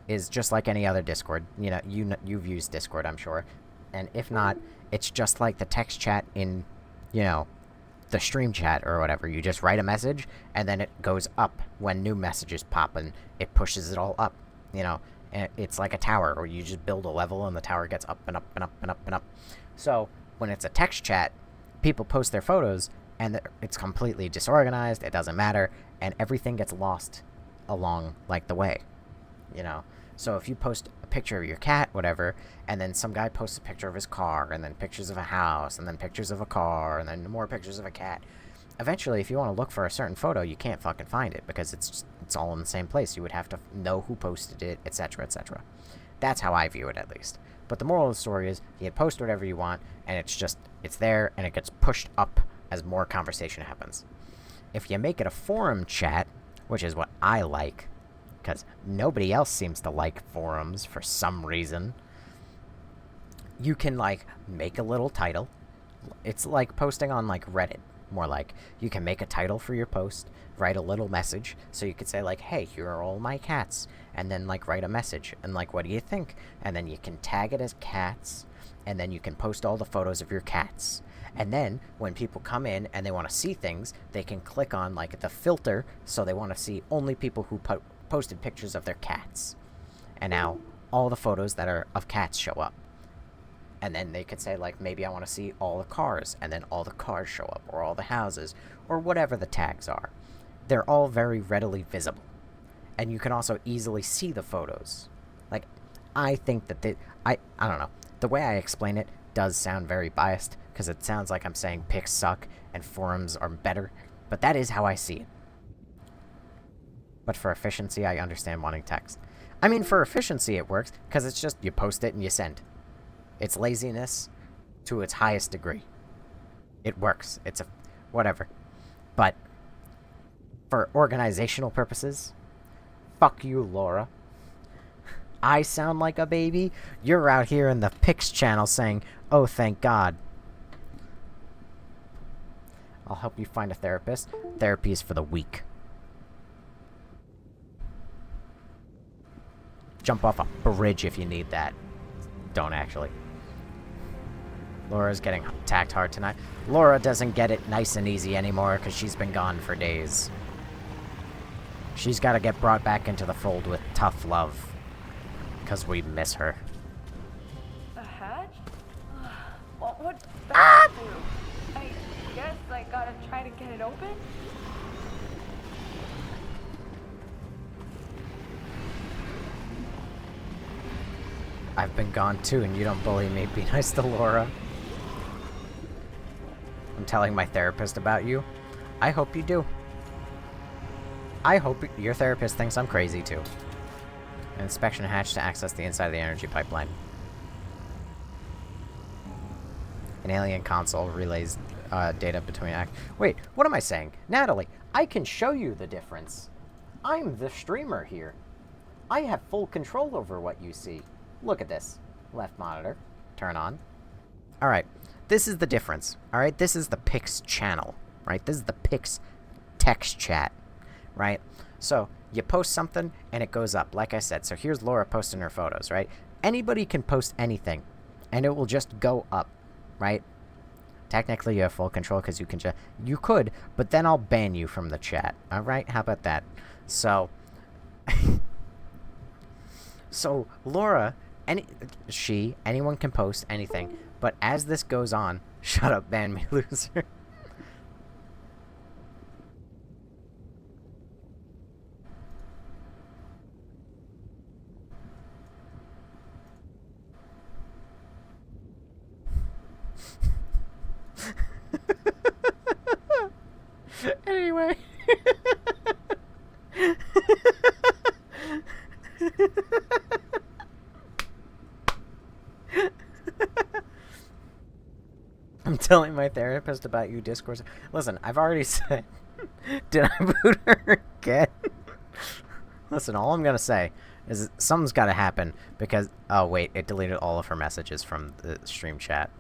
is just like any other Discord. You know, you've used Discord, I'm sure. And if not, it's just like the text chat in, you know, the stream chat or whatever. You just write a message, and then it goes up when new messages pop, and it pushes it all up, you know. And it's like a tower, where you just build a level, and the tower gets up and up and up and up and up. So, when it's a text chat, people post their photos, and it's completely disorganized, it doesn't matter, and everything gets lost along, like, the way, you know? So if you post a picture of your cat, whatever, and then some guy posts a picture of his car, and then pictures of a house, and then pictures of a car, and then more pictures of a cat, eventually, if you want to look for a certain photo, you can't fucking find it, because it's all in the same place. You would have to know who posted it, etc., etc. That's how I view it, at least. But the moral of the story is, you can post whatever you want, and it's there, and it gets pushed up as more conversation happens. If you make it a forum chat, which is what I like, because nobody else seems to like forums for some reason, you can, like, make a little title. It's like posting on, like, Reddit. More like, you can make a title for your post, write a little message, so you could say, like, hey, here are all my cats, and then, like, write a message, and, like, what do you think? And then you can tag it as cats, and then you can post all the photos of your cats. And then, when people come in and they want to see things, they can click on, like, the filter, so they want to see only people who posted pictures of their cats. And now, all the photos that are of cats show up. And then they could say, like, maybe I want to see all the cars, and then all the cars show up, or all the houses, or whatever the tags are. They're all very readily visible. And you can also easily see the photos. Like, I think that I don't know. The way I explain it does sound very biased, because it sounds like I'm saying pics suck and forums are better, but that is how I see it. But for efficiency, I understand wanting text. I mean, for efficiency it works, because it's just you post it and you send. It's laziness to its highest degree. It works. It's a... whatever. But for organizational purposes, fuck you, Laura. I sound like a baby. You're out here in the pics channel saying, oh, thank God. I'll help you find a therapist. Therapy is for the weak. Jump off a bridge if you need that. Don't actually. Laura's getting attacked hard tonight. Laura doesn't get it nice and easy anymore because she's been gone for days. She's got to get brought back into the fold with tough love. Because we miss her. A hatch? What's that do? I guess I gotta try to get it open? I've been gone too, and you don't bully me. Be nice to Laura. I'm telling my therapist about you. I hope you do. I hope your therapist thinks I'm crazy too. An inspection hatch to access the inside of the energy pipeline. An alien console relays data between Wait, what am I saying? Natalie, I can show you the difference. I'm the streamer here. I have full control over what you see. Look at this. Left monitor. Turn on. Alright. This is the difference. Alright? This is the Pix channel. Right? This is the Pix text chat. Right? So, you post something, and it goes up. Like I said. So, here's Laura posting her photos. Right? Anybody can post anything. And it will just go up. Right? Technically, you have full control, because you can just... You could, but then I'll ban you from the chat. Alright? How about that? So... So, Laura... anyone can post anything, but as this goes on, shut up, ban me, loser. Anyway. I'm telling my therapist about you discourse. Listen, I've already said... Did I boot her again? Listen, all I'm gonna say is something's gotta happen, because... Oh, wait, it deleted all of her messages from the stream chat.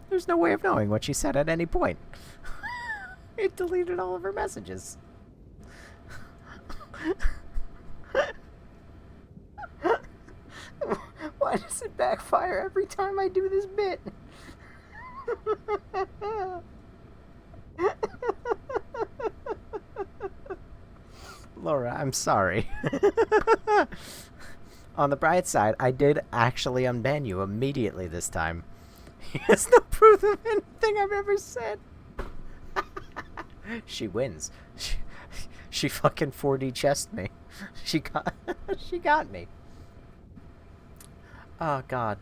There's no way of knowing what she said at any point. It deleted all of her messages. Why does it backfire every time I do this bit? Laura, I'm sorry. On the bright side, I did actually unban you immediately this time. He has no proof of anything I've ever said. She wins. She fucking 4D chessed me. She got me. Oh, God.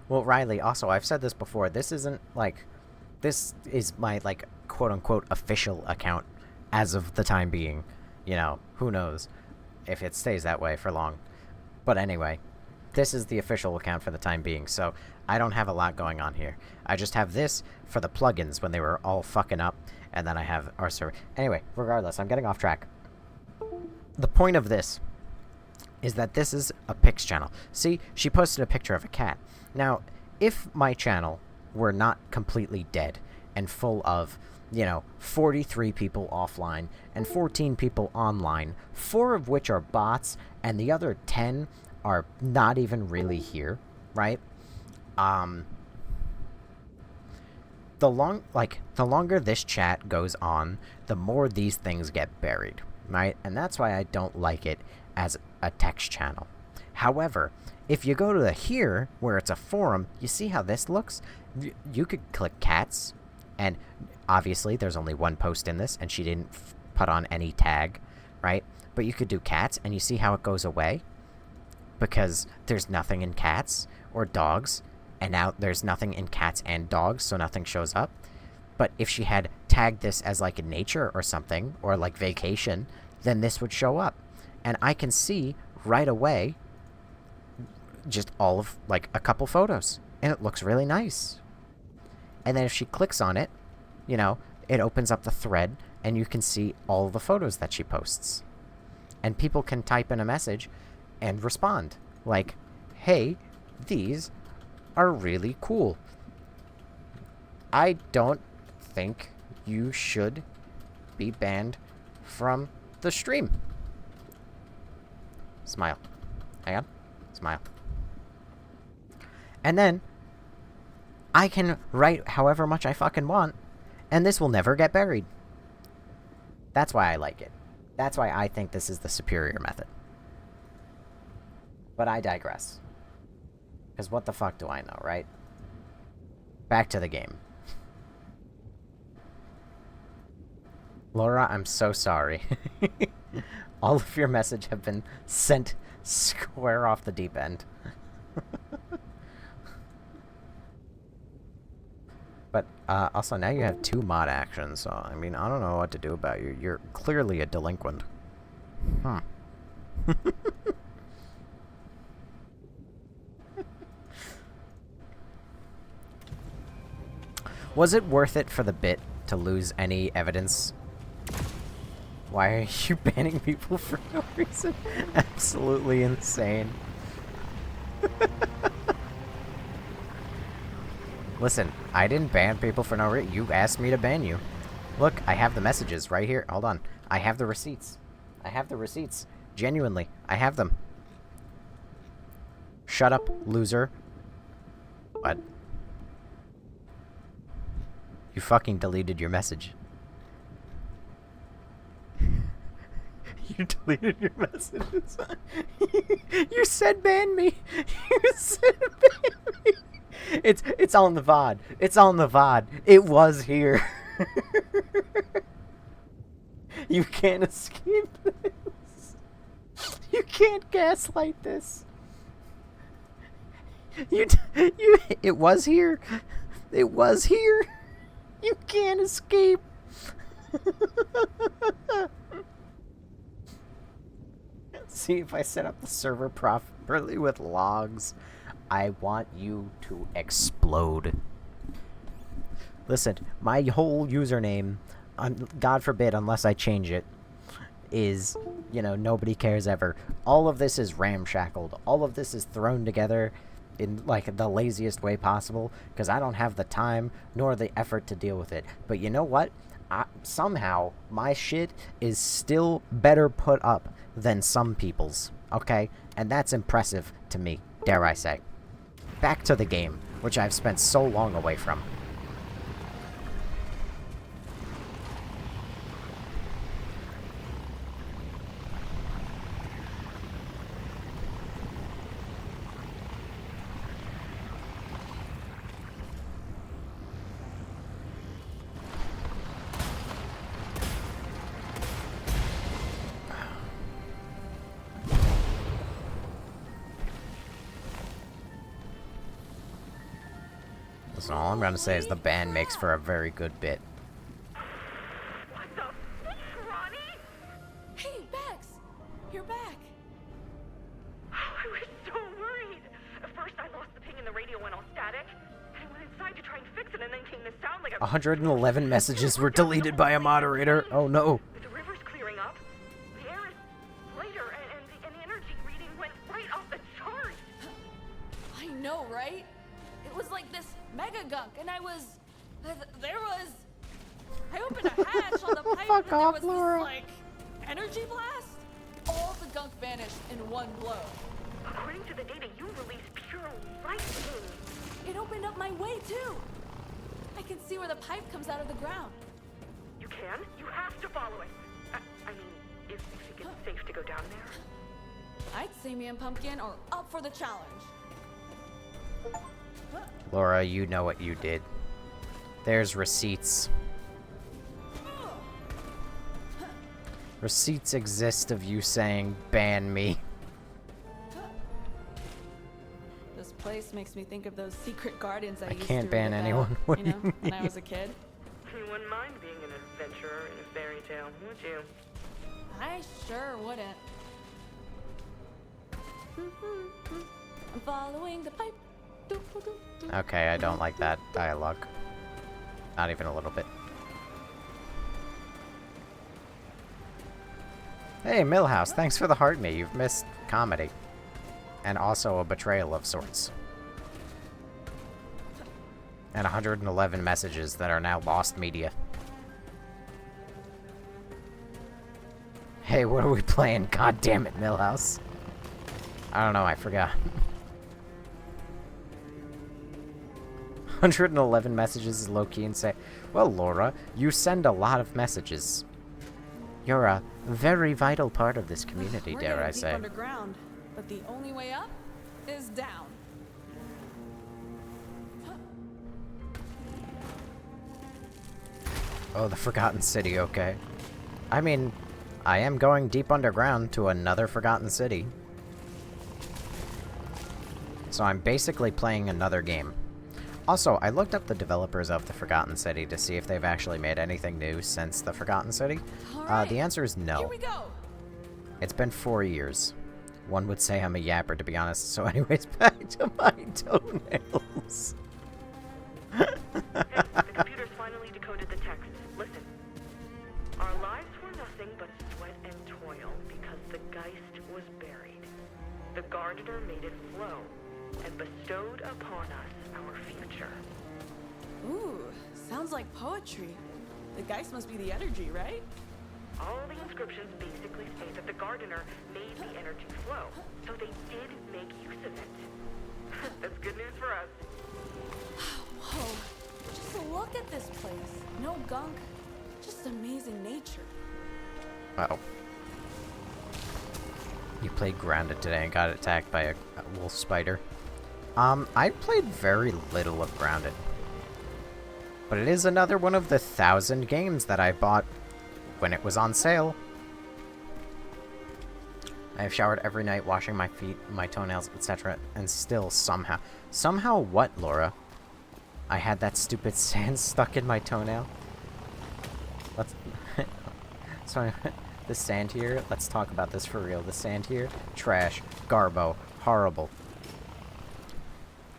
Well, Riley, also, I've said this before. This isn't, like... This is my, like, quote-unquote official account as of the time being. You know, who knows if it stays that way for long. But anyway, this is the official account for the time being, so I don't have a lot going on here. I just have this for the plugins when they were all fucking up, and then I have our server. Anyway, regardless, I'm getting off track. The point of this is that this is a Pix channel. See, she posted a picture of a cat. Now, if my channel were not completely dead and full of, you know, 43 people offline and 14 people online, 4 of which are bots and the other 10 are not even really here, right? The longer this chat goes on, the more these things get buried, right? And that's why I don't like it as a text channel. However, if you go to the here, where it's a forum, you see how this looks? You could click cats, and obviously there's only one post in this, and she didn't put on any tag, right? But you could do cats, and you see how it goes away? Because there's nothing in cats or dogs, and now there's nothing in cats and dogs, so nothing shows up. But if she had tagged this as like a nature or something, or like vacation, then this would show up. And I can see right away just all of like a couple photos, and it looks really nice. And then if she clicks on it, you know, it opens up the thread, and you can see all the photos that she posts. And people can type in a message and respond. Like, hey, these are really cool. I don't think you should be banned from the stream. Smile. Hang on. Smile. And then I can write however much I fucking want, and this will never get buried. That's why I like it. That's why I think this is the superior method. But I digress. Because what the fuck do I know, right? Back to the game. Laura, I'm so sorry. All of your messages have been sent square off the deep end. But, also, now you have 2 mod actions, so, I mean, I don't know what to do about you. You're clearly a delinquent. Huh. Was it worth it for the bit to lose any evidence? Why are you banning people for no reason? Absolutely insane. Listen, I didn't ban people for no reason. You asked me to ban you. Look, I have the messages right here. Hold on. I have the receipts. I have the receipts. Genuinely, I have them. Shut up, loser. What? You fucking deleted your message. You deleted your messages. You said ban me. You said ban me. It's on the VOD. It's on the VOD. It was here. You can't escape this. You can't gaslight this. It was here. It was here. You can't escape. See, if I set up the server properly with logs, I want you to explode. Listen, my whole username, God forbid, unless I change it, is, you know, nobody cares ever. All of this is ramshackled. All of this is thrown together in, like, the laziest way possible, because I don't have the time nor the effort to deal with it. But you know what? Somehow, my shit is still better put up than some people's, okay? And that's impressive to me, dare I say. Back to the game, which I've spent so long away from. So all I'm gonna say is the band makes for a very good bit. What the f***, Ronnie? Hey, Bex! You're back! Oh, I was so worried. At first, I lost the ping and the radio went all static. And I went inside to try and fix it, and then came this sound like a... 111 messages were deleted by a moderator. Oh no. The river's clearing up. The air is lighter, and the energy reading went right off the charts. I know, right? It was like this mega gunk, and I opened a hatch on the pipe, Fuck and there off, was Laura. this, like, energy blast. All the gunk vanished in one blow. According to the data, you released pure lightning. It opened up my way, too. I can see where the pipe comes out of the ground. You can? You have to follow it. I mean, if you think it's safe to go down there. I'd say me and Pumpkin are up for the challenge. Laura, you know what you did. There's receipts. Receipts exist of you saying, ban me. This place makes me think of those secret gardens I used to can't ban read about, anyone. What you do know, you when I mean? was a kid. You wouldn't mind being an adventurer in a fairy tale, would you? I sure wouldn't. I'm following the pipe. Okay, I don't like that dialogue. Not even a little bit. Hey, Millhouse, thanks for the heart me. You've missed comedy. And also a betrayal of sorts. And 111 messages that are now lost media. Hey, what are we playing? God damn it, Millhouse. I don't know, I forgot. 111 messages is low-key and say, well, Laura, you send a lot of messages. You're a very vital part of this community, dare I say. We're deep underground, but the only way up is down. Oh, the Forgotten City, okay. I mean, I am going deep underground to another Forgotten City. So I'm basically playing another game. Also, I looked up the developers of the Forgotten City to see if they've actually made anything new since the Forgotten City. Alright, The answer is no. Here we go. It's been 4 years. One would say I'm a yapper, to be honest. So anyways, back to my toenails. Hey, the computer's finally decoded the text. Listen. Our lives were nothing but sweat and toil because the Geist was buried. The Gardener made it flow and bestowed upon us our future. Ooh, sounds like poetry. The Geist must be the energy, right? All the inscriptions basically say that the Gardener made the energy flow, so they did make use of it. That's good news for us. Whoa, just look at this place. No gunk, just amazing nature. Uh-oh. You played Grounded today and got attacked by a wolf spider. I played very little of Grounded. But it is another one of the 1,000 games that I bought when it was on sale. I have showered every night, washing my feet, my toenails, etc. And still somehow... Somehow what, Laura? I had that stupid sand stuck in my toenail. Let's... Sorry, the sand here, let's talk about this for real. The sand here, trash, garbo, horrible.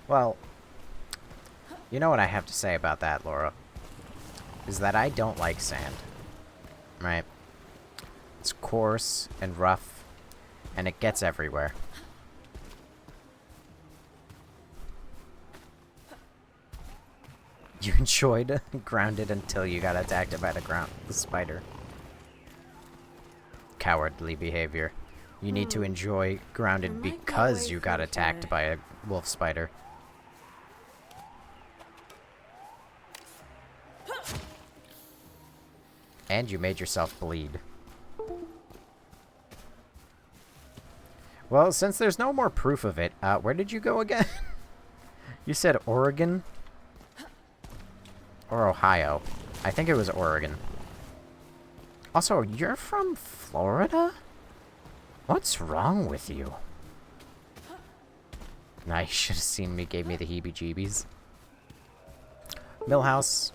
Well, you know what I have to say about that, Laura? Is that I don't like sand. Right? It's coarse and rough, and it gets everywhere. You enjoyed Grounded until you got attacked by the spider. Cowardly behavior. You need to enjoy Grounded because you got attacked by a wolf spider. And you made yourself bleed. Well, since there's no more proof of it, where did you go again? You said Oregon? Or Ohio. I think it was Oregon. Also, you're from Florida? What's wrong with you? Nah, you should have seen me, gave me the heebie-jeebies. Millhouse.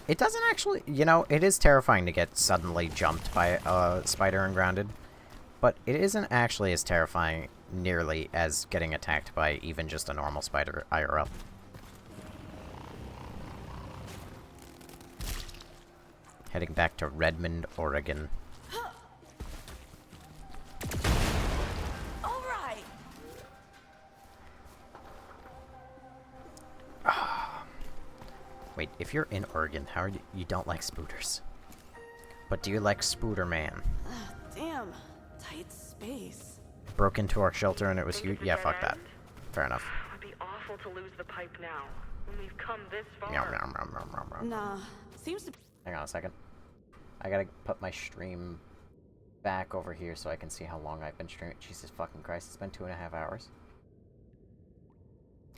It doesn't actually, you know, it is terrifying to get suddenly jumped by a spider and Grounded. But it isn't actually as terrifying nearly as getting attacked by even just a normal spider IRL. Heading back to Redmond, Oregon. All right. Wait, if you're in Oregon, how are you don't like spooters? But do you like Spooter Man? Damn, tight space. Broke into our shelter and it was you? Think it's a Yeah, dead fuck that. end? Fair enough. It'd be awful to lose the pipe now, when we've come this far. Meow, meow, meow, meow, meow, meow. Nah, seems to. Hang on a second. I gotta put my stream back over here so I can see how long I've been streaming. Jesus fucking Christ, it's been 2.5 hours.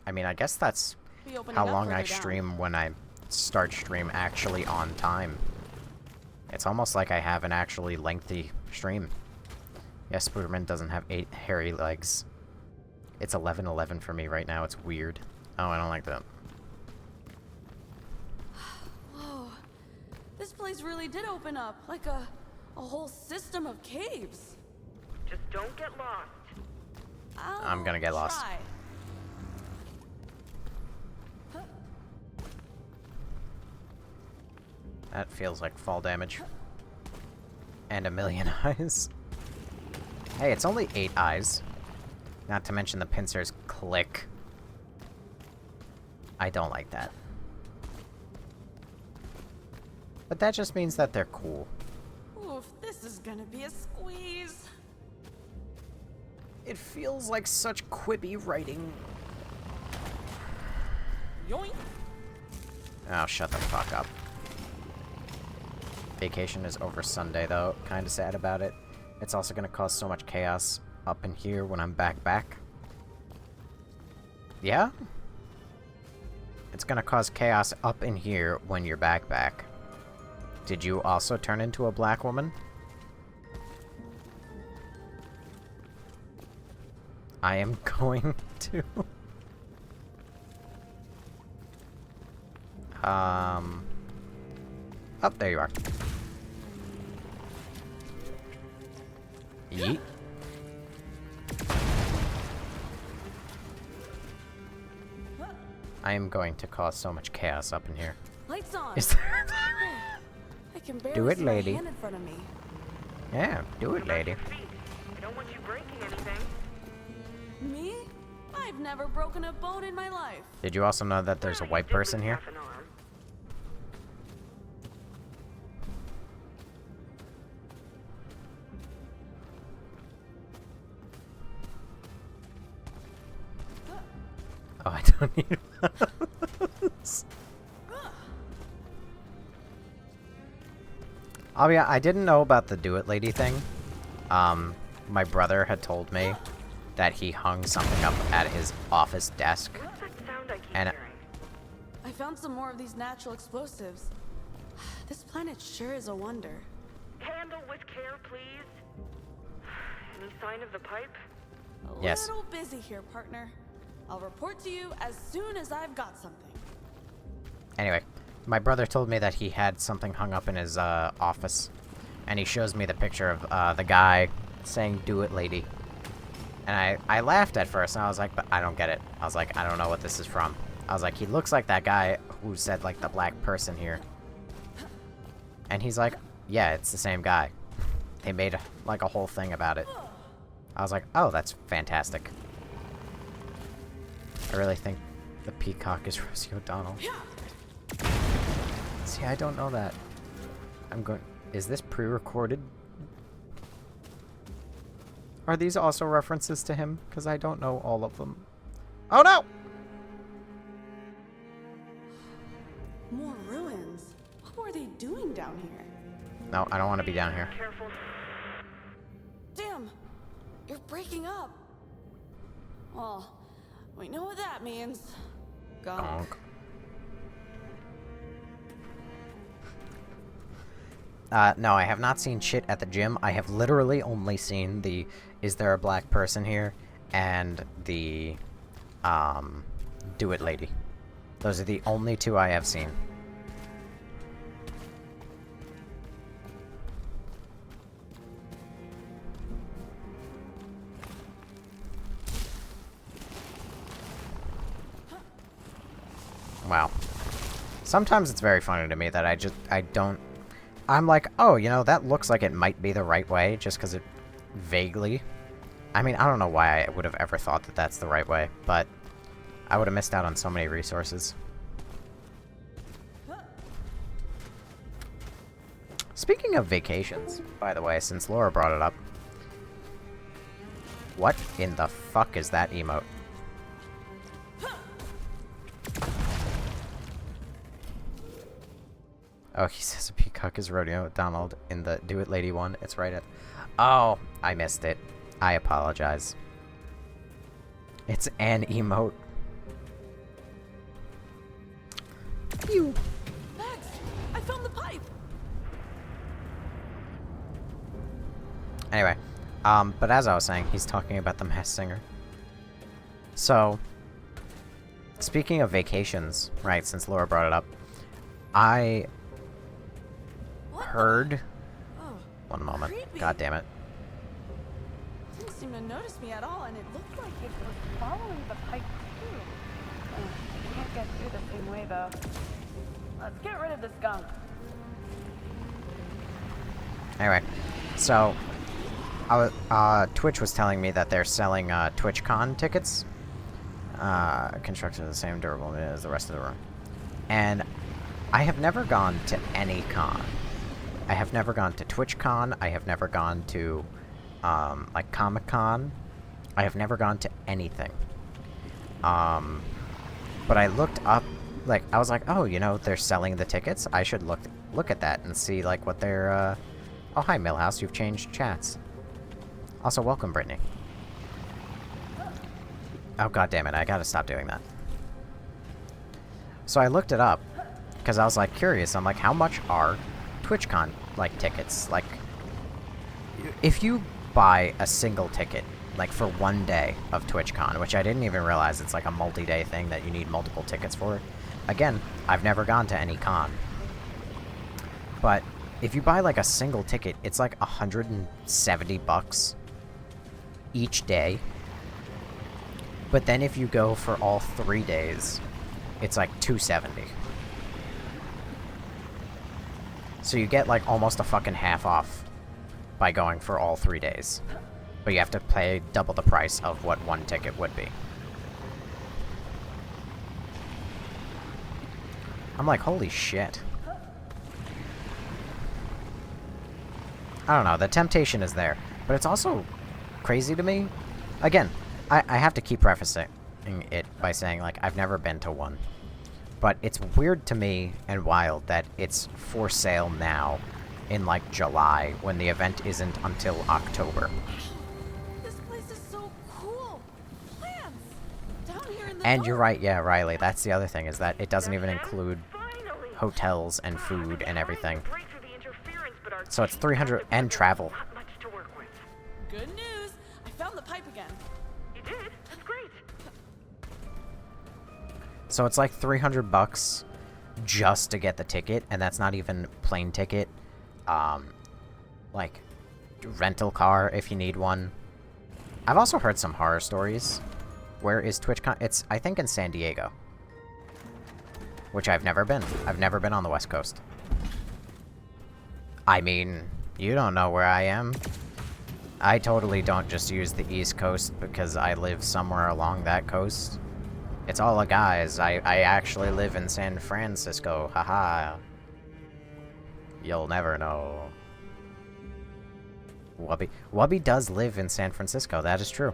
I mean, I guess that's be opening how up long further I down. stream when I start stream actually on time. It's almost like I have an actually lengthy stream. Yes, Spooderman doesn't have 8 hairy legs. It's 11:11 for me right now. It's weird. Oh, I don't like that. Whoa. This place really did open up, like a whole system of caves. Just don't get lost. I'm gonna get lost. Try. That feels like fall damage. And 1,000,000 eyes. Hey, it's only 8 eyes. Not to mention the pincers click. I don't like that. But that just means that they're cool. Oof, this is gonna be a squeeze. It feels like such quippy writing. Yoink. Oh, shut the fuck up. Vacation is over Sunday, though. Kinda sad about it. It's also gonna cause so much chaos up in here when I'm back. Yeah? It's gonna cause chaos up in here when you're back. Did you also turn into a black woman? I am going to. Oh, there you are. Yeet. I am going to cause so much chaos up in here. Lights on. Is there... I can barely Do it, see my lady. hand in front of me. Yeah, do it, About lady. your feet. I don't want you breaking anything. Me? I've never broken a bone in my life. Did you also know that there's a You white did person lose here? half an arm. Oh, I don't need those. Oh yeah, I didn't know about the do it lady thing. My brother had told me that he hung something up at his office desk. What's that sound I keep And- hearing? I found some more of these natural explosives. This planet sure is a wonder. Handle with care, please. Any sign of the pipe? A Yes. little busy here, partner. I'll report to you as soon as I've got something. Anyway, my brother told me that he had something hung up in his office. And he shows me the picture of the guy saying, "Do it, lady." And I laughed at first, and I was like, but I don't get it. I was like, I don't know what this is from. I was like, he looks like that guy who said, like, the black person here. And he's like, yeah, it's the same guy. They made, like, a whole thing about it. I was like, oh, that's fantastic. I really think the peacock is Rosie O'Donnell. See, I don't know that. I'm going... Is this pre-recorded? Are these also references to him? Because I don't know all of them. Oh, no! More ruins. What were they doing down here? No, I don't want to be down here. Careful. Damn, you're breaking up. Well, we know what that means. Gunk. Gunk. No, I have not seen shit at the gym. I have literally only seen the "Is there a black person here?" and the "Do it, lady." Those are the only two I have seen. Wow. Sometimes it's very funny to me that I don't... I'm like, oh, you know, that looks like it might be the right way, just because it vaguely... I mean, I don't know why I would have ever thought that that's the right way, but I would have missed out on so many resources. Speaking of vacations, by the way, since Laura brought it up, what in the fuck is that emote? Oh, he says a peacock is Rodeo Donald in the Do It Lady one. It's right at... Oh, I missed it. I apologize. It's an emote. Max, I found the pipe. Anyway, but as I was saying, he's talking about the Masked Singer. So, speaking of vacations, right, since Laura brought it up, I heard... Oh, One moment. creepy. God damn it. Didn't seem to notice me at all, and it looked like It was following the pipe too. Can't get through the same way though. Let's get rid of this gunk. Anyway, so... Twitch was telling me that they're selling, TwitchCon tickets. Constructed of the same durable as the rest of the room. And I have never gone to any con. I have never gone to TwitchCon. I have never gone to, like, Comic-Con. I have never gone to anything. But I looked up, like, I was like, oh, you know, they're selling the tickets. I should look at that and see, like, what they're, Oh, hi, Millhouse. You've changed chats. Also, welcome, Brittany. Oh, god damn it. I gotta stop doing that. So I looked it up, because I was, like, curious. I'm like, how much are TwitchCon, like, tickets? Like, if you buy a single ticket, like, for one day of TwitchCon, which I didn't even realize it's, like, a multi-day thing that you need multiple tickets for. Again, I've never gone to any con. But if you buy, like, a single ticket, it's, like, $170 each day. But then if you go for all 3 days, it's like $270. So you get like almost a fucking half off by going for all 3 days. But you have to pay double the price of what one ticket would be. I'm like, holy shit. I don't know, the temptation is there. But it's also crazy to me. Again, I have to keep prefacing it by saying, like, I've never been to one. But it's weird to me and wild that it's for sale now in, like, July, when the event isn't until October. This place is so cool. Plants down here in the And you're dark. right, yeah, Riley, that's the other thing, is that it doesn't even include hotels and food and everything. So it's 300 and travel. Good news. I found the pipe again. You did? That's great. So it's like $300 just to get the ticket, and that's not even plane ticket. Like, rental car if you need one. I've also heard some horror stories. Where is TwitchCon? It's, I think, in San Diego. Which I've never been. I've never been on the West Coast. I mean, you don't know where I am. I totally don't just use the East Coast because I live somewhere along that coast. It's all a guise. I actually live in San Francisco. Haha. You'll never know. Wubby does live in San Francisco. That is true.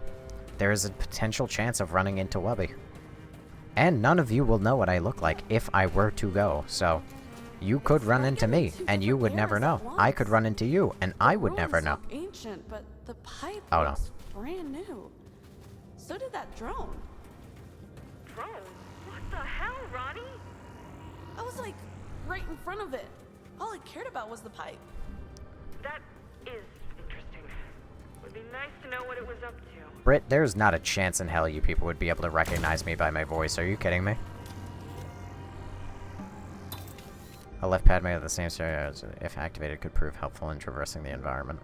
There is a potential chance of running into Wubby. And none of you will know what I look like if I were to go, so... You could run into me, and you would never know. I could run into you, and I would never know. Look ancient, but the pipe Oh, no. looks brand new. So did that drone. Drone? What the hell, Ronnie? I was like right in front of it. All I cared about was the pipe. That is interesting. Would be nice to know what it was up to. Britt, there's not a chance in hell you people would be able to recognize me by my voice. Are you kidding me? A left pad made of the same stereo, if activated, could prove helpful in traversing the environment.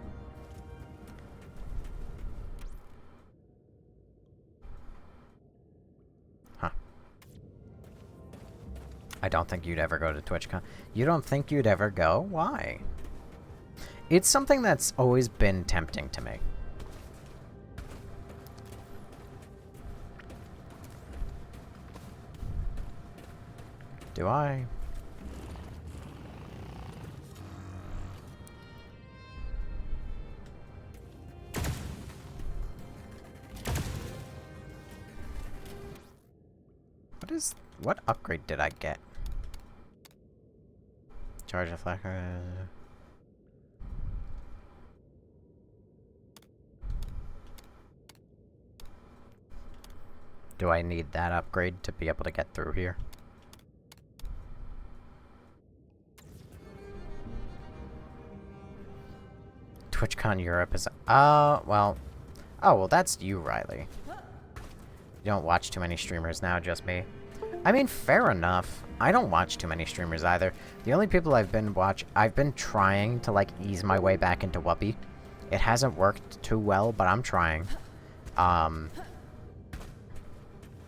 Huh. I don't think you'd ever go to TwitchCon. You don't think you'd ever go? Why? It's something that's always been tempting to me. Do I? What upgrade did I get? Charge a flak. Do I need that upgrade to be able to get through here? TwitchCon Europe is... well... Oh, well, that's you, Riley. You don't watch too many streamers now, just me. I mean, fair enough. I don't watch too many streamers either. The only people I've been trying to, like, ease my way back into Whoopi. It hasn't worked too well, but I'm trying.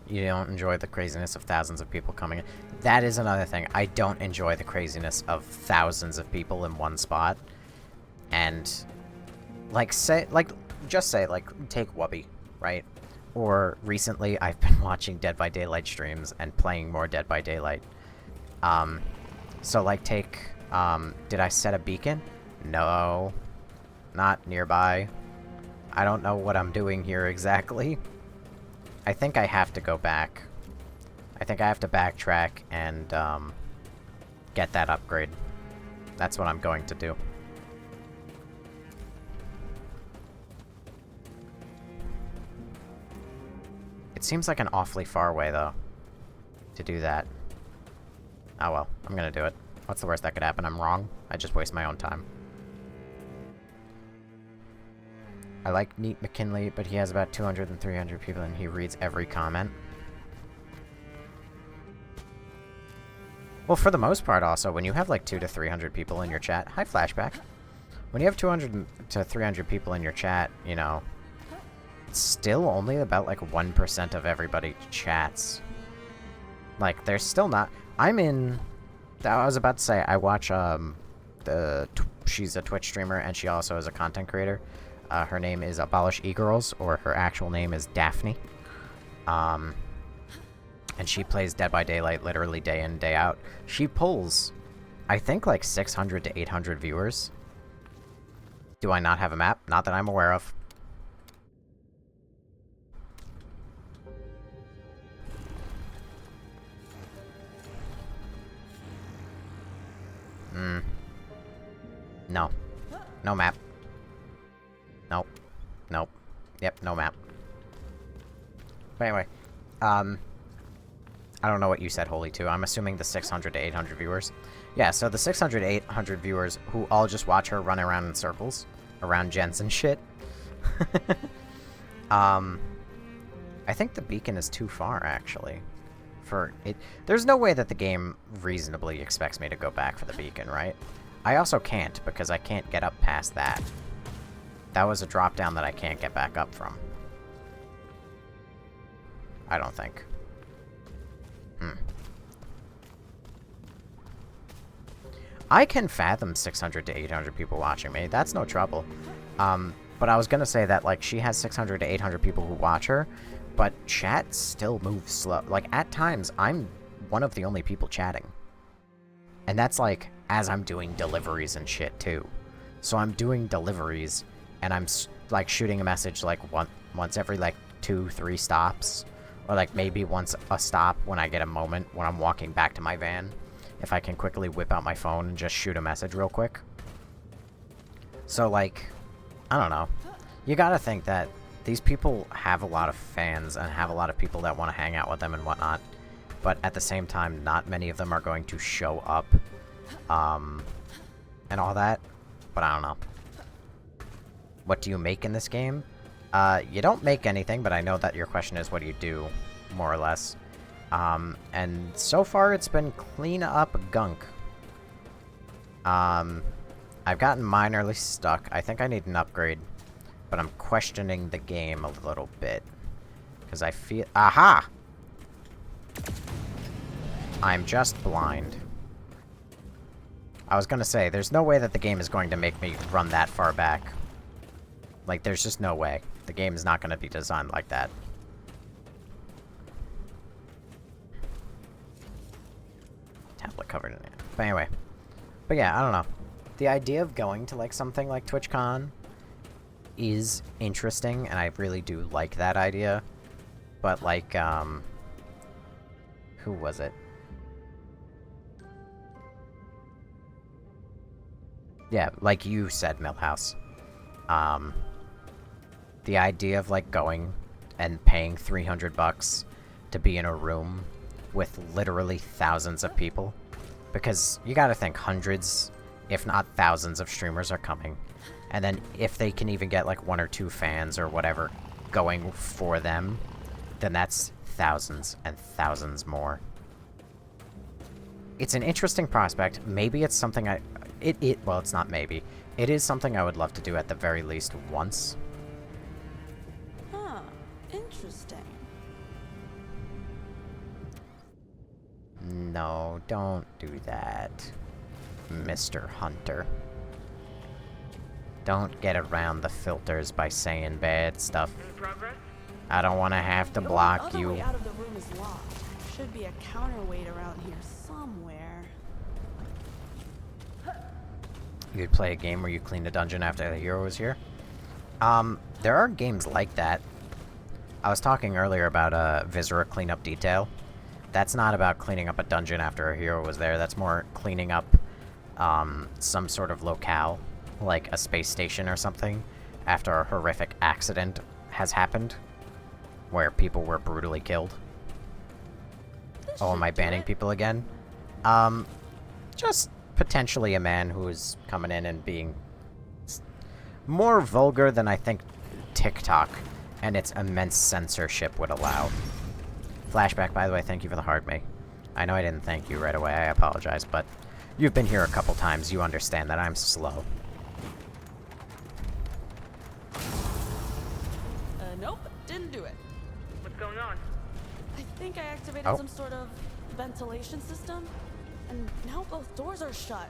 You don't enjoy the craziness of thousands of people coming in. That is another thing. I don't enjoy the craziness of thousands of people in one spot. And, like, just say, take Whoopi, right? Or, recently, I've been watching Dead by Daylight streams and playing more Dead by Daylight. So, like, did I set a beacon? No. Not nearby. I don't know what I'm doing here exactly. I think I have to go back. I think I have to backtrack and, get that upgrade. That's what I'm going to do. It seems like an awfully far way, though, to do that. Oh well, I'm gonna do it. What's the worst that could happen? I'm wrong. I just waste my own time. I like Neat McKinley, but he has about 200 and 300 people, and he reads every comment. Well, for the most part, also, when you have like 200 to 300 people in your chat... Hi, Flashback. When you have 200 to 300 people in your chat, you know... still only about, like, 1% of everybody chats. Like, there's still not... I was about to say, I watch, she's a Twitch streamer, and she also is a content creator. Her name is Abolish E-Girls, or her actual name is Daphne. And she plays Dead by Daylight literally day in, day out. She pulls, I think, like, 600 to 800 viewers. Do I not have a map? Not that I'm aware of. No. No map. Nope. Nope. Yep, no map. But anyway, I don't know what you said, Holy, too. I'm assuming the 600 to 800 viewers. Yeah, so the 600 to 800 viewers who all just watch her run around in circles around gens and shit. I think the beacon is too far, actually. For it, there's no way that the game reasonably expects me to go back for the beacon, right? I also can't, because I can't get up past that. That was a drop down that I can't get back up from. I don't think. I can fathom 600 to 800 people watching me. That's no trouble. But I was gonna say that, like, she has 600 to 800 people who watch her, but chat still moves slow. Like, at times, I'm one of the only people chatting. And that's, like, as I'm doing deliveries and shit, too. So I'm doing deliveries, and I'm, like, shooting a message, like, once every, like, 2-3 stops. Or, like, maybe once a stop when I get a moment when I'm walking back to my van. If I can quickly whip out my phone and just shoot a message real quick. So, like, I don't know. You gotta think that these people have a lot of fans and have a lot of people that want to hang out with them and whatnot. But at the same time, not many of them are going to show up. And all that. But I don't know. What do you make in this game? You don't make anything, but I know that your question is what do you do, more or less. And so far it's been clean up Gunk. I've gotten minorly stuck. I think I need an upgrade. But I'm questioning the game a little bit. Because I feel... Aha! I'm just blind. I was gonna say, there's no way that the game is going to make me run that far back. Like, there's just no way. The game is not gonna be designed like that. Tablet covered in it. But anyway. But yeah, I don't know. The idea of going to, like, something like TwitchCon is interesting, and I really do like that idea. But, like, who was it? Yeah, like you said, Millhouse. The idea of, like, going and paying $300 to be in a room with literally thousands of people. Because you gotta think hundreds, if not thousands of streamers are coming. And then if they can even get like 1 or 2 fans or whatever going for them, then that's thousands and thousands more. It's an interesting prospect. Maybe it's something well, it's not maybe. It is something I would love to do at the very least once. Huh. Interesting. No, don't do that, Mr. Hunter. Don't get around the filters by saying bad stuff. Any progress? I don't want to have to The block other you. way out of the room is locked. Should be a counterweight around here somewhere. You could play a game where you clean a dungeon after the hero was here. There are games like that. I was talking earlier about Viscera Cleanup Detail. That's not about cleaning up a dungeon after a hero was there. That's more cleaning up some sort of locale, like a space station or something, after a horrific accident has happened, where people were brutally killed. Oh, am I banning people again? Just potentially a man who is coming in and being more vulgar than I think TikTok and its immense censorship would allow. Flashback, by the way, thank you for the hard me. I know I didn't thank you right away, I apologize, but you've been here a couple times, you understand that I'm slow. Nope, didn't do it. What's going on? I think I activated Oh. some sort of ventilation system, and now both doors are shut.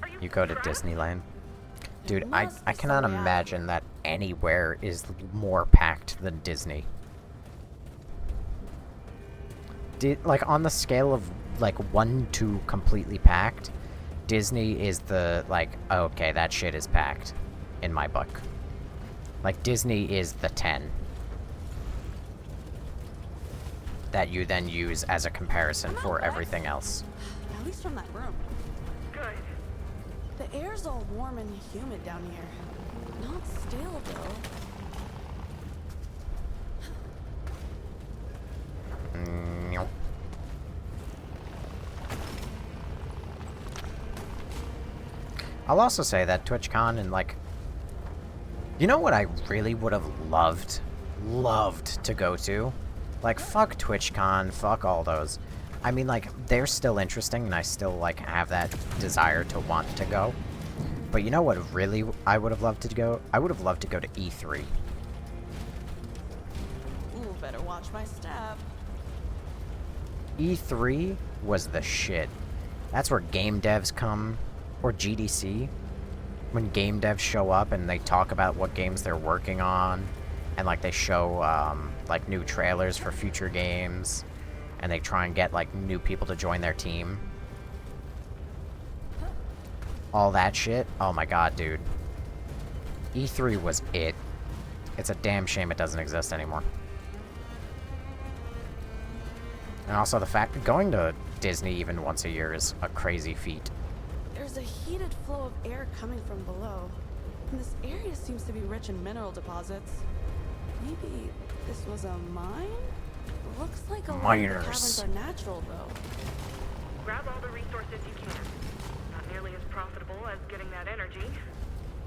Are you You go to trapped? Disneyland. Dude, It I must be cannot some reality. imagine that anywhere is more packed than Disney. Like, on the scale of, like, 1 to completely packed, Disney is the, like, okay, that shit is packed, in my book. Like, Disney is the 10. That you then use as a comparison for everything else. At least from that room. Good. The air's all warm and humid down here. Not stale, though. Meow. I'll also say that TwitchCon and, like... You know what I really would have loved to go to? Like, fuck TwitchCon, fuck all those. I mean, like, they're still interesting, and I still, like, have that desire to want to go. But you know what really I would have loved to go? I would have loved to go to E3. Ooh, better watch my step. E3 was the shit. That's where game devs come, or GDC, when game devs show up and they talk about what games they're working on, and like they show like new trailers for future games, and they try and get like new people to join their team. All that shit. Oh my god, dude. E3 was it. It's a damn shame it doesn't exist anymore. And also the fact that going to Disney even once a year is a crazy feat. There's a heated flow of air coming from below. And this area seems to be rich in mineral deposits. Maybe this was a mine? Looks like a lot of the Miners. caverns are natural, though. Grab all the resources you can. Not nearly as profitable as getting that energy.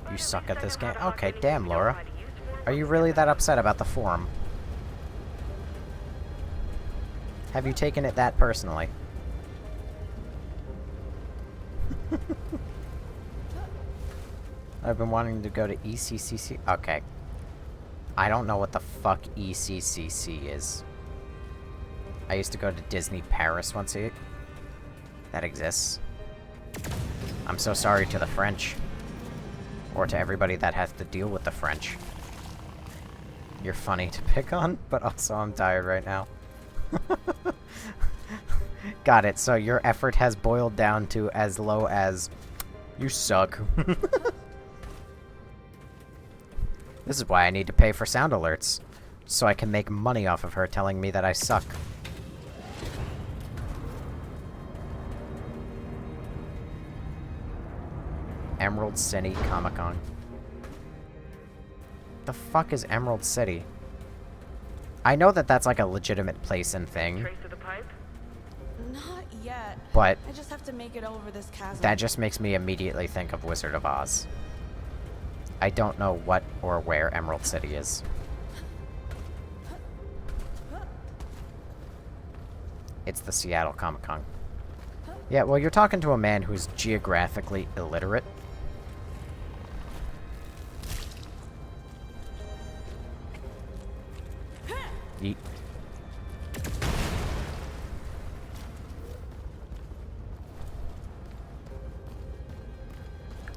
but You at suck least at I this know how game? to hawk Okay, anything damn, we don't Laura. know how to use for Are you when really we're that done. upset about the forum? Have you taken it that personally? I've been wanting to go to ECCC. Okay. I don't know what the fuck ECCC is. I used to go to Disney Paris once a year. That exists. I'm so sorry to the French. Or to everybody that has to deal with the French. You're funny to pick on, but also I'm tired right now. Got it. So your effort has boiled down to as low as... You suck. This is why I need to pay for sound alerts. So I can make money off of her telling me that I suck. Emerald City Comic-Con. The fuck is Emerald City? I know that that's like a legitimate place and thing, Trace of the pipe? Not yet. but I just have to make it over this chasm. that just makes me immediately think of Wizard of Oz. I don't know what or where Emerald City is. It's the Seattle Comic-Con. Yeah, well, you're talking to a man who's geographically illiterate. Yeet.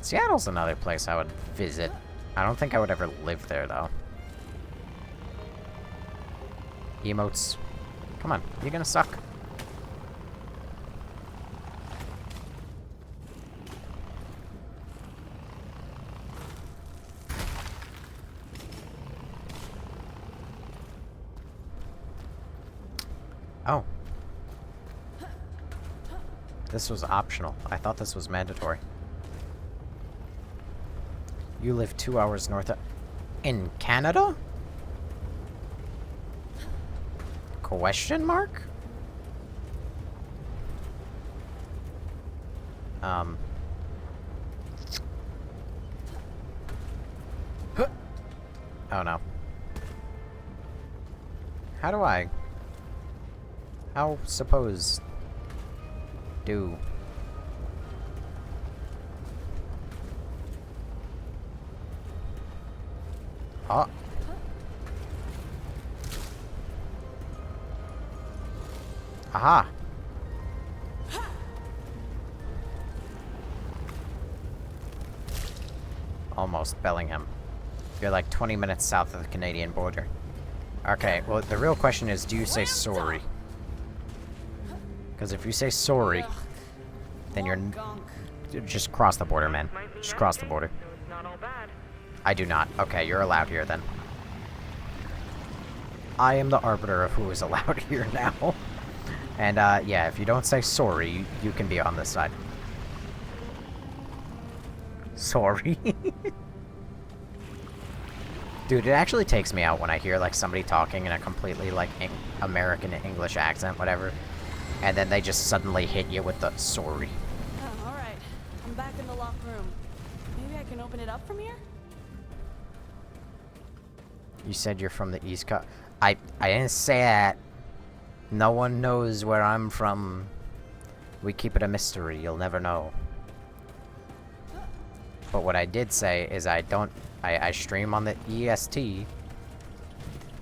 Seattle's another place I would visit. I don't think I would ever live there, though. Emotes. Come on, you're gonna suck. Oh. This was optional. I thought this was mandatory. You live 2 hours north of... In Canada? Question mark? Oh no. How do I... How suppose... do... Oh. Aha. Almost, Bellingham. You're like 20 minutes south of the Canadian border. Okay, well, the real question is, do you say sorry? Because if you say sorry, then you're... Just cross the border, man. Just cross the border. I do not. Okay, you're allowed here, then. I am the arbiter of who is allowed here now. And, yeah, if you don't say sorry, you can be on this side. Sorry. Dude, it actually takes me out when I hear, like, somebody talking in a completely, like, American English accent, whatever. And then they just suddenly hit you with the sorry. Oh, alright. I'm back in the locked room. Maybe I can open it up from here? You said you're from the East Coast. I didn't say that. No one knows where I'm from. We keep it a mystery. You'll never know. But what I did say is I stream on the EST,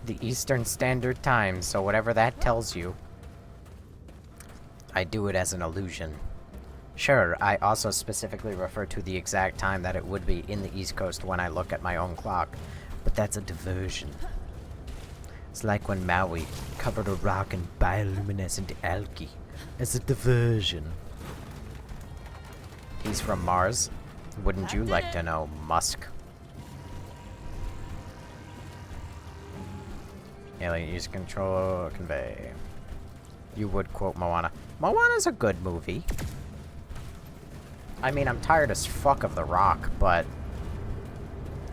the Eastern Standard Time, so whatever that tells you, I do it as an illusion. Sure, I also specifically refer to the exact time that it would be in the East Coast when I look at my own clock, but that's a diversion. It's like when Maui covered a rock in bioluminescent algae as a diversion. He's from Mars. Wouldn't you like to know, Musk? Alien use control, convey. You would quote Moana. Moana's a good movie. I mean, I'm tired as fuck of The Rock, but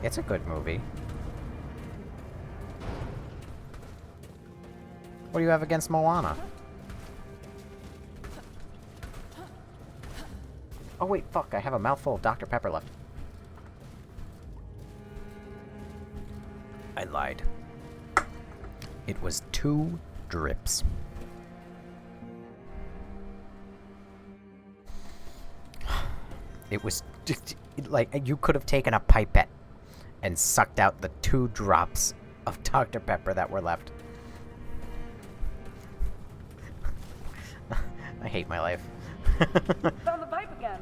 it's a good movie. What do you have against Moana? Oh wait, fuck, I have a mouthful of Dr. Pepper left. I lied. It was 2 drips. It was just, like, you could have taken a pipette and sucked out the 2 drops of Dr. Pepper that were left. I hate my life. Found the pipe again.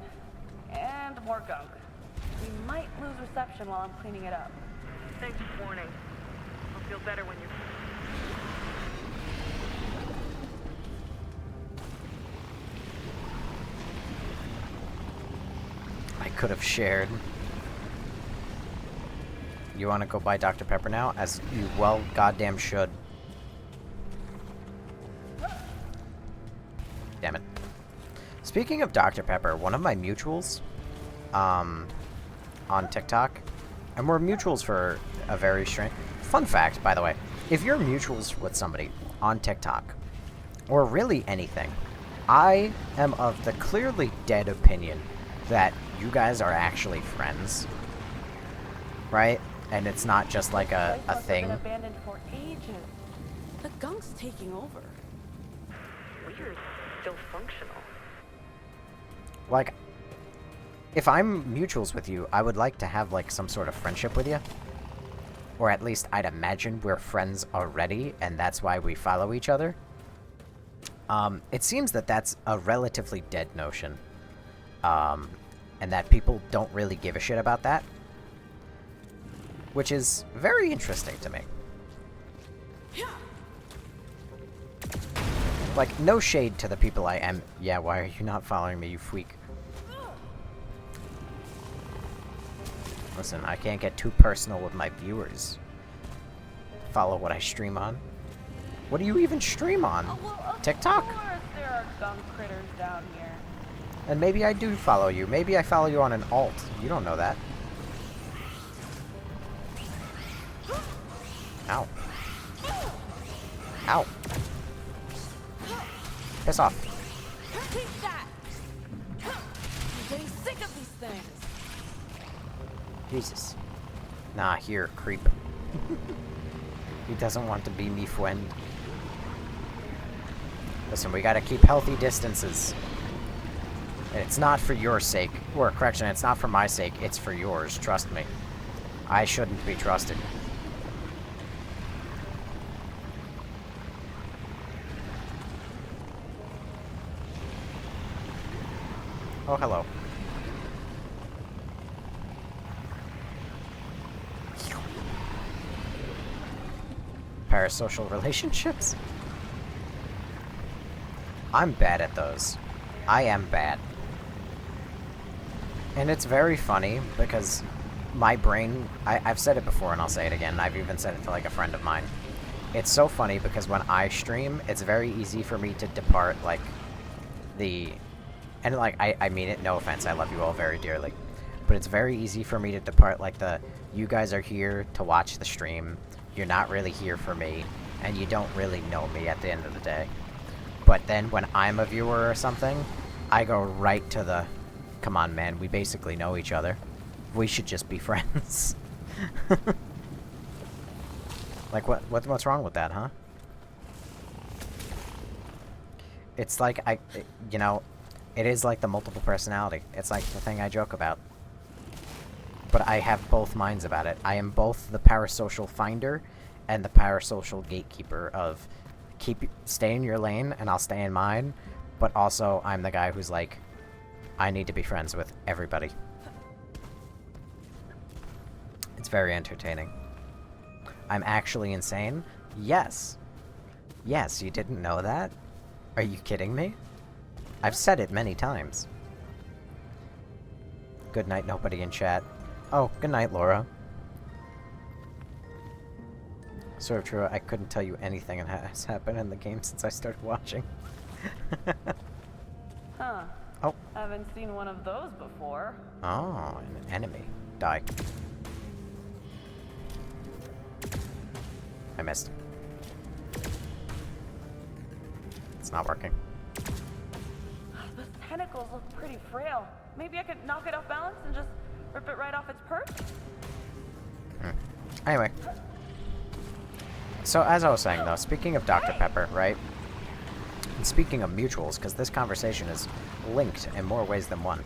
And more gunk. We might lose reception while I'm cleaning it up. Thanks for warning. I'll feel better when you're... I could have shared. You want to go buy Dr. Pepper now? As you well goddamn should. Damn it. Speaking of Dr. Pepper, one of my mutuals, on TikTok, and we're mutuals for a very strange... Fun fact, by the way, if you're mutuals with somebody on TikTok, or really anything, I am of the clearly dead opinion that you guys are actually friends. right? And it's not just like a This place must have thing. been abandoned for ages. The Gunk's taking over. Weird. Still functional. Like, if I'm mutuals with you, I would like to have, like, some sort of friendship with you. Or at least I'd imagine we're friends already, and that's why we follow each other. It seems that that's a relatively dead notion. And that people don't really give a shit about that. Which is very interesting to me. Like, no shade to the people I am. Yeah, why are you not following me, you freak? Listen, I can't get too personal with my viewers. Follow what I stream on. What do you even stream on? Oh, well, of TikTok? course there are gunk critters down here. And maybe I do follow you. Maybe I follow you on an alt. You don't know that. Ow. Ow. Piss off. Take that! I'm getting sick of these things. Jesus. Nah, here, creep. He doesn't want to be me friend. Listen, we gotta keep healthy distances. And it's not for your sake. Or, correction, it's not for my sake. It's for yours. Trust me. I shouldn't be trusted. Oh, hello. Parasocial relationships? I'm bad at those. I am bad. And it's very funny because my brain, I've said it before and I'll say it again. I've even said it to like a friend of mine. It's so funny because when I stream, it's very easy for me to depart like the... And like, I mean it, no offense, I love you all very dearly. But it's very easy for me to depart like the, you guys are here to watch the stream, you're not really here for me, and you don't really know me at the end of the day. But then when I'm a viewer or something, I go right to the, come on man, we basically know each other. We should just be friends. Like, what's wrong with that, huh? It's like, you know, it is like the multiple personality. It's like the thing I joke about. But I have both minds about it. I am both the parasocial finder and the parasocial gatekeeper of stay in your lane and I'll stay in mine, but also I'm the guy who's like, I need to be friends with everybody. It's very entertaining. I'm actually insane? Yes. Yes, you didn't know that? Are you kidding me? I've said it many times. Good night, nobody in chat. Oh, good night, Laura. Sort of true, I couldn't tell you anything that has happened in the game since I started watching. Huh. Oh. Haven't seen one of those before. Oh, an enemy. Die. I missed. It's not working. Those tentacles look pretty frail. Maybe I could knock it off balance and just rip it right off its perch? Anyway. So, as I was saying, though, speaking of Dr. Pepper, right? And speaking of mutuals, because this conversation is linked in more ways than one,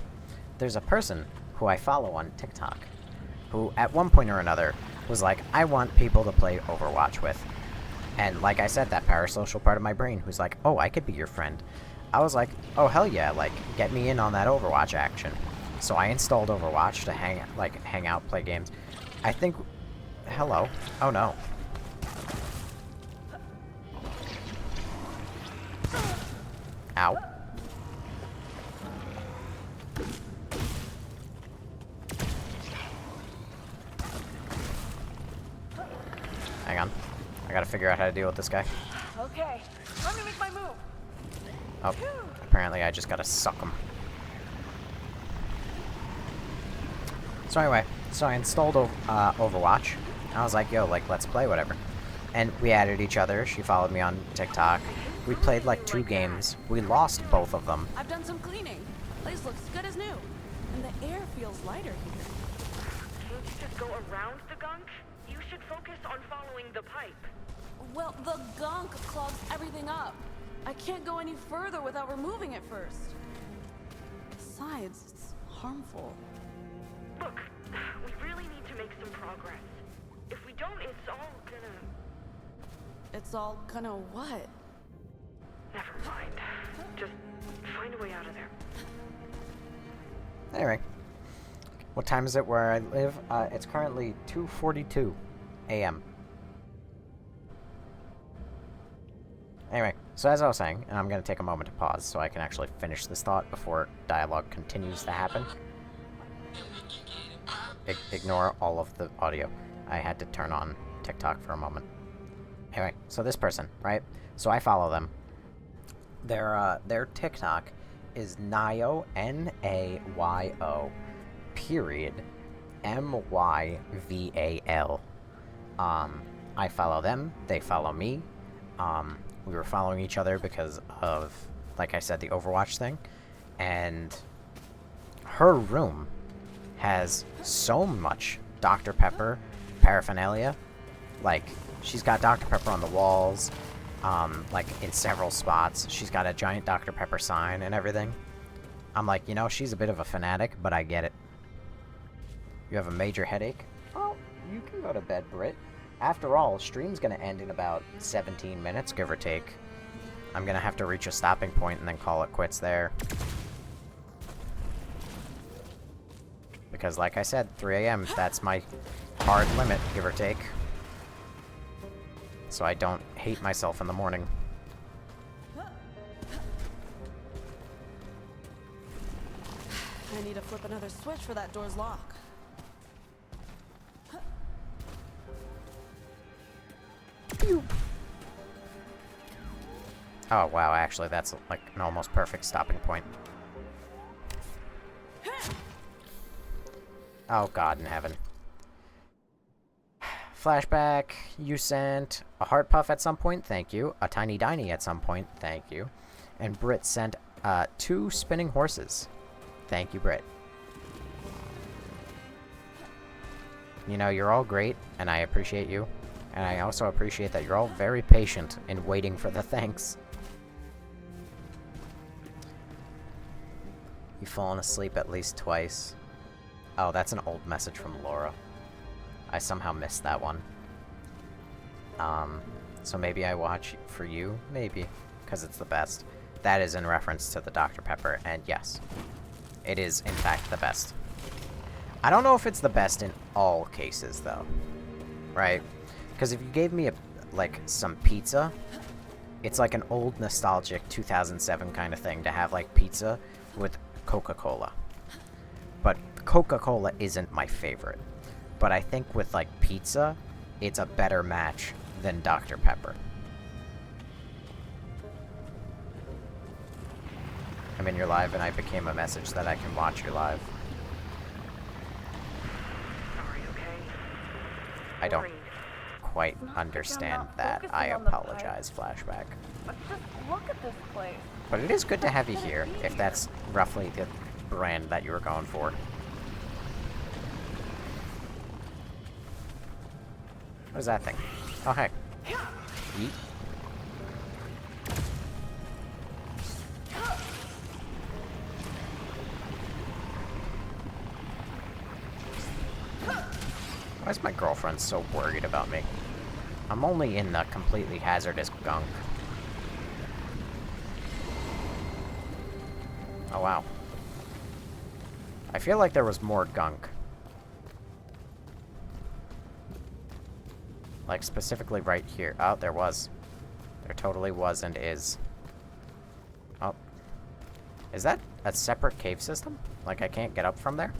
there's a person who I follow on TikTok who, at one point or another, was like, I want people to play Overwatch with. And like I said, that parasocial part of my brain who's like, oh, I could be your friend. I was like, oh, hell yeah, like, get me in on that Overwatch action. So I installed Overwatch to hang out, play games. I think... Hello. Oh, no. Ow. Hang on. I gotta figure out how to deal with this guy. Okay, let me make my move. Oh, apparently I just gotta suck him. So anyway, so I installed Overwatch. I was like, yo, like, let's play, whatever. And we added each other. She followed me on TikTok. We played like 2 games. We lost both of them. I've done some cleaning. Place looks good as new. And the air feels lighter here. can't you just go around the gunk? You should focus on following the pipe. Well, the gunk clogs everything up. I can't go any further without removing it first. Besides, it's harmful. Look, we really need to make some progress. If we don't, it's all gonna... It's all gonna what? Never mind. Just find a way out of there. Anyway, what time is it where I live? It's currently 2:42 a.m. Anyway, so as I was saying, and I'm going to take a moment to pause so I can actually finish this thought before dialogue continues to happen. Ignore all of the audio. I had to turn on TikTok for a moment. Anyway, so this person, right? So I follow them. Their TikTok is Nayo, Nayo, period, Myval. I follow them, they follow me. We were following each other because of, like I said, the Overwatch thing. And her room has so much Dr. Pepper paraphernalia. Like, she's got Dr. Pepper on the walls, like, in several spots. She's got a giant Dr. Pepper sign and everything. I'm like, you know, she's a bit of a fanatic, but I get it. You have a major headache? Well, you can go to bed, Britt. After all, stream's gonna end in about 17 minutes, give or take. I'm gonna have to reach a stopping point and then call it quits there. Because, like I said, 3 a.m., that's my hard limit, give or take. So I don't hate myself in the morning. I need to flip another switch for that door's lock. Oh, wow, actually, that's like an almost perfect stopping point. Oh, God in heaven. Flashback, you sent a heart puff at some point, thank you. A tiny diny at some point, thank you. And Britt sent 2 spinning horses. Thank you, Britt. You know, you're all great, and I appreciate you. And I also appreciate that you're all very patient in waiting for the thanks. You've fallen asleep at least twice. Oh, that's an old message from Laura. I somehow missed that one. So maybe I watch for you? Maybe. Because it's the best. That is in reference to the Dr. Pepper, and yes. It is, in fact, the best. I don't know if it's the best in all cases, though. Right? Because if you gave me, some pizza, it's like an old, nostalgic 2007 kind of thing to have, like, pizza with Coca-Cola. But Coca-Cola isn't my favorite. But I think with, like, pizza, it's a better match than Dr. Pepper. I'm in your live, and I became a message that I can watch your live. Sorry, okay? I don't Worried. quite Not understand not that. focusing I on the apologize, flashback. Let's just look at this place. But it is good to have you here, if that's roughly the brand that you were going for. What is that thing? Oh, hey. Yeet. Why is my girlfriend so worried about me? I'm only in the completely hazardous gunk. Oh, wow. I feel like there was more gunk. Like, specifically right here. Oh, there was. There totally was and is. Oh. Is that a separate cave system? Like, I can't get up from there?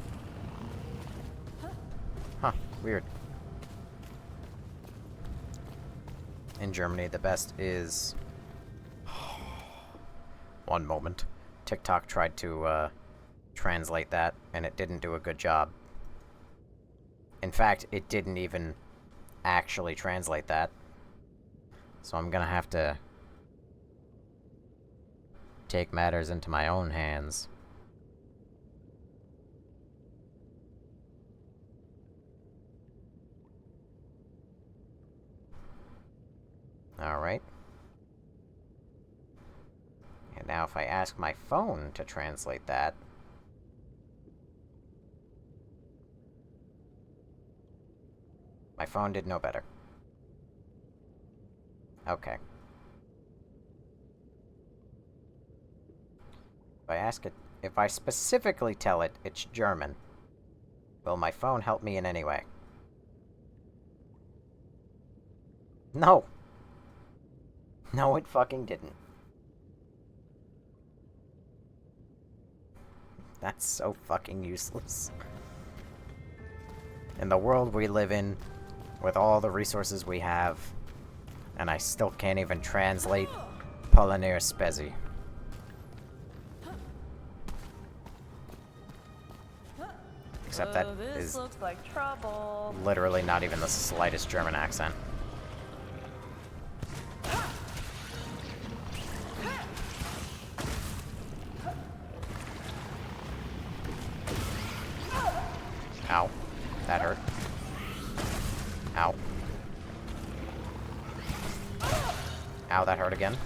Huh. Weird. In Germany, the best is... One moment. TikTok tried to, translate that, and it didn't do a good job. In fact, it didn't even actually translate that. So I'm gonna have to take matters into my own hands. Alright. And now if I ask my phone to translate that... My phone did no better. Okay. If I specifically tell it it's German, will my phone help me in any way? No! No, it fucking didn't. That's so fucking useless. In the world we live in, with all the resources we have, and I still can't even translate Polonir Spezi. Except that this is looks like trouble. literally not even the slightest German accent. Ow. That hurt. Ow. Ow, that hurt again.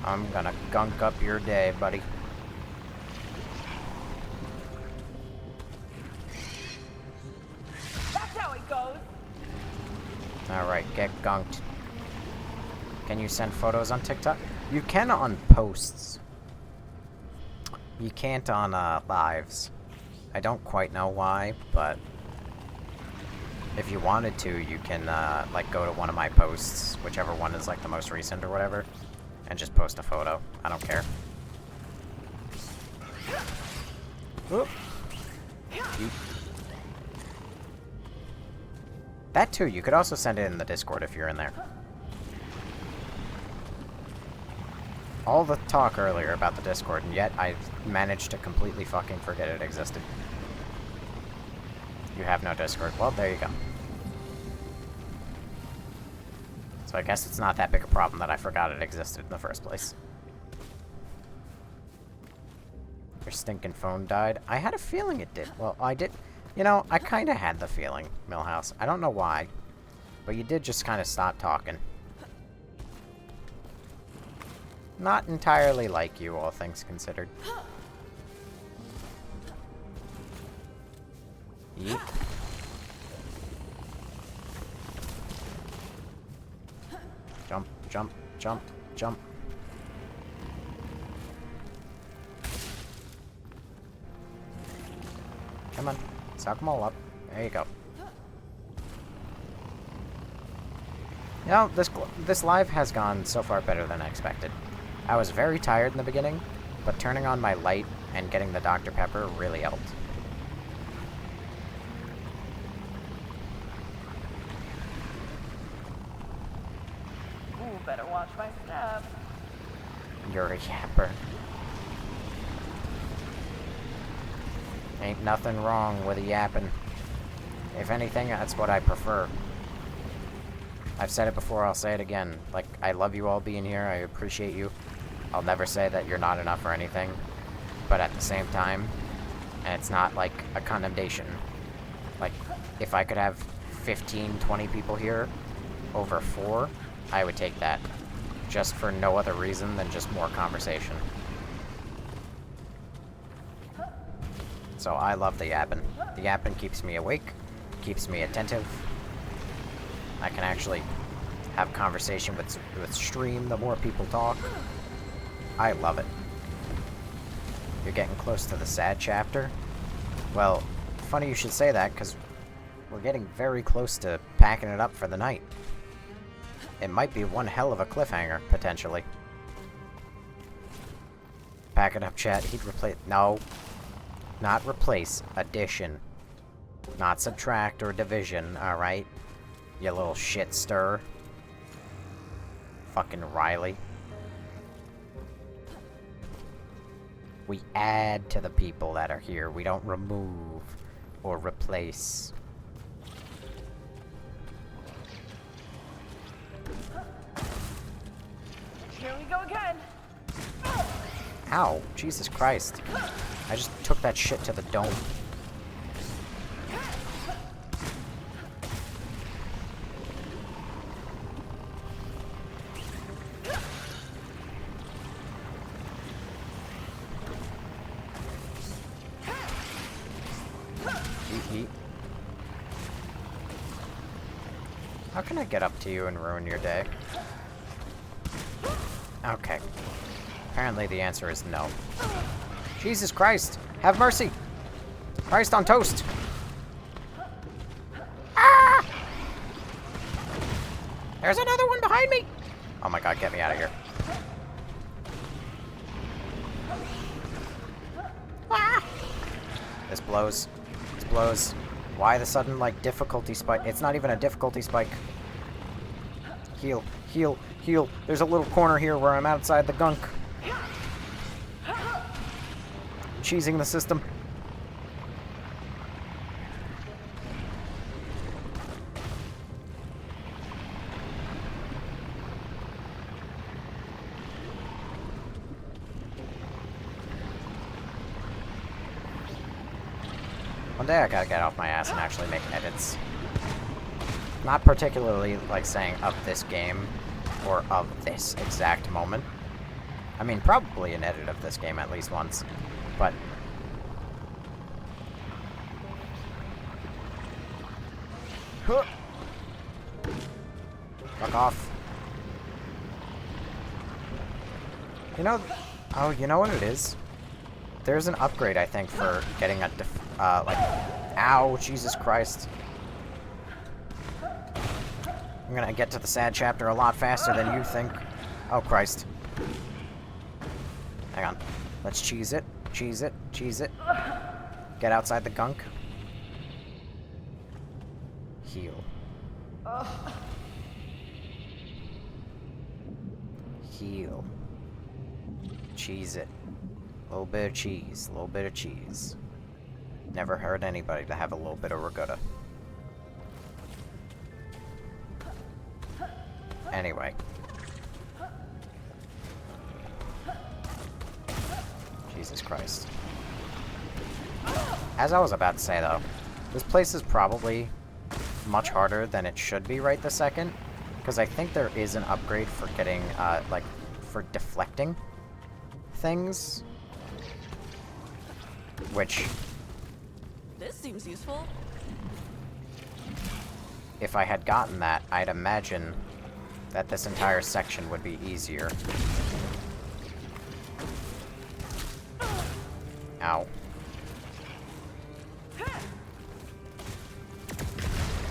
I'm gonna gunk up your day, buddy. That's how it goes. Alright, get gunked. Can you send photos on TikTok? You can on posts. You can't on lives. I don't quite know why, but if you wanted to, you can like go to one of my posts, whichever one is like the most recent or whatever, and just post a photo. I don't care. Oop. Yeet. That too, you could also send it in the Discord if you're in there. All the talk earlier about the Discord, and yet I managed to completely fucking forget it existed. You have no Discord. Well, there you go. So I guess it's not that big a problem that I forgot it existed in the first place. Your stinking phone died. I had a feeling it did. Well, I did. You know, I kind of had the feeling, Millhouse. I don't know why, but you did just kind of stop talking. Not entirely like you, all things considered. Yeet. Jump, jump, jump, jump. Come on. Suck them all up. There you go. You know, this live has gone so far better than I expected. I was very tired in the beginning, but turning on my light and getting the Dr. Pepper really helped. Ooh, better watch my step. You're a yapper. Ain't nothing wrong with a yapping. If anything, that's what I prefer. I've said it before, I'll say it again. Like, I love you all being here, I appreciate you. I'll never say that you're not enough or anything. But at the same time, and it's not like a condemnation. Like, if I could have 15, 20 people here over 4, I would take that. Just for no other reason than just more conversation. So I love the yapping. The yapping keeps me awake, keeps me attentive. I can actually have conversation with stream the more people talk. I love it. You're getting close to the sad chapter? Well, funny you should say that, because we're getting very close to packing it up for the night. It might be one hell of a cliffhanger, potentially. Pack it up, chat. He'd replace... No. Not replace. Addition. Not subtract or division, alright? You little shit stir. Fucking Riley. We add to the people that are here. We don't remove or replace. Here we go again. Ow, Jesus Christ. I just took that shit to the dome. How can I get up to you and ruin your day? Okay. Apparently the answer is no. Jesus Christ! Have mercy! Christ on toast! Ah! There's another one behind me! Oh my god, get me out of here. Ah! This blows. This blows. Why the sudden, like, difficulty spike? It's not even a difficulty spike. Heal. Heal. Heal. There's a little corner here where I'm outside the gunk. Cheesing the system. One day I gotta get off my ass and actually make edits. Not particularly, like, saying of this game, or of this exact moment. I mean, probably an edit of this game at least once, but... Huh. Fuck off. You know... Oh, you know what it is? There's an upgrade, I think, for getting a like... Ow, Jesus Christ. I'm gonna get to the sad chapter a lot faster than you think. Oh, Christ. Hang on. Let's cheese it. Cheese it. Cheese it. Get outside the gunk. Heal. Heal. Cheese it. A little bit of cheese. A little bit of cheese. Never hurt anybody to have a little bit of regatta. Anyway. Jesus Christ. As I was about to say, though, this place is probably much harder than it should be right this second, because I think there is an upgrade for getting, like, for deflecting things, which... This seems useful. If I had gotten that, I'd imagine that this entire section would be easier. Ow.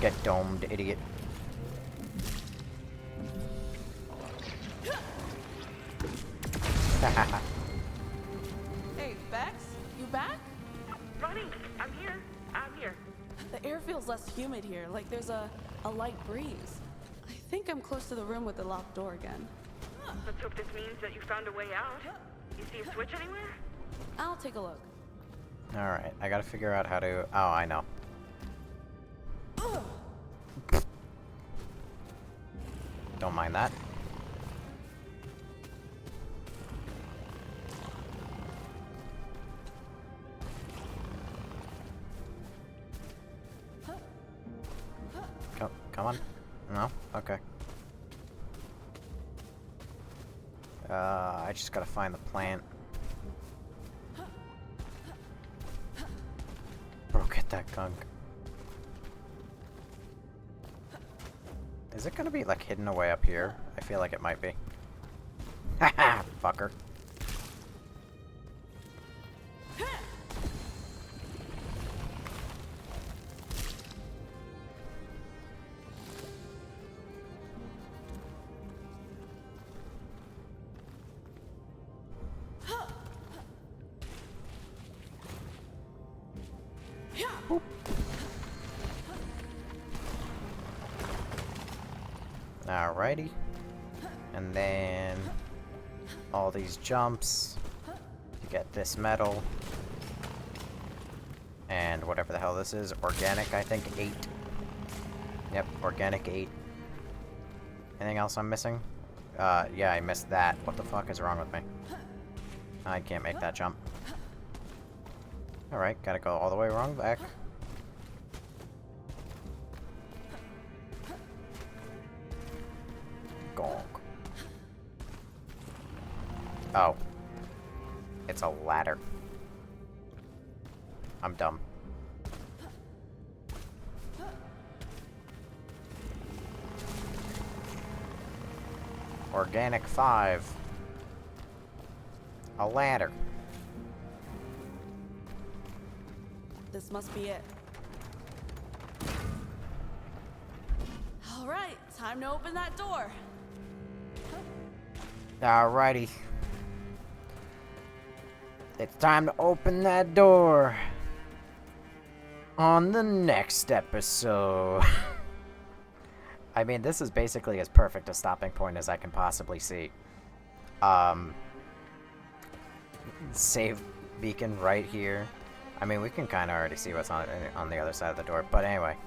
Get domed, idiot. Hey, Bex, you back? Ronnie, I'm here. I'm here. The air feels less humid here, like there's a light breeze. I think I'm close to the room with the locked door again. Let's hope this means that you found a way out. You see a switch anywhere? I'll take a look. Alright, I gotta figure out how to... Oh, I know. Don't mind that. Come on. No? Okay. I just gotta find the plant. Bro, get that gunk. Is it gonna be, like, hidden away up here? I feel like it might be. Haha, fucker. Alrighty. And then all these jumps to get this metal. And whatever the hell this is. Organic, I think, 8. Yep, organic 8. Anything else I'm missing? Yeah, I missed that. What the fuck is wrong with me? I can't make that jump. Alright, gotta go all the way wrong back. Gunk. Oh. It's a ladder. I'm dumb. Organic 5. A ladder. This must be it. All right, time to open that door. Alrighty. It's time to open that door. On the next episode. I mean, this is basically as perfect a stopping point as I can possibly see. Save beacon right here. I mean, we can kind of already see what's on the other side of the door. But anyway,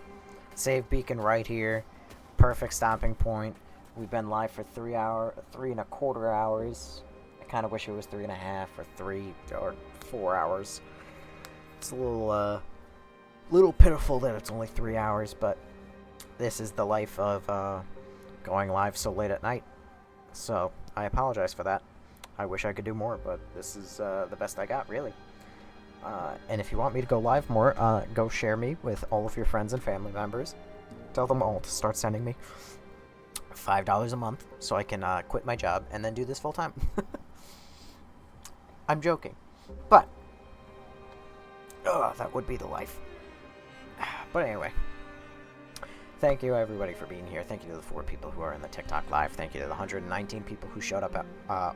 save beacon right here. Perfect stopping point. We've been live for 3.25 hours. I kind of wish it was 3.5 or 3 or 4 hours. It's a little pitiful that it's only 3 hours, but this is the life of going live so late at night. So I apologize for that. I wish I could do more, but this is the best I got, really. And if you want me to go live more, go share me with all of your friends and family members. Tell them all to start sending me $5 a month so I can quit my job and then do this full time. I'm joking. But that would be the life. But anyway, thank you everybody for being here. Thank you to the 4 people who are in the TikTok live. Thank you to the 119 people who showed up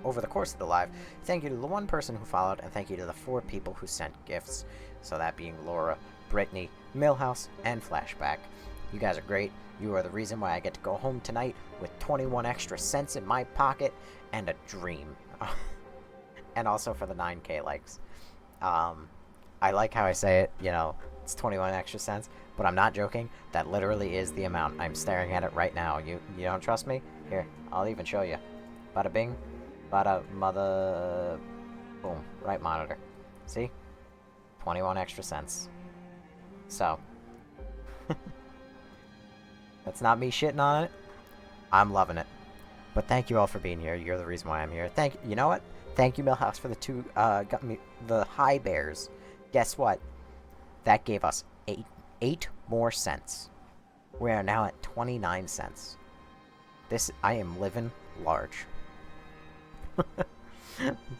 over the course of the live. Thank you to the 1 person who followed, and thank you to the 4 people who sent gifts. So that being Laura, Brittany, Millhouse, and Flashback. You guys are great. You are the reason why I get to go home tonight with 21 extra cents in my pocket and a dream. And also for the 9K likes. I like how I say it, you know, it's 21 extra cents, but I'm not joking. That literally is the amount. I'm staring at it right now. You don't trust me? Here, I'll even show you. Bada bing, bada mother, boom, right monitor. See? 21 extra cents. So, that's not me shitting on it. I'm loving it. But thank you all for being here. You're the reason why I'm here. You know what? Thank you, Millhouse, for the 2, got me, the high bears. Guess what? That gave us 8 more cents. We are now at 29 cents. I am living large.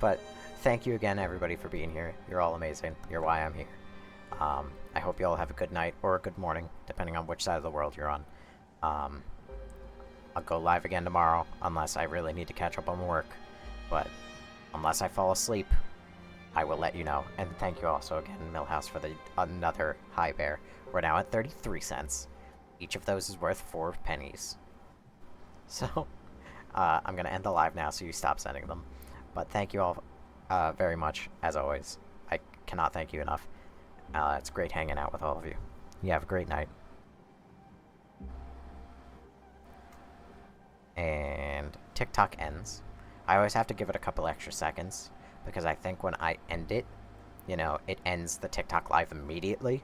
But thank you again, everybody, for being here. You're all amazing. You're why I'm here. I hope you all have a good night or a good morning, depending on which side of the world you're on. I'll go live again tomorrow, unless I really need to catch up on work. But unless I fall asleep, I will let you know. And thank you also again, Millhouse, for another high bear. We're now at 33 cents. Each of those is worth 4 pennies. So, I'm going to end the live now so you stop sending them. But thank you all very much, as always. I cannot thank you enough. It's great hanging out with all of you. You have a great night. And TikTok ends. I always have to give it a couple extra seconds, because I think when I end it, you know, it ends the TikTok live immediately.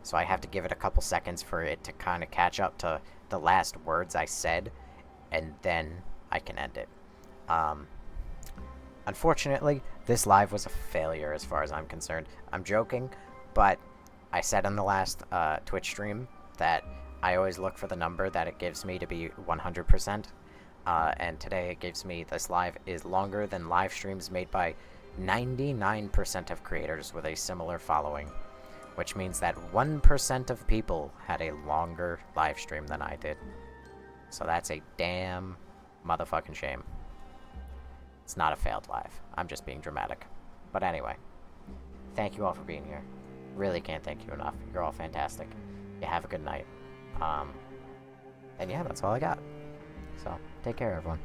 So I have to give it a couple seconds for it to kind of catch up to the last words I said, and then I can end it. Unfortunately, this live was a failure as far as I'm concerned. I'm joking, but I said in the last Twitch stream that I always look for the number that it gives me to be 100%. And today it gives me this live is longer than live streams made by 99% of creators with a similar following, which means that 1% of people had a longer live stream than I did. So that's a damn motherfucking shame. It's not a failed live. I'm just being dramatic. But anyway, thank you all for being here. Really can't thank you enough. You're all fantastic. You have a good night. And yeah, that's all I got. So, take care, everyone.